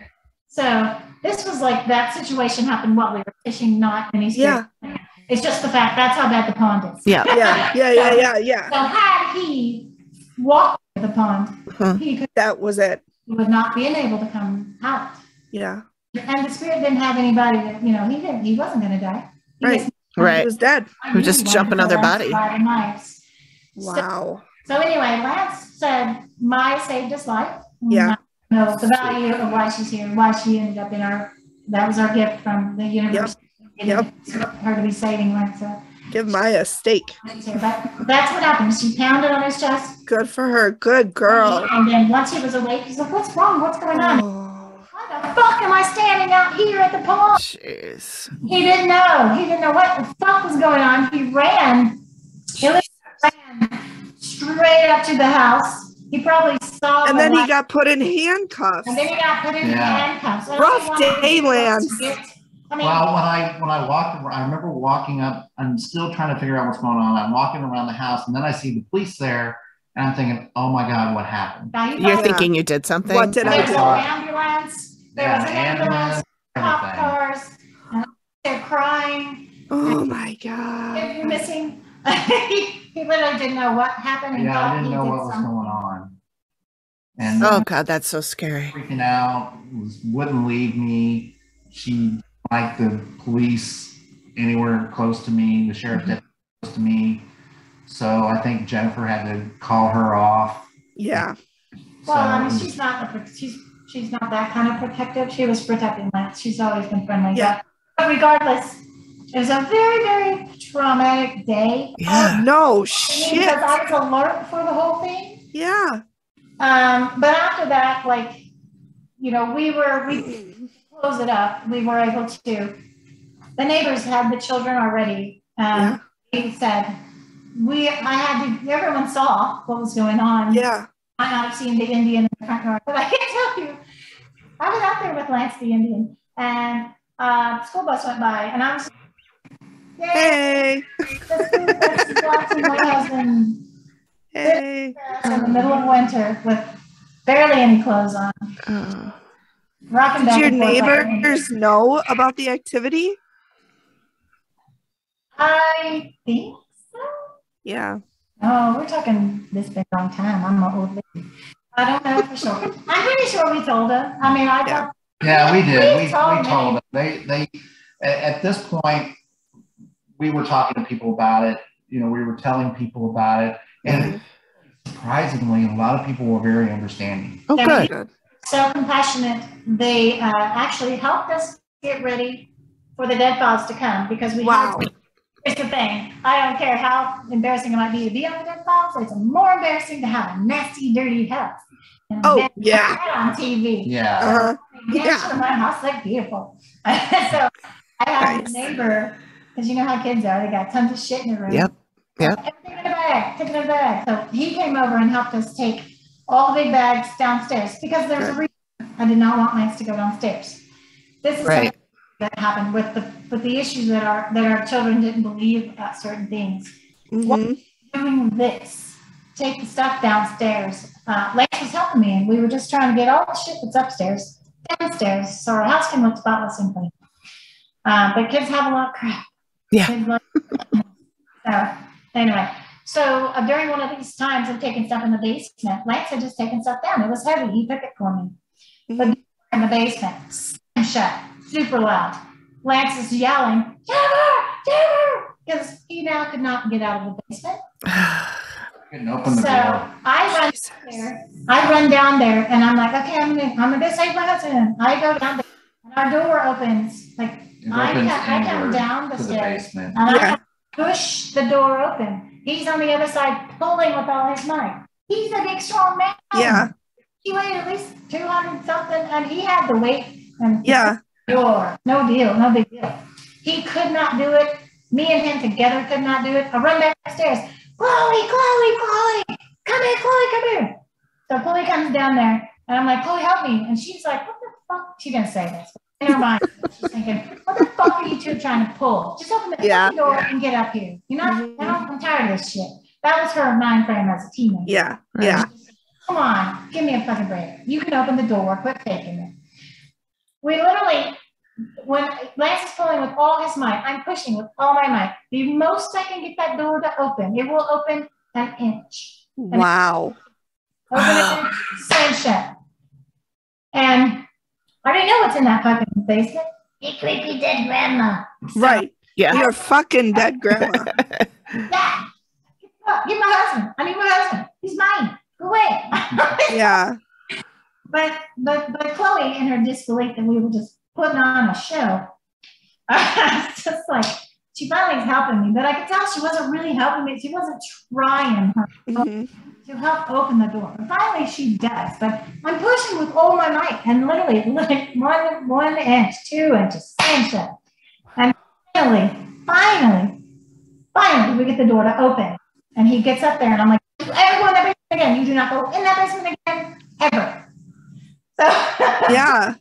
So this was like that situation happened while we were fishing, not any spirit. Yeah. It's just the fact that's how bad the pond is. Yeah. Yeah. So had he walked to the pond, he could, that was it. He would not be able to come out. Yeah. And the spirit didn't have anybody that, you know, he wasn't going to die. Right. He was dead. He was just jumping on their body. Wow. So anyway, Lance said Maya saved his life. Yeah. Know the value of why she's here, why she ended up in that was our gift from the universe. Yep. Her to be saving Lance. Give Maya a steak. But that's what happened. She pounded on his chest. Good for her. Good girl. And then once he was awake, he's like, what's wrong? What's going on? Why the fuck am I standing out here at the pond? Jeez. He didn't know. He didn't know what the fuck was going on. He ran. He ran straight up to the house. He probably saw. And then he got put in handcuffs. Handcuffs. Rough day, Lance. I mean, well, when I walked around, I remember walking up. I'm still trying to figure out what's going on. I'm walking around the house, and then I see the police there, and I'm thinking, "Oh my God, what happened?" You're thinking you did something. What did I do? There was an ambulance. There was an ambulance. Cop cars. And they're crying. Oh my God! You're missing. He literally didn't know what happened. Yeah, I didn't know what was going on. And oh God, that's so scary. Freaking out, wouldn't leave me. She liked the police anywhere close to me, the sheriff deputy close to me. So I think Jennifer had to call her off. Yeah. Well, I mean, she's not that kind of protective. She was protecting Lance. She's always been friendly. Yeah. But regardless, it was a very, very traumatic day. Yeah. No shit. Because I was alert for the whole thing. Yeah. But after that, like, you know, we closed it up. We were able to. The neighbors had the children already. He said, everyone saw what was going on. Yeah. I might not have seen the Indian in the front yard, but I can tell you, I was out there with Lance the Indian, and the school bus went by, and I was, hey. Watching my husband in the middle of winter with barely any clothes on. Rocking back. Did your neighbors know about the activity? I think so. Yeah. Oh, we're talking this big long time. I'm an old lady. I don't know for sure. I'm pretty sure we told them. I mean, yeah, we did. We told them. They at this point, we were talking to people about it. You know, we were telling people about it, and surprisingly, a lot of people were very understanding. Oh, good. So compassionate. They actually helped us get ready for the dead files to come because we had to. Here's the thing. I don't care how embarrassing it might be to be on the dead files. It's more embarrassing to have a nasty, dirty house. And on TV. Yeah. My house looked beautiful. So I had a neighbor, because you know how kids are. They got tons of shit in their room. Yep. Take it in a bag. So he came over and helped us take all the big bags downstairs because there's a reason I did not want Lance to go downstairs. This is something that happened with the issues that our children didn't believe about certain things. Doing this, take the stuff downstairs. Lance was helping me, and we were just trying to get all the shit that's upstairs downstairs, so our house can look spotless and clean. But kids have a lot of crap. Yeah. So anyway, so during one of these times of taking stuff in the basement, Lance had just taken stuff down. It was heavy. He took it for me. But in the basement, shut, super loud. Lance is yelling, Jennifer, because he now could not get out of the basement. Couldn't open the door. I run down there, and I'm like, okay, I'm gonna go save my husband. I go down there, and our door opens. Like I come down the stairs, and I push the door open. He's on the other side, pulling with all his might. He's a big, strong man. Yeah. He weighed at least 200 something, and he had the weight. And door, no deal, no big deal. He could not do it. Me and him together could not do it. I run back upstairs. Chloe, come here. So Chloe comes down there, and I'm like, Chloe, help me. And she's like, what the fuck? She's gonna say this. In her mind, she's thinking, what the fuck are you two trying to pull? Just open the fucking door and get up here. You know, I'm tired of this shit. That was her mind frame as a teenager. Yeah. Yeah. Come on, give me a fucking break. You can open the door, quit faking it. We literally, when Lance is pulling with all his might, I'm pushing with all my might. The most I can get that door to open, it will open an inch. Wow. Open an inch, same shit. And I already know what's in that fucking basement. You creepy dead grandma. Right. Yeah. Your fucking dead grandma. Yeah. Get my husband. I need my husband. He's mine. Go away. Yeah. But Chloe, in her disbelief that we were just putting on a show, it's just like she finally is helping me. But I could tell she wasn't really helping me. She wasn't trying to help open the door. And finally, she does. But I'm pushing with all my might, and literally like 1 inch, 2 inches, same shit. And finally, we get the door to open. And he gets up there, and I'm like, "Ever go in that basement again? You do not go in that basement again, ever." So Yeah.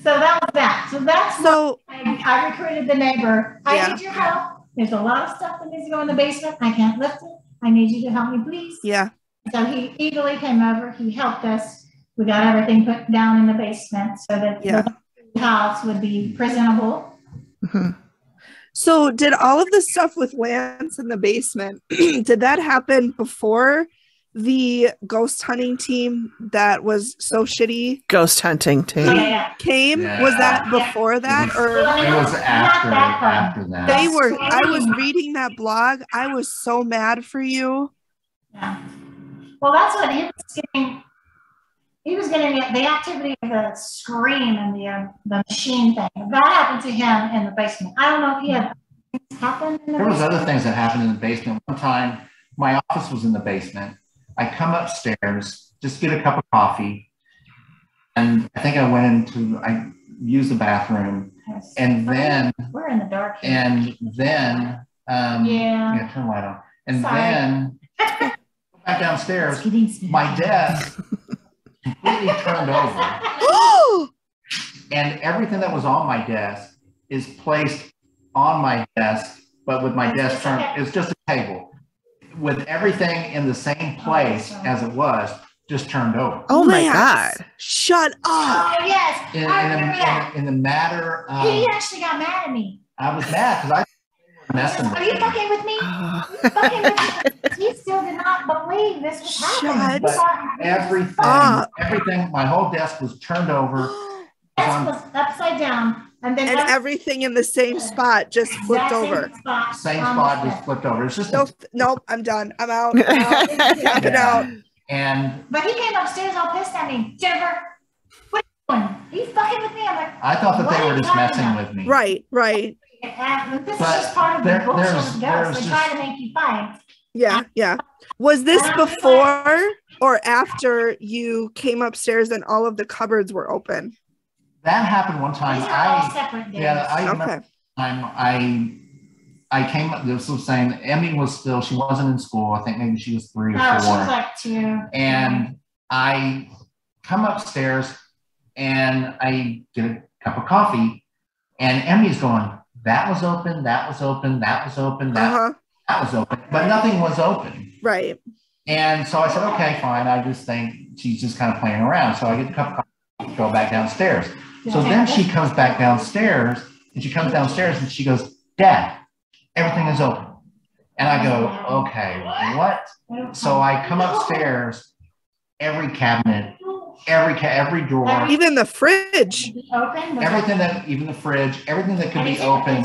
So that was that. So that's I recruited the neighbor. I need your help. There's a lot of stuff that needs to go in the basement. I can't lift it. I need you to help me, please. Yeah. So he eagerly came over. He helped us. We got everything put down in the basement so that the house would be presentable. So did all of the stuff with Lance in the basement, did that happen before the ghost hunting team that was so shitty Ghost hunting team came? Yeah. Was that before that, or It was after that. they were? I was reading that blog. I was so mad for you. Yeah. Well, that's what he was getting. He was getting the activity of the scream and the machine thing. That happened to him in the basement. I don't know if he had things happen in the There was basement. other things that happened in the basement. One time, my office was in the basement. I come upstairs, just get a cup of coffee, and I think I used the bathroom, and then we're in the dark here. and then turn the light on, and then go back downstairs. My desk completely turned over, and everything that was on my desk is placed on my desk, but with my desk turned, it's just a table with everything in the same place as it was, just turned over. Oh my God. Shut up. Oh, yes. I remember that. In the matter of, He actually got mad at me. I was mad because I was messing with Are you me. fucking with me? Are you fucking with me? He still did not believe this was happening. Shut Everything, my whole desk was turned over. Desk was upside down. And then everything in the same spot just flipped over. Same spot just flipped over. It's just nope, I'm done. I'm out. Tapping out. But he came upstairs all pissed at me. Jennifer, what are you doing? Are you fucking with me? I'm like, I thought that they were just messing with me. Right. And this is just part of the bullshit of ghosts. They try to make you fight. Yeah. Was this before or after you came upstairs and all of the cupboards were open? That happened one time. These are all separate days. I remember time I came up, this was saying Emmy was still, she wasn't in school. I think maybe she was 3 or 4. She was like 2. And I come upstairs and I get a cup of coffee, and Emmy's going, that was open, that was open, that was open, that was open, but nothing was open. Right. And so I said, okay, fine. I just think she's just kind of playing around. So I get a cup of coffee, go back downstairs. So then she comes back downstairs, and she comes downstairs and she goes, Dad, everything is open. And I go, okay, what? So I come upstairs, every cabinet, every drawer, even the fridge, even the fridge, everything that could be open.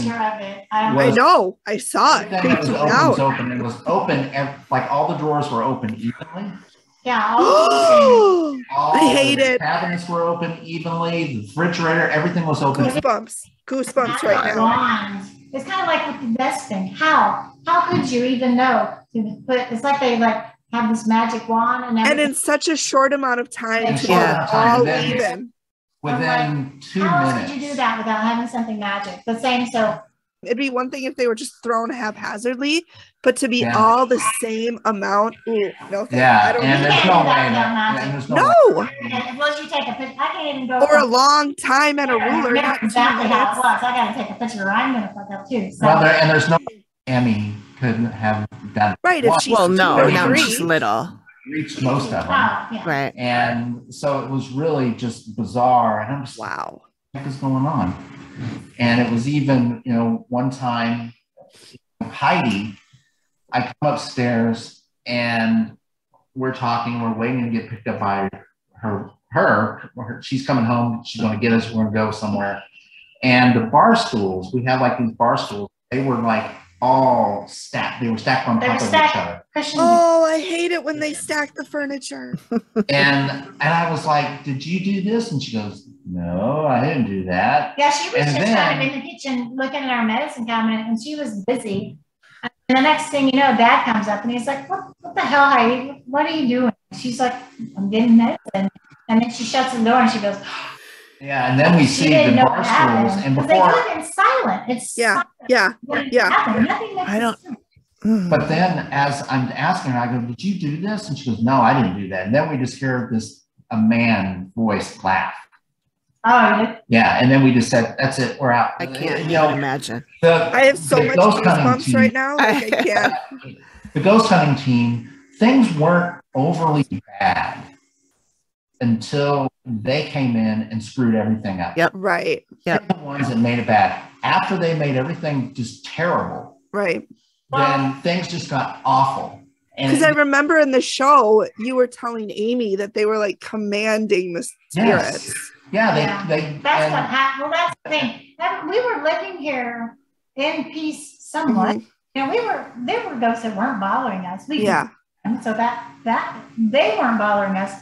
I know, I saw it. Everything that was open. It was open, like all the drawers were open evenly. Yeah. I hate it. Cabinets were open evenly. The refrigerator, everything was open. Goosebumps right now. It's kind of like with the desk thing. How could you even know to put? It's like they have this magic wand and in such a short amount of time to get all even. Within 2 minutes. How else could you do that without having something magic? The same. So It'd be one thing if they were just thrown haphazardly, but to be Yeah. all the same amount. Ooh, no, thank you. Yeah, I don't and need there's that. no way that. and there's no No, way. Unless you take a picture, I can't even go. or a long time and a I ruler, remember not 2 exactly how it minutes. was. I got to take a picture. I'm going to fuck up too. So. Well, there's no Emmy couldn't have done Right, if one. she's Well, no, 2 or now 3. she's little. Reached most of them. Oh, yeah. Right. And so it was really just bizarre. And I'm just like, Wow. what is going on? And it was even, one time, Heidi, I come upstairs and we're talking, we're waiting to get picked up by her. She's coming home, she's going to get us, we're going to go somewhere. And the bar stools, we have like these bar stools, they were like all stacked. They were stacked on top of each other. Oh, I hate it when they stack the furniture. And I was like, did you do this? And she goes, no, I didn't do that. Yeah, she was And just then- kind of in the kitchen looking at our medicine cabinet, and she was busy. And the next thing you know, Dad comes up and he's like, what the hell, Heidi? What are you doing? She's like, I'm getting medicine. And then she shuts the door and she goes, Yeah, and then we she see didn't the know bar what stools, happened. and 'Cause they before, do it in silent. It's Yeah, silent. yeah, Nothing yeah. happened. Nothing makes I don't- sense. but then as I'm asking her, I go, did you do this? And she goes, no, I didn't do that. And then we just hear a man voice laugh. Oh, you did? Yeah, and then we just said, that's it, we're out. I can't You even know, imagine. I have so the much ghost hunting goosebumps team- right now. Like I can't. The ghost hunting team, things weren't overly bad until they came in and screwed everything up. Yep. Right, They're the ones that made it bad. After they made everything just terrible, right. then things just got awful. And Because I remember in the show, you were telling Amy that they were like commanding the spirits. yeah, they That's and- what happened. Well, that's the thing. We were living here in peace somewhat. Mhm. There were ghosts that weren't bothering us. Yeah, And so that they weren't bothering us.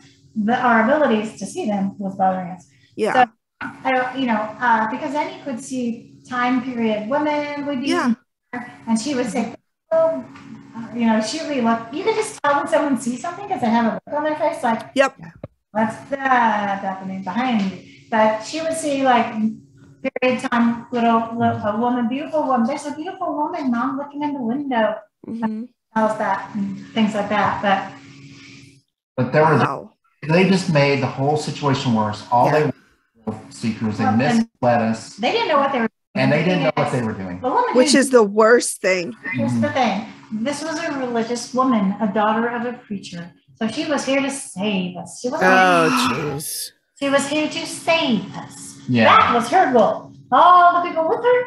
Our abilities to see them was bothering us. yeah, I don't, because Annie could see time period women would be, Yeah. and she would say, oh, she would be like, you can just tell when someone sees something because they have a look on their face, like, yep. what's that happening behind you? But she would see like period time, a woman, beautiful woman. There's a beautiful woman, Mom, looking in the window. Mhm. Tells that and things like that. But there was Wow. they just made the whole situation worse. All Yeah. they were seekers, they Well, and- misled us, They didn't know what they were doing. and they didn't know what they were doing. The woman Which who- is the worst thing. Here's the thing. This was a religious woman, a daughter of a preacher. So she was here to save us. She wasn't Oh, jeez. She was here to save us. Yeah. That was her goal. All the people with her,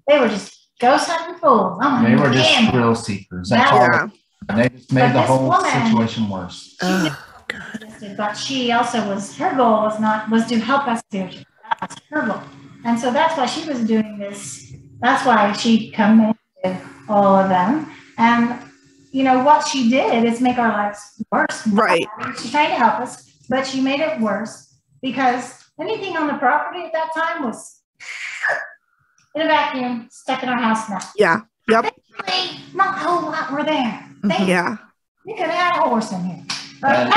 they were just ghost hunting fools. Oh, They were just damn. thrill seekers. That's That- all. Yeah. And they just made But the this whole woman- situation worse. Oh, God. But she also her goal was to help us spiritually. That was her goal. And so that's why she was doing this. That's why she commanded all of them. And what she did is make our lives worse. Right. She's trying to help us, but she made it worse because anything on the property at that time was in a vacuum, stuck in our house now. Yeah. Yep. Thankfully, not a whole lot were there. Yeah. You could have had a horse in here. And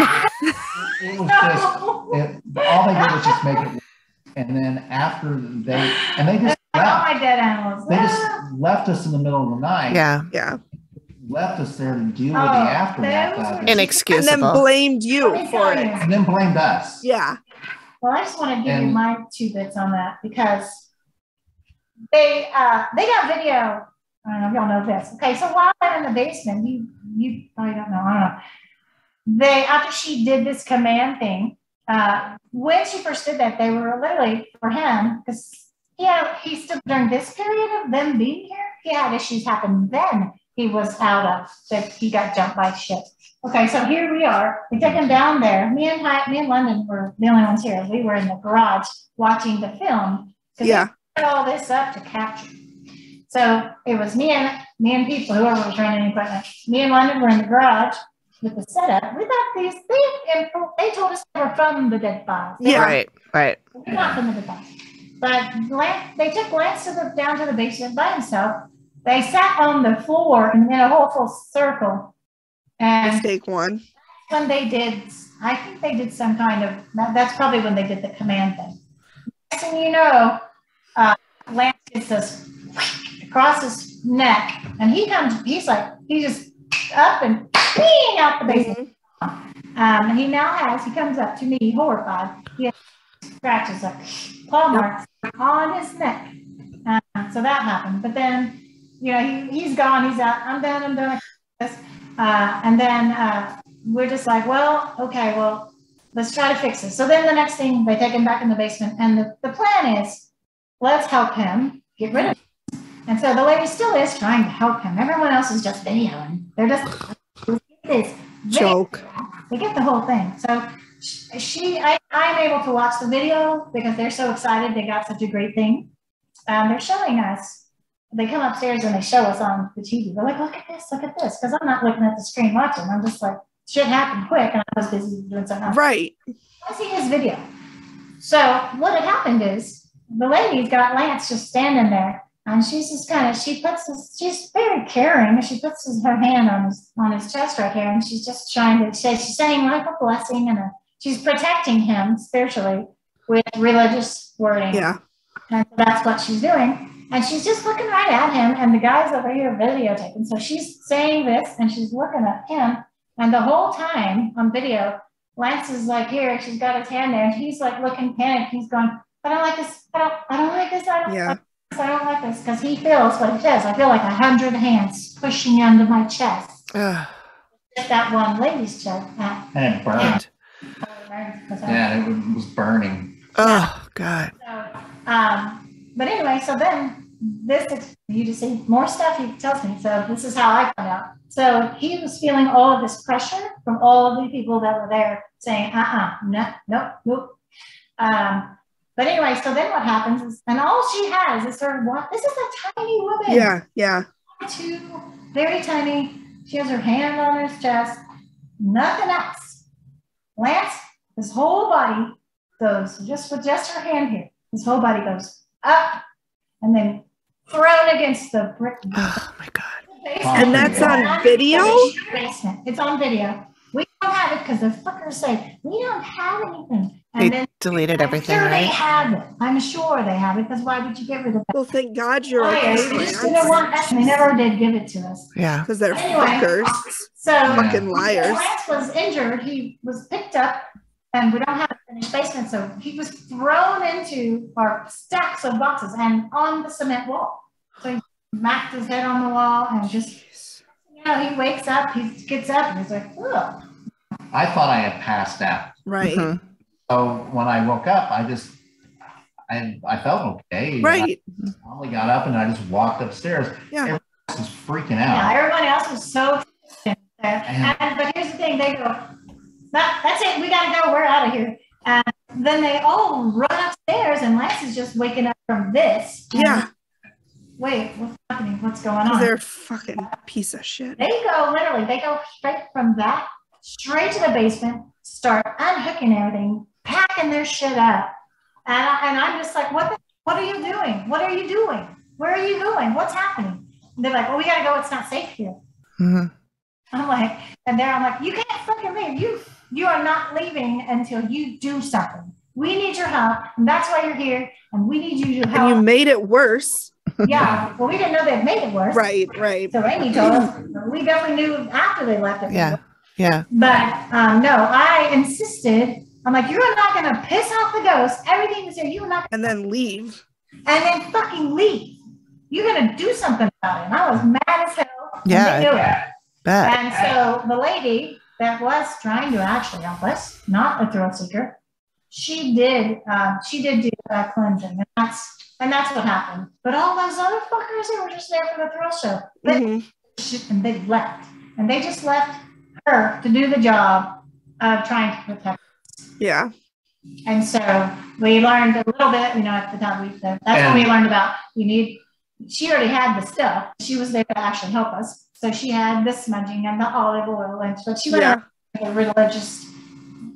it was just all they did was just make it worse. And then after they just All left. my dead animals. They just left us in the middle of the night. Yeah. Yeah. Left us there to deal with the Oh, aftermath those of were- it. And then Inexcusable. blamed you Let me for tell it. you. And then blamed us. Yeah. Well, I just want to give you And- my 2 bits on that because they got video. I don't know if y'all know this. Okay, so while I'm in the basement, you probably don't know. I don't know. After she did this command thing, when she first did that, they were literally for him because he still during this period of them being here, he had issues happen. Then he was out of that he got jumped by shit. Okay, so here we are. We took him down there. Me and London were the only ones here. We were in the garage watching the film. Yeah. They put all this up to capture. So it was me and people, whoever was running the equipment. Me and London were in the garage with the setup. We got these things, and they told us they were from the dead files. They Yeah. Right. Right. were not from the dead files. But they took Lance down to the basement by himself. They sat on the floor in a whole full circle. And Mistake one. when they did, I think they did some kind of, that's probably when they did the command thing. Next thing you know, Lance gets us across his neck, and he just up and peeing out the basement. And he comes up to me horrified. He has scratches, like claw marks on his neck. So that happened. But then, he's gone. He's out. I'm done. And then we're just like, well, okay, well, let's try to fix this. So then the next thing, they take him back in the basement. And the plan is, let's help him get rid of him. And so the lady still is trying to help him. Everyone else is just videoing. They're just this joke. They get the whole thing. So I'm able to watch the video because they're so excited. They got such a great thing. They're showing us. They come upstairs and they show us on the TV. They're like, look at this. Because I'm not looking at the screen watching. I'm just like, shit happened quick. And I was busy doing something else. Right. I see his video. So what had happened is the lady's got Lance just standing there. And she's just she's very caring. She puts her hand on his chest right here. And she's just she's saying like a blessing. And she's protecting him spiritually with religious wording. Yeah. And so that's what she's doing. And she's just looking right at him. And the guy's over here videotaping. So she's saying this and she's looking at him. And the whole time on video, Lance is like here. She's got his hand there. And he's like looking panicked. He's going, I don't like this. I don't like this. I don't like this. Because he feels what he says. I feel like 100 hands pushing under my chest. Just that one lady's chest. And it burned. Yeah, it was burning. Oh, God. So, but anyway, so then you just see more stuff he tells me. So this is how I found out. So he was feeling all of this pressure from all of the people that were there saying, nope. But anyway, so then what happens is, and all she has is her, this is a tiny woman. Yeah. Very tiny. She has her hand on his chest, nothing else. Lance, his whole body goes, just with just her hand here, his whole body goes up and then thrown against the brick. Oh my God. And that's on video? It's on video. We don't have it because the fuckers say, we don't have anything. And They then deleted everything, I'm sure right? they have it. I'm sure they have it because why would you get rid of that? Well, thank God you're They just didn't want that, and they never did give it to us. Yeah. because they're Anyway, fuckers. So Fucking liars. Lance was injured. He was picked up, and we don't have a finished basement, so he was thrown into our stacks of boxes and on the cement wall. So he smacked his head on the wall and just, he wakes up, he gets up, and he's like, ugh. I thought I had passed out. Right. Mm-hmm. So when I woke up, I felt okay. Right. I finally got up and I just walked upstairs. Yeah. Everyone else was freaking Yeah, out. everyone else was so but here's the thing, they go, that's it, we gotta go, we're out of here. And then they all run upstairs and Lance is just waking up from this. Yeah. Wait, what's happening? What's going on? They're a fucking piece of shit. They go straight from that, straight to the basement, start unhooking everything, packing their shit up. And I'm just like, what are you doing? What are you doing? Where are you going? What's happening? And they're like, well, we got to go. It's not safe here. Mm-hmm. I'm like, you can't fucking leave. You are not leaving until you do something. We need your help. And that's why you're here. And we need you to help. And you made it worse. Yeah. Well, we didn't know they made it worse. Right. So Amy told us. We definitely knew after they left it. Yeah. But no, I insisted. I'm like, you're not going to piss off the ghost. Everything is here. You're not. And then leave. And then fucking leave. You're going to do something about it. And I was mad as hell. Yeah. They knew it. Bet. And so the lady that was trying to actually help us, not a thrill seeker, she did do cleansing. And that's what happened. But all those other fuckers, they were just there for the thrill show. And they left. And they just left her to do the job of trying to protect us. Yeah. And so we learned a little bit, at the time that's when we learned about she already had the stuff. She was there to actually help us. So she had the smudging and the olive oil, but she went the religious,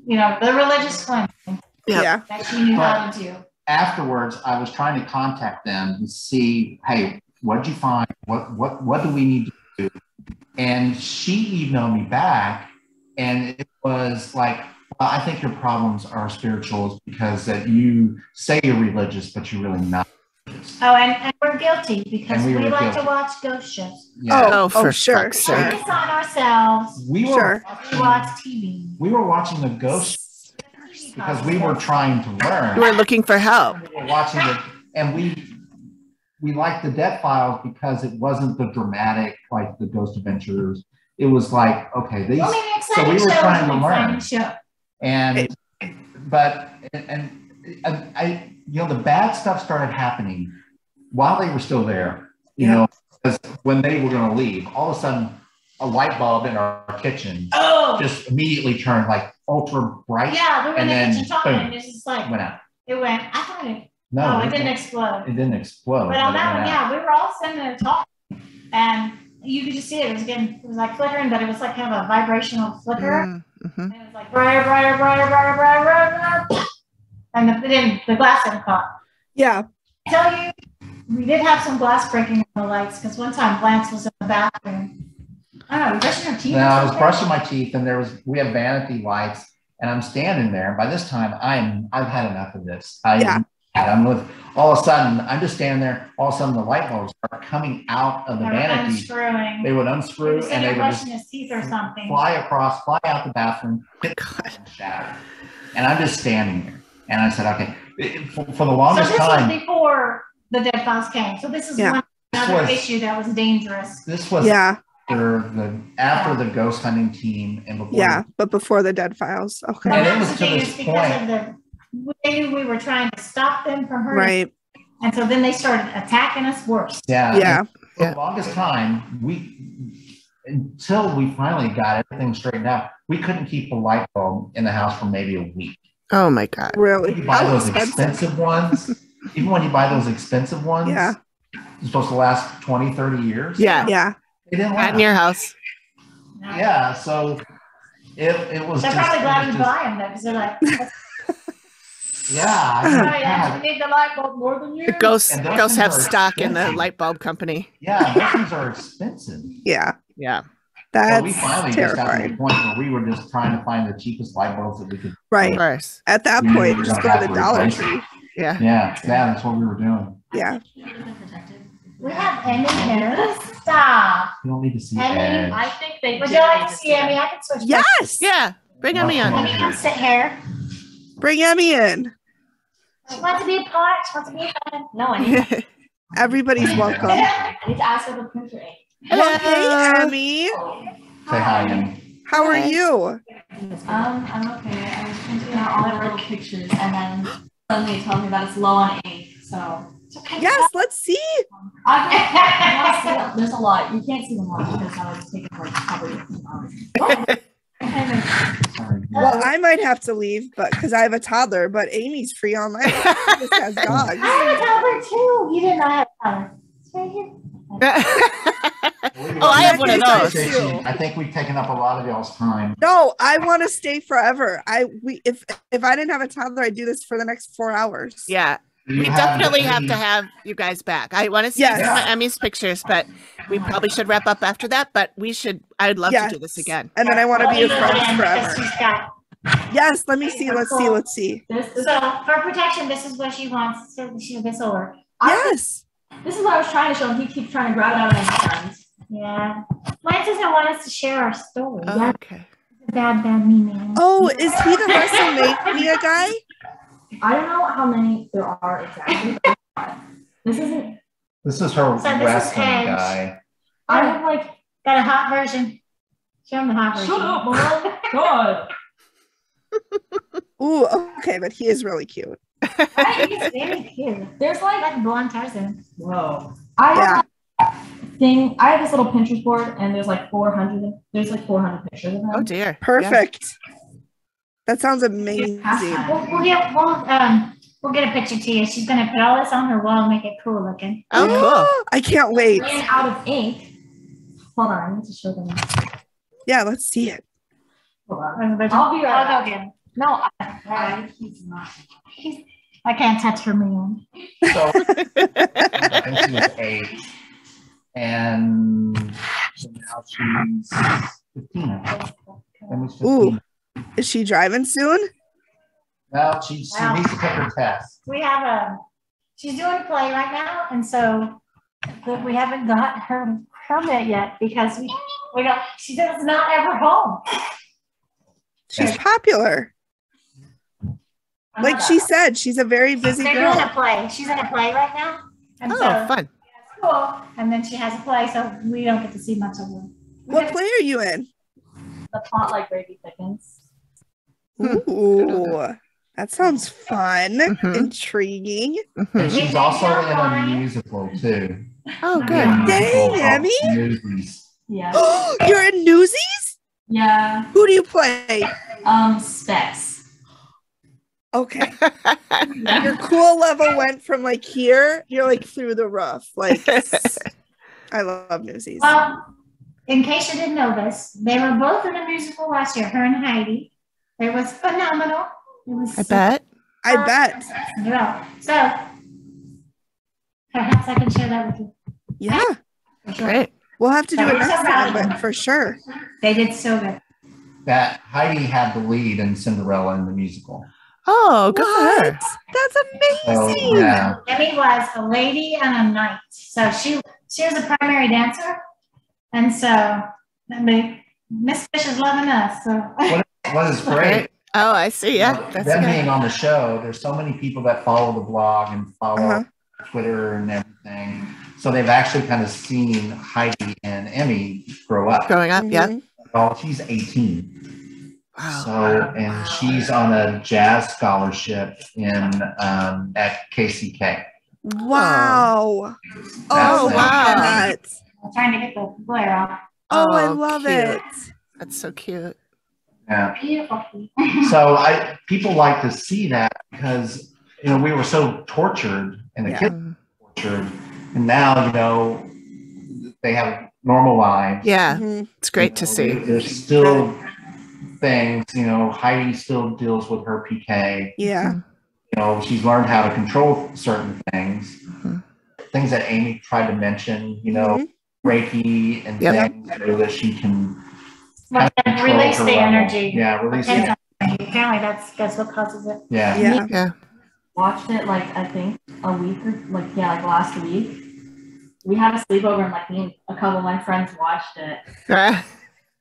the religious cleansing that she knew how to do. Afterwards, I was trying to contact them to see, hey, what'd you find? What do we need to do? And she emailed me back, and it was like, well, I think your problems are spiritual because that you say you're religious, but you're really not. Oh, and we're guilty because And we we were like guilty. to watch ghost shows. Yeah. Oh, for sure, fuck's sure. sake. Focus on ourselves. We were Sure. We watch TV. we were watching the ghost because we were trying to learn. You were looking for help. We were watching it, and we liked the Death Files because it wasn't the dramatic like the Ghost Adventures. It was like, okay, these. Well, maybe So we exciting were show trying is to an learn. exciting show. And I the bad stuff started happening while they were still there. You know, because when they were going to leave, all of a sudden a light bulb in our kitchen just immediately turned like ultra bright. Yeah, we were in and the then, kitchen talking, boom, and it's just like went out. it went. I thought it. No, it didn't explode. It didn't explode. But on it that went one, out. yeah, we were all sitting there talking, and you could just see it. It was like flickering, but it was like kind of a vibrational flicker. Mm-hmm. And it was like brighter, brighter, brighter, brighter, brighter, brighter, brighter. And the glass didn't caught. Yeah. I tell you, we did have some glass breaking in the lights because one time Blanche was in the bathroom. I don't know, brushing her teeth. No, I was brushing my teeth, and we have vanity lights, and I'm standing there. And by this time, I've had enough of this. I'm with. All of a sudden, I'm just standing there. All of a sudden, the light bulbs are coming out of the vanity. Unscrewing. They would unscrew, and they would brushing just his teeth or something. fly out the bathroom, hit and shatter. And I'm just standing there. And I said, okay, for the longest So this time. was before the Dead Files came. So this is another issue that was dangerous. This was after the ghost hunting team and before. But before the Dead Files. Okay. And Well, it was that's to the thing this is because of they knew we were trying to stop them from hurting. Right. And so then they started attacking us worse. Yeah. For the longest time, until we finally got everything straightened out, we couldn't keep the light bulb in the house for maybe a week. Oh my God. Really? You buy those expensive ones, even when you buy those expensive ones, it's supposed to last 20, 30 years. Yeah. It didn't Not last. in your house. No. Yeah, so it was They're just. probably glad you buy them though, because they're like, I actually need the light bulb more than you. The ghosts And those have things are stock in the expensive. light bulb company. Yeah, those things are expensive. Yeah. Yeah. That's So we finally just got to terrifying. the point where we were just trying to find the cheapest light bulbs that we could. Of Right. course. At that We point, were just gonna go to have the to Dollar replace Tree. Yeah. Yeah, that's what we were doing. Yeah. We have Emmy here. Stop. You don't need to see Emmy, Edge. I think they Would do you like need to to see Emmy? I can switch. Yes. Yeah. Bring Emmy on. Emmy, come sit here. Bring Emmy in. She wants to be a part. She wants to be a part. No, I need, Everybody's welcome. I need to ask her the printer ink. Well, hey, Emmy. Say hi, Emmy. How are you? I'm okay. I was printing out all the little pictures and then suddenly it tells me that it's low on ink. So it's okay. Yes, let's see. I want to see. There's a lot. You can't see them all because I was taking like probably 15 hours. Sorry. Well, I might have to leave, but because I have a toddler, but Amy's free all night. She just has dogs. I have a toddler too. You did not have a toddler. It's right here. Oh, I have one of those. too. I think we've taken up a lot of y'all's time. No, I want to stay forever. If I didn't have a toddler, I'd do this for the next 4 hours. Yeah. You We definitely have to have you guys back. I want to see Yes. some of Emmy's pictures, but we probably should wrap up after that. But I would love to do this again. And then I want to be your friends Because forever. she's got- Yes, let me see. Let's see. Let's see. So for protection, this is what she wants. So she'll get solar. Yes. This is what I was trying to show him. He keeps trying to grab it out of my hands. Yeah. Lance doesn't want us to share our story. Oh, okay. Bad me man. Oh, is he the WrestleMania guy? I don't know how many there are exactly. This isn't. This is her So this is wrestling Edge. guy. I have like. Got a hot version. Show him the hot version. Shut up, Mom. God. Ooh, okay, but he is really cute. Right, he's very cute. There's like. Like blonde Tarzan. Whoa. I have this little Pinterest board and there's like 400 pictures of them. Oh dear. Perfect. That sounds amazing. We'll get a picture to you. She's gonna put all this on her wall and make it cool looking. Oh, cool. I can't wait. Ran out of ink. Hold on, I need to show them. Yeah, let's see it. Hold on. I'll be right. I'll go get him. No, he's not. I can't touch her man. So I think she was 8. And so now she's 15. I think. Emmy's 15. Ooh. Is she driving soon? Well, she needs to take her test. We have she's doing play right now, and so we haven't got her permit yet because we don't. She does not ever home. She's popular. Like she said, she's a very busy They're girl. doing a play. She's in a play right now, and Oh, so fun. school, and then she has a play, so we don't get to see much of her. What play are you in? The plot like gravy thickens. Ooh, that sounds fun, Mhm. intriguing. And she's also in a musical too. Oh, good. A musical Dang, called Emmy. Newsies. Yeah. You're in Newsies? Yeah. Who do you play? Specs. Okay. Your cool level went from like here, you're like through the roof. Like, I love Newsies. Well, in case you didn't know this, they were both in a musical last year, her and Heidi. It was phenomenal. It was I bet. I bet. Yeah. So perhaps I can share that with you. Yeah. For sure. Great. We'll have to do So it we're next so proud time, of them. but for sure. They did so good. That Heidi had the lead in Cinderella in the musical. Oh, good for What? her. That's So amazing. yeah, Emmy was a lady and a knight. So she was a primary dancer. And so I mean, Miss Fish is loving us. So what is great. Oh, I see. Yeah, that's Them good. being on the show, there's so many people that follow the blog and follow Uh-huh. Twitter and everything. So they've actually kind of seen Heidi and Emmy grow up. Growing up, yeah. Mhm. Well, she's 18. Wow. So, and she's on a jazz scholarship in at KCK. Wow. That's Oh, it. wow. that. I'm trying to get the glare off. Oh, I Oh, love cute. it. That's so cute. Yeah. Beautiful. So people like to see that because we were so tortured and the Yeah. kids were tortured, and now they have normal lives. Yeah, Mhm. it's great to see. There's still things. Heidi still deals with her PK. Yeah. She's learned how to control certain things. Mhm. Things that Amy tried to mention. Mhm. Reiki and Yep. things so that she can Like, control release her the level. energy. Yeah, release the Depends on the family. That's what causes it. Yeah. Yeah. Yeah. Watched it like I think a week or like last week. We had a sleepover and like me and a couple of my friends watched it.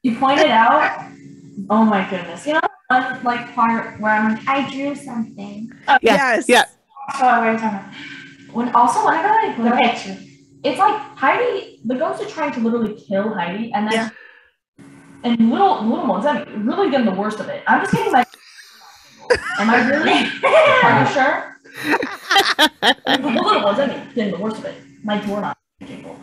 You pointed out, oh my goodness, one like part where I'm like, I drew something. Yeah. Yes. Yeah. Oh, what are you talking about? Whenever I put The it, picture. it's like Heidi, the ghost is trying to literally kill Heidi, and then Yeah. and little ones, I'm really getting the worst of it. I'm just getting like, am I really? Are you sure? The little ones, I'm getting the worst of it. My doorknob is jingle.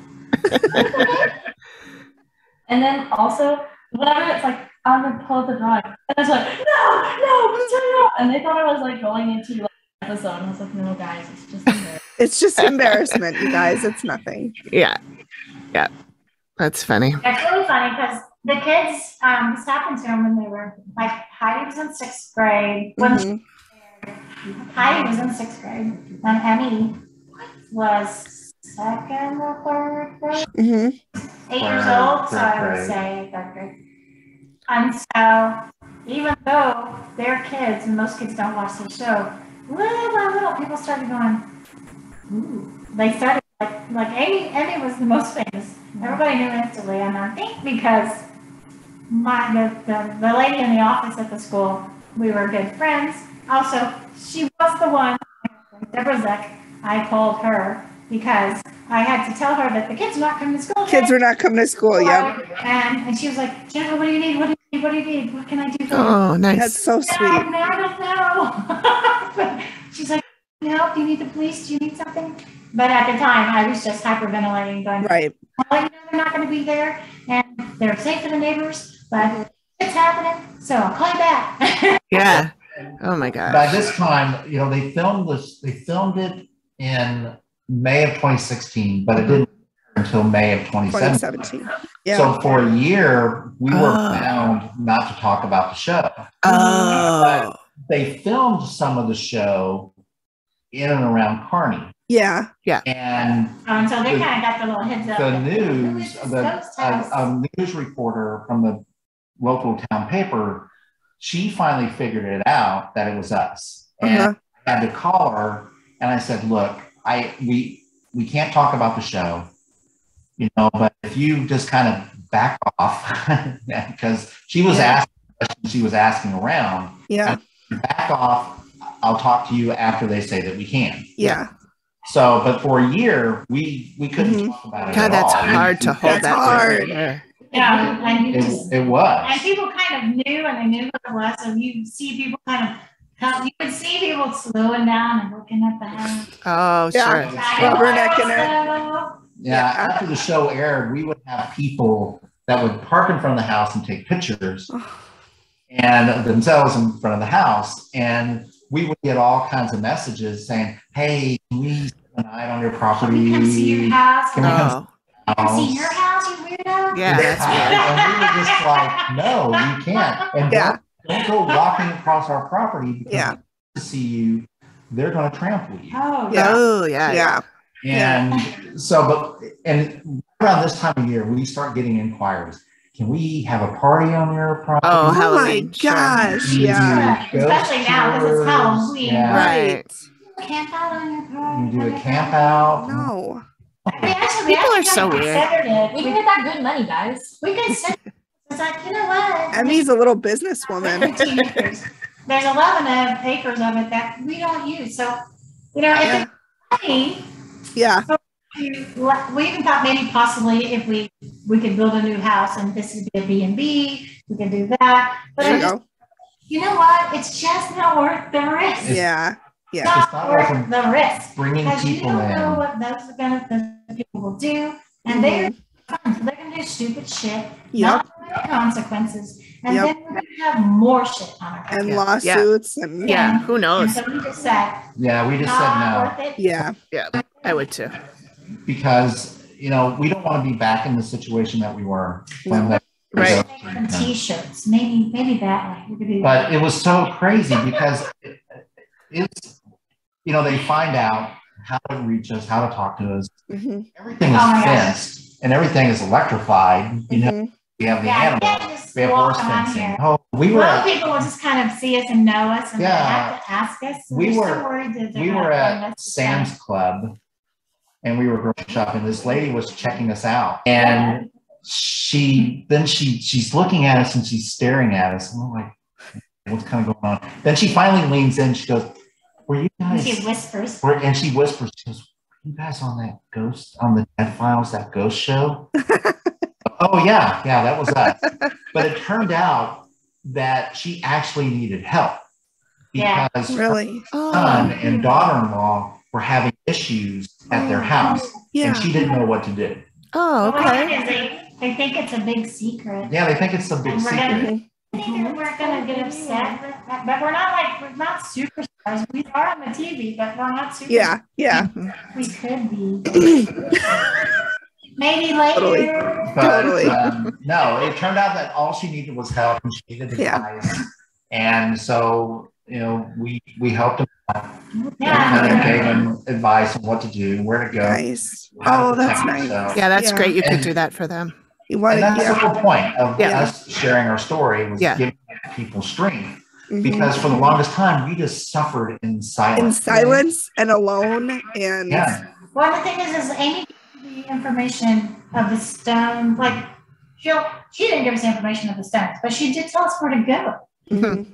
And then also, whenever it's like, I'm gonna pull up the drawing, and it's like, no, turn it off. And they thought I was like going into like an episode, and I was like, no, guys, it's just embarrassing. It's just embarrassment, you guys. It's nothing. Yeah. Yeah. That's funny. That's really funny because the kids, this happened to them when they were like Heidi was in 6th grade. When Mhm. Heidi was in 6th grade, and Emmy was 2nd or 3rd grade, Mhm. 8 years Third, old. So third I would grade. say 3rd grade. And so even though they're kids and most kids don't watch the show, little by little people started going, ooh. They started like Amy was the most famous. Everybody knew instantly, and I think because the lady in the office at the school, we were good friends. Also, she was the one, Deborah Zeck, I called her because I had to tell her that the kids were not coming to school. Kids were not coming to school. Yeah. And she was like, Jennifer, what do you need? What do you need? What do you need? What can I do for you? Oh, nice. That's so sweet. I don't know. She's like, help? Do you need the police? Do you need something? But at the time, I was just hyperventilating, going, Right. well, they're not going to be there, and they're safe for the neighbors, but it's happening, so I'll call you back. Yeah. Oh my By gosh. this time, they filmed this. They filmed it in May of 2016, but it didn't until May of 2017. 2017. Yeah. So for a year, we were Oh. bound not to talk about the show. Oh. They filmed some of the show in and around Kearney, Yeah. and So they kind of got the little heads up. the Who news, is this ghost house? a news reporter from the local town paper, she finally figured it out that it was us. And Uh-huh. I had to call her and I said, look, we can't talk about the show, you know, but if you just kind of back off, because she was asking questions, she was asking around. Yeah. Back off. I'll talk to you after they say that we can. Yeah. So, but for a year, we couldn't talk about it. God, at that's all. hard to hold. That's that hard. Yeah, and you just, It was. and people kind of knew, and they knew what it was. So you see people you would see people slowing down and looking at the house. Oh, Yeah. sure. Rubbernecking it. Yeah, after the show aired, we would have people that would park in front of the house and take pictures and themselves in front of the house. And we would get all kinds of messages saying, hey, can we spend the night on your property? Can we come see your house? Can we come see your house, you weirdo? Yeah, that's weird. And we were just like, no, you can't. And don't go walking across our property because to see you, they're going to trample you. Oh, Oh, yeah. And so, and around this time of year, we start getting inquiries. Can we have a party on your property? Oh, Oh my Halloween. gosh. Can we Yeah. do Especially ghost now because it's tours? Halloween. Yeah. Right. Camp out on your Can property. you do a camp out? No. People are so weird. We can get that good money, guys. We can send it's like, you know what? Emmy's a little businesswoman. 15 acres. There's 11 acres of it that we don't use. So, you know, if it's money, Yeah. we even thought maybe possibly if we could build a new house and this would be a B&B, we could do that. But There you go. you know what? It's just not worth the risk. Yeah. It's Yeah. not worth the risk. Bringing Because you people don't know in. what those are gonna the people will do. And they're gonna do stupid shit, not with consequences. And then we're gonna have more shit on our hands. And lawsuits and Yeah, who knows? So we just said, Yeah, we just said not no. worth it. yeah. Yeah, I would too. Because, you know, we don't want to be back in the situation that we were when that Right. Make some t-shirts, maybe that way. We could do But it was so crazy because it's, you know, they find out how to reach us, how to talk to us. Mhm. Everything is Oh my gosh. fenced and everything is electrified. You know, Mhm. we have the Yeah, you animals, can't just we have walk horse on fencing. here. Oh, we A were lot of at, people will just kind of see us and know us and they Yeah. have to ask us. We We're were- so worried that they're we gonna were find at us. Sam's Club and we were grocery shopping. This lady was checking us out and she's looking at us and she's staring at us. And we're like, what's kind of going on? Then she finally leans in. She goes, were you guys, She whispers. and she whispers, she goes, were you guys on that ghost, on the Dead Files, that ghost show? Oh yeah, that was us. But it turned out that she actually needed help Yeah. because Really? her son and daughter-in-law were having issues at their house Yeah. and she didn't know what to do. Oh, What okay. happened is they think it's a big secret. Yeah, they think it's some big And we're secret. gonna, I think that we're gonna get upset, but we're not superstars. We are on the TV, but we're not superstars. Yeah. Yeah. We could be. Maybe later. Totally. But, Totally. no, it turned out that all she needed was help and she needed advice. And so, you know, we helped them out. And kind of gave them advice on what to do, where to go. Nice. how to Oh, that's protect nice. themselves. Yeah, that's Yeah. great. You could And- do that for them. You want And to, that's the whole point of Yeah. us sharing our story was Yeah. giving people strength. Mhm. Because for the longest time, we just suffered in silence. in silence and alone and Yeah. Well, the thing is Amy gave me the information of the stone. Like, she didn't give us the information of the stones, but she did tell us where to go. Mhm.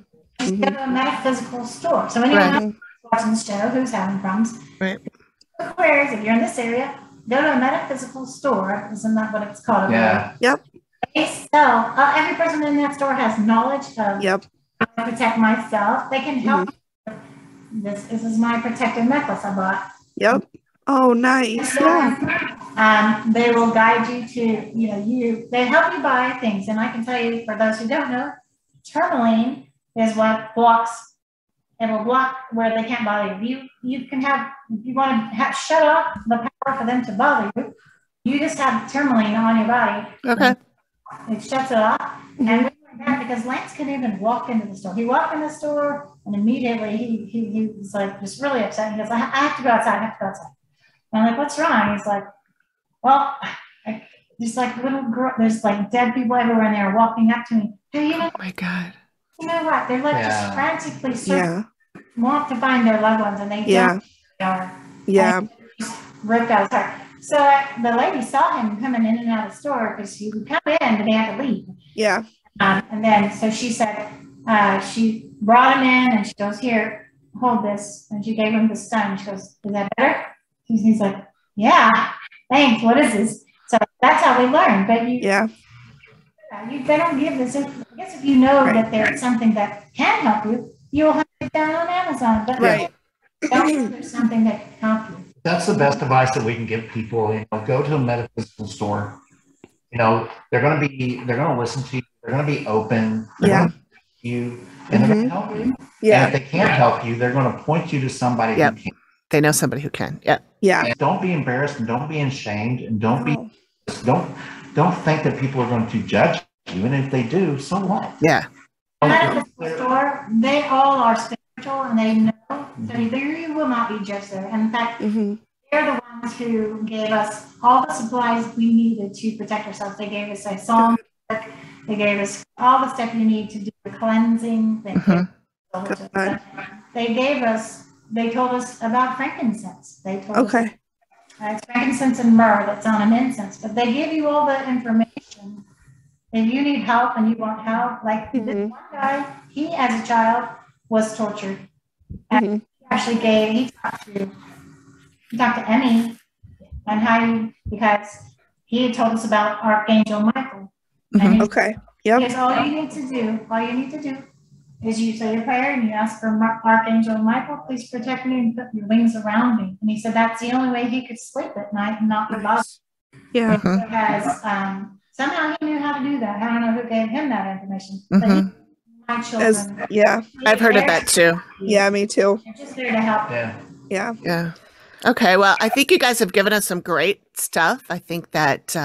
She go to a metaphysical store. So anyone Right. who's watching the show who's having problems, Right. whereas if you're in this area, go to a metaphysical store. Isn't that what it's called? Yeah. They sell. Every person in that store has knowledge of Yep. how to protect myself. They can help. This is my protective necklace I bought. Yep. Oh, nice. Yeah. They will guide you to, they help you buy things. And I can tell you, for those who don't know, tourmaline is what blocks, it will block where they can't bother you. You can have, if you want to shut off the power for them to bother you, you just have tourmaline on your body. Okay. It shuts it off. And we went back because Lance couldn't even walk into the store. He walked in the store and immediately he was like just really upset. He goes, I have to go outside. I have to go outside. And I'm like, what's wrong? He's like, well, there's like little girl, there's like dead people everywhere and they're walking up to me. Hey, Oh my God. you know what? They're like just Yeah. frantically searching, Yeah. want to find their loved ones and they Yeah. don't. They are. Yeah. ripped out his heart. So the lady saw him coming in and out of the store because he would come in, but they had to leave. Yeah. And then, so she said, she brought him in and she goes, here, hold this. And she gave him the stone. She goes, is that better? He's like, yeah, thanks. What is this? So that's how we learn. But they don't give this. I guess if you know that there's something that can help you, you'll hunt it down on Amazon. But there's something that can help you. That's the best advice that we can give people. You know, go to a metaphysical store. You know, they're going to listen to you. They're going to be open. They're going to help you, and they're going to help you. Yeah. And if they can't help you, they're going to point you to somebody who can. They know somebody who can. Yeah. Yeah. And don't be embarrassed and don't be ashamed and don't think that people are going to judge you. And if they do, so what? Yeah. At the store, they all are spiritual and they know. So you will not be judged there. And in fact, they're the ones who gave us all the supplies we needed to protect ourselves. They gave us a psalm book. They gave us all the stuff you need to do the cleansing. They told us about frankincense. They told us it's frankincense and myrrh that's on an incense. But they give you all the information. If you need help and you want help, like this one guy, he as a child was tortured. And he talked to Emmy and how because he had told us about Archangel Michael. And because all you need to do is you say your prayer and you ask for Archangel Michael, please protect me and put your wings around me. And he said that's the only way he could sleep at night and not be bothered. Yeah. Because somehow he knew how to do that. I don't know who gave him that information. But my children. I've heard of that too. Yeah, me too. They're just there to help. Yeah. Okay. Well, I think you guys have given us some great stuff. I think that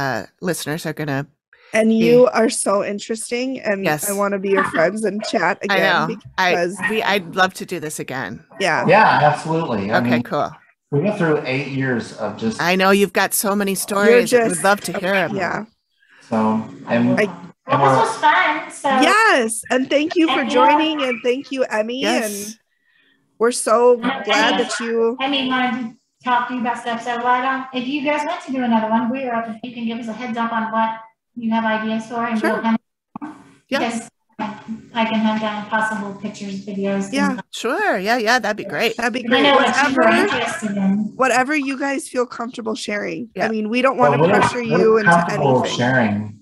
listeners are going to. And you are so interesting, and I want to be your friends and chat again. I know. I'd love to do this again. Yeah. Yeah, absolutely. I mean, cool. We went through 8 years of just. I know you've got so many stories. We'd love to hear them. Yeah. So, this was fun. So. Yes, and thank you for joining, and thank you, Emmy. And we're so glad that you. Emmy wanted to talk to you about stuff. So if you guys want to do another one, we are open. You can give us a heads up on what you have ideas for, and we'll hunt because I can hunt down possible pictures, videos. Yeah, sure. Yeah, that'd be great. That'd be great. I know what you're interested in. Whatever you guys feel comfortable sharing. I mean, we don't want to pressure you into anything. Sharing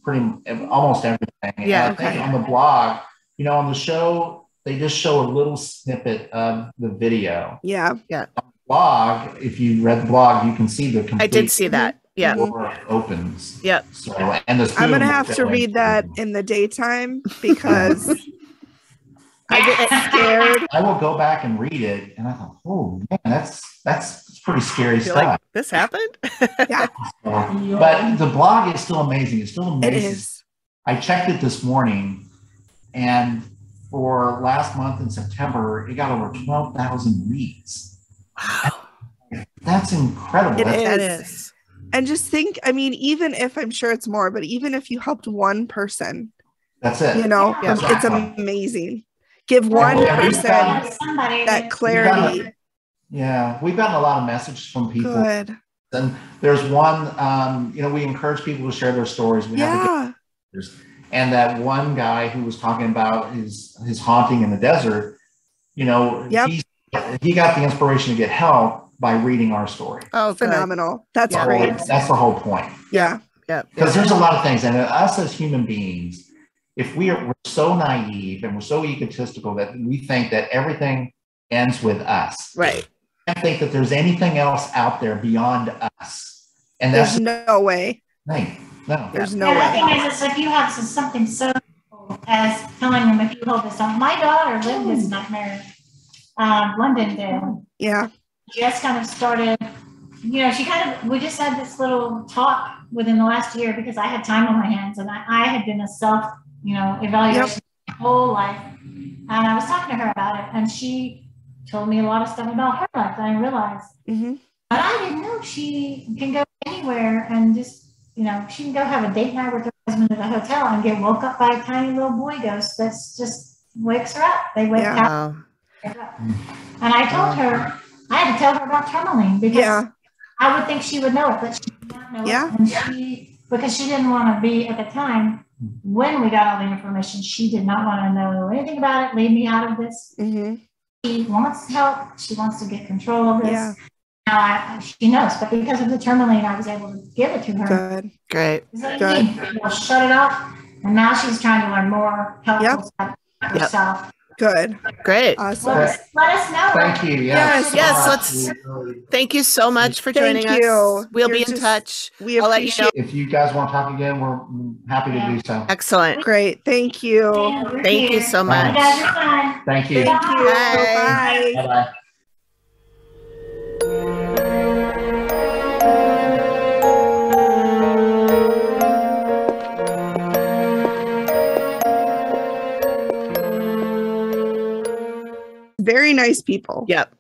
almost everything. Yeah. I think on the blog, on the show, they just show a little snippet of the video. Yeah. On the blog, if you read the blog, you can see the complete. I did see that. Yeah. Door opens. Yep. So, and I'm gonna have to read that in the daytime because I get scared. I will go back and read it, and I thought, oh man, that's pretty scary stuff. Like, this happened? Yeah. But the blog is still amazing. It's still amazing. It is. I checked it this morning, and for last month in September, it got over 12,000 reads. Wow. That's incredible. It is. And just think, I mean, even if I'm sure it's more, but even if you helped one person, that's it. It's amazing. Give one person that clarity. We've gotten a lot of messages from people. Good. And there's one, we encourage people to share their stories. We have to get and that one guy who was talking about his haunting in the desert, he got the inspiration to get help by reading our story. Oh, phenomenal. That's great. That's the whole point. Yeah. Because there's a lot of things. And us as human beings, if we're so naive and we're so egotistical that we think that everything ends with us. Right. I think that there's anything else out there beyond us. And there's no way. No. There's no way. The thing is, if you have something so cool as telling them, if you hold this on, my daughter lived this nightmare. London did. Yeah. Just kind of started, we just had this little talk within the last year because I had time on my hands and I had been a self, evaluation my whole life. And I was talking to her about it and she told me a lot of stuff about her life that I realized. But I didn't know she can go anywhere and just, she can go have a date night with her husband at a hotel and get woke up by a tiny little boy ghost that's just wakes her up. They wake up. And I told her, I had to tell her about tunneling because I would think she would know it, but she did not know Yeah. it. And because she didn't want to be, at the time, when we got all the information, she did not want to know anything about it, leave me out of this. Mm-hmm. She wants help. She wants to get control of this. Yeah. Now she knows, but because of the tourmaline, I was able to give it to her. Good. Great. Good. We'll shut it off. And now she's trying to learn more helpful stuff herself. Good. Great. Awesome. Let us know. Thank you. Yes, yes, thank you so much for joining Thank you. us. We'll You're be in just- touch. We I'll let you know. appreciate If you guys want to talk again, we're happy to do so. Excellent. Great. Thank you. Thank you so much. You guys are fine. Thank you. Thank you. Bye. Bye. Bye-bye. Very nice people. Yep.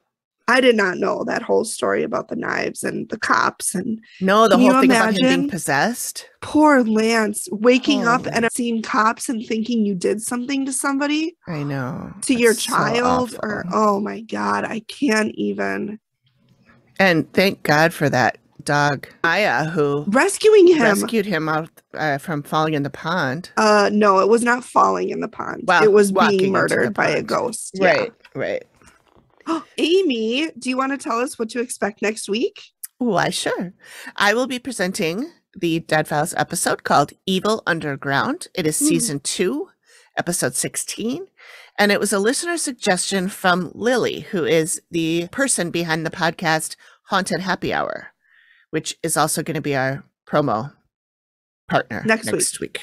I did not know that whole story about the knives and the cops and No, the Can whole you thing about him being imagine? possessed. poor Lance waking Oh, up and seeing cops and thinking you did something to somebody, I know. to your That's so child, or awful. oh my God, I can't even. And thank God for that dog, Aya, who Rescuing him. rescued him out from falling in the pond. No, it was not falling in the pond. Well, it was walking being into murdered the by a pond. ghost. Right, right. Yeah. Amy, do you want to tell us what to expect next week? Why, sure. I will be presenting the Dead Files episode called Evil Underground. It is season 2, episode 16. And it was a listener suggestion from Lily, who is the person behind the podcast Haunted Happy Hour, which is also going to be our promo partner Next week.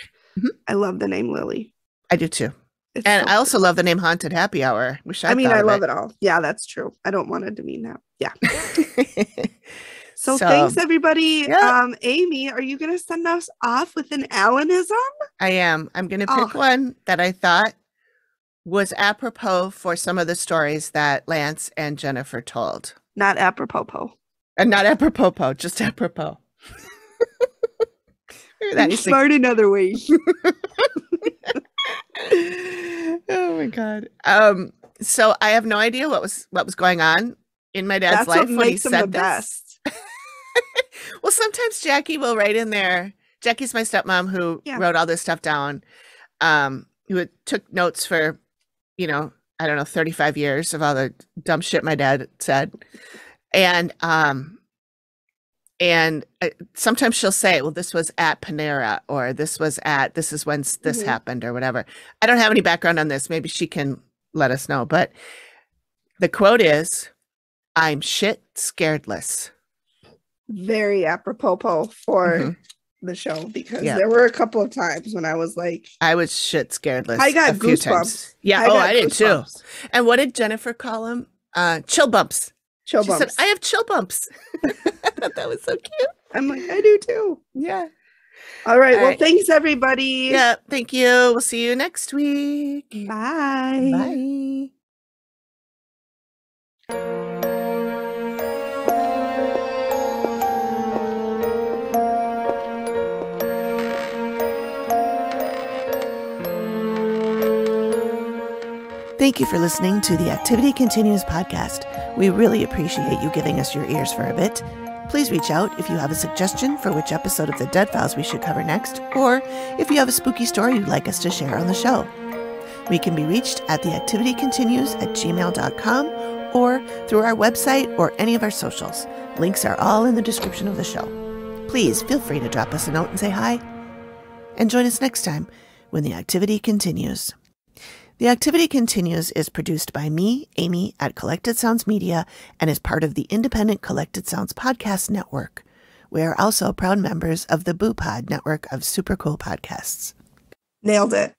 I love the name Lily. I do too. It's And so I also love the name Haunted Happy Hour. I mean, I love it all. Yeah, that's true. I don't want to demean that. Yeah. So thanks, everybody. yeah. Amy, are you going to send us off with an Alanism? I am. I'm going to pick Oh. one that I thought was apropos for some of the stories that Lance and Jennifer told. Not apropos. And not apropos, just apropos. Maybe that I'm needs to- smart in other ways. Oh my God. So I have no idea what was going on in my dad's That's life what when he makes him the said this. best. Well, sometimes Jackie will write in there. Jackie's my stepmom who Yeah. wrote all this stuff down. Who took notes for, I don't know, 35 years of all the dumb shit my dad said. And sometimes she'll say, well, this was at Panera, or this is when this Mhm. happened, or whatever. I don't have any background on this. Maybe she can let us know. But the quote is, I'm shit scaredless. Very apropos for Mhm. the show, because Yeah. there were a couple of times when I was like, I was shit scaredless. I got a few times. goosebumps. Yeah. got I did too. goosebumps. And what did Jennifer call him? Chill bumps. Chill She bumps. said, I have chill bumps. I thought that was so cute. I'm like, I do too. Yeah. All right. All Well, right. thanks, everybody. Yeah. Thank you. We'll see you next week. Bye. Bye. Thank you for listening to the Activity Continues podcast. We really appreciate you giving us your ears for a bit. Please reach out if you have a suggestion for which episode of the Dead Files we should cover next, or if you have a spooky story you'd like us to share on the show. We can be reached at theactivitycontinues@gmail.com or through our website or any of our socials. Links are all in the description of the show. Please feel free to drop us a note and say hi. And join us next time when the activity continues. The Activity Continues is produced by me, Amy, at Collected Sounds Media, and is part of the independent Collected Sounds podcast network. We are also proud members of the Boo Pod network of super cool podcasts. Nailed it.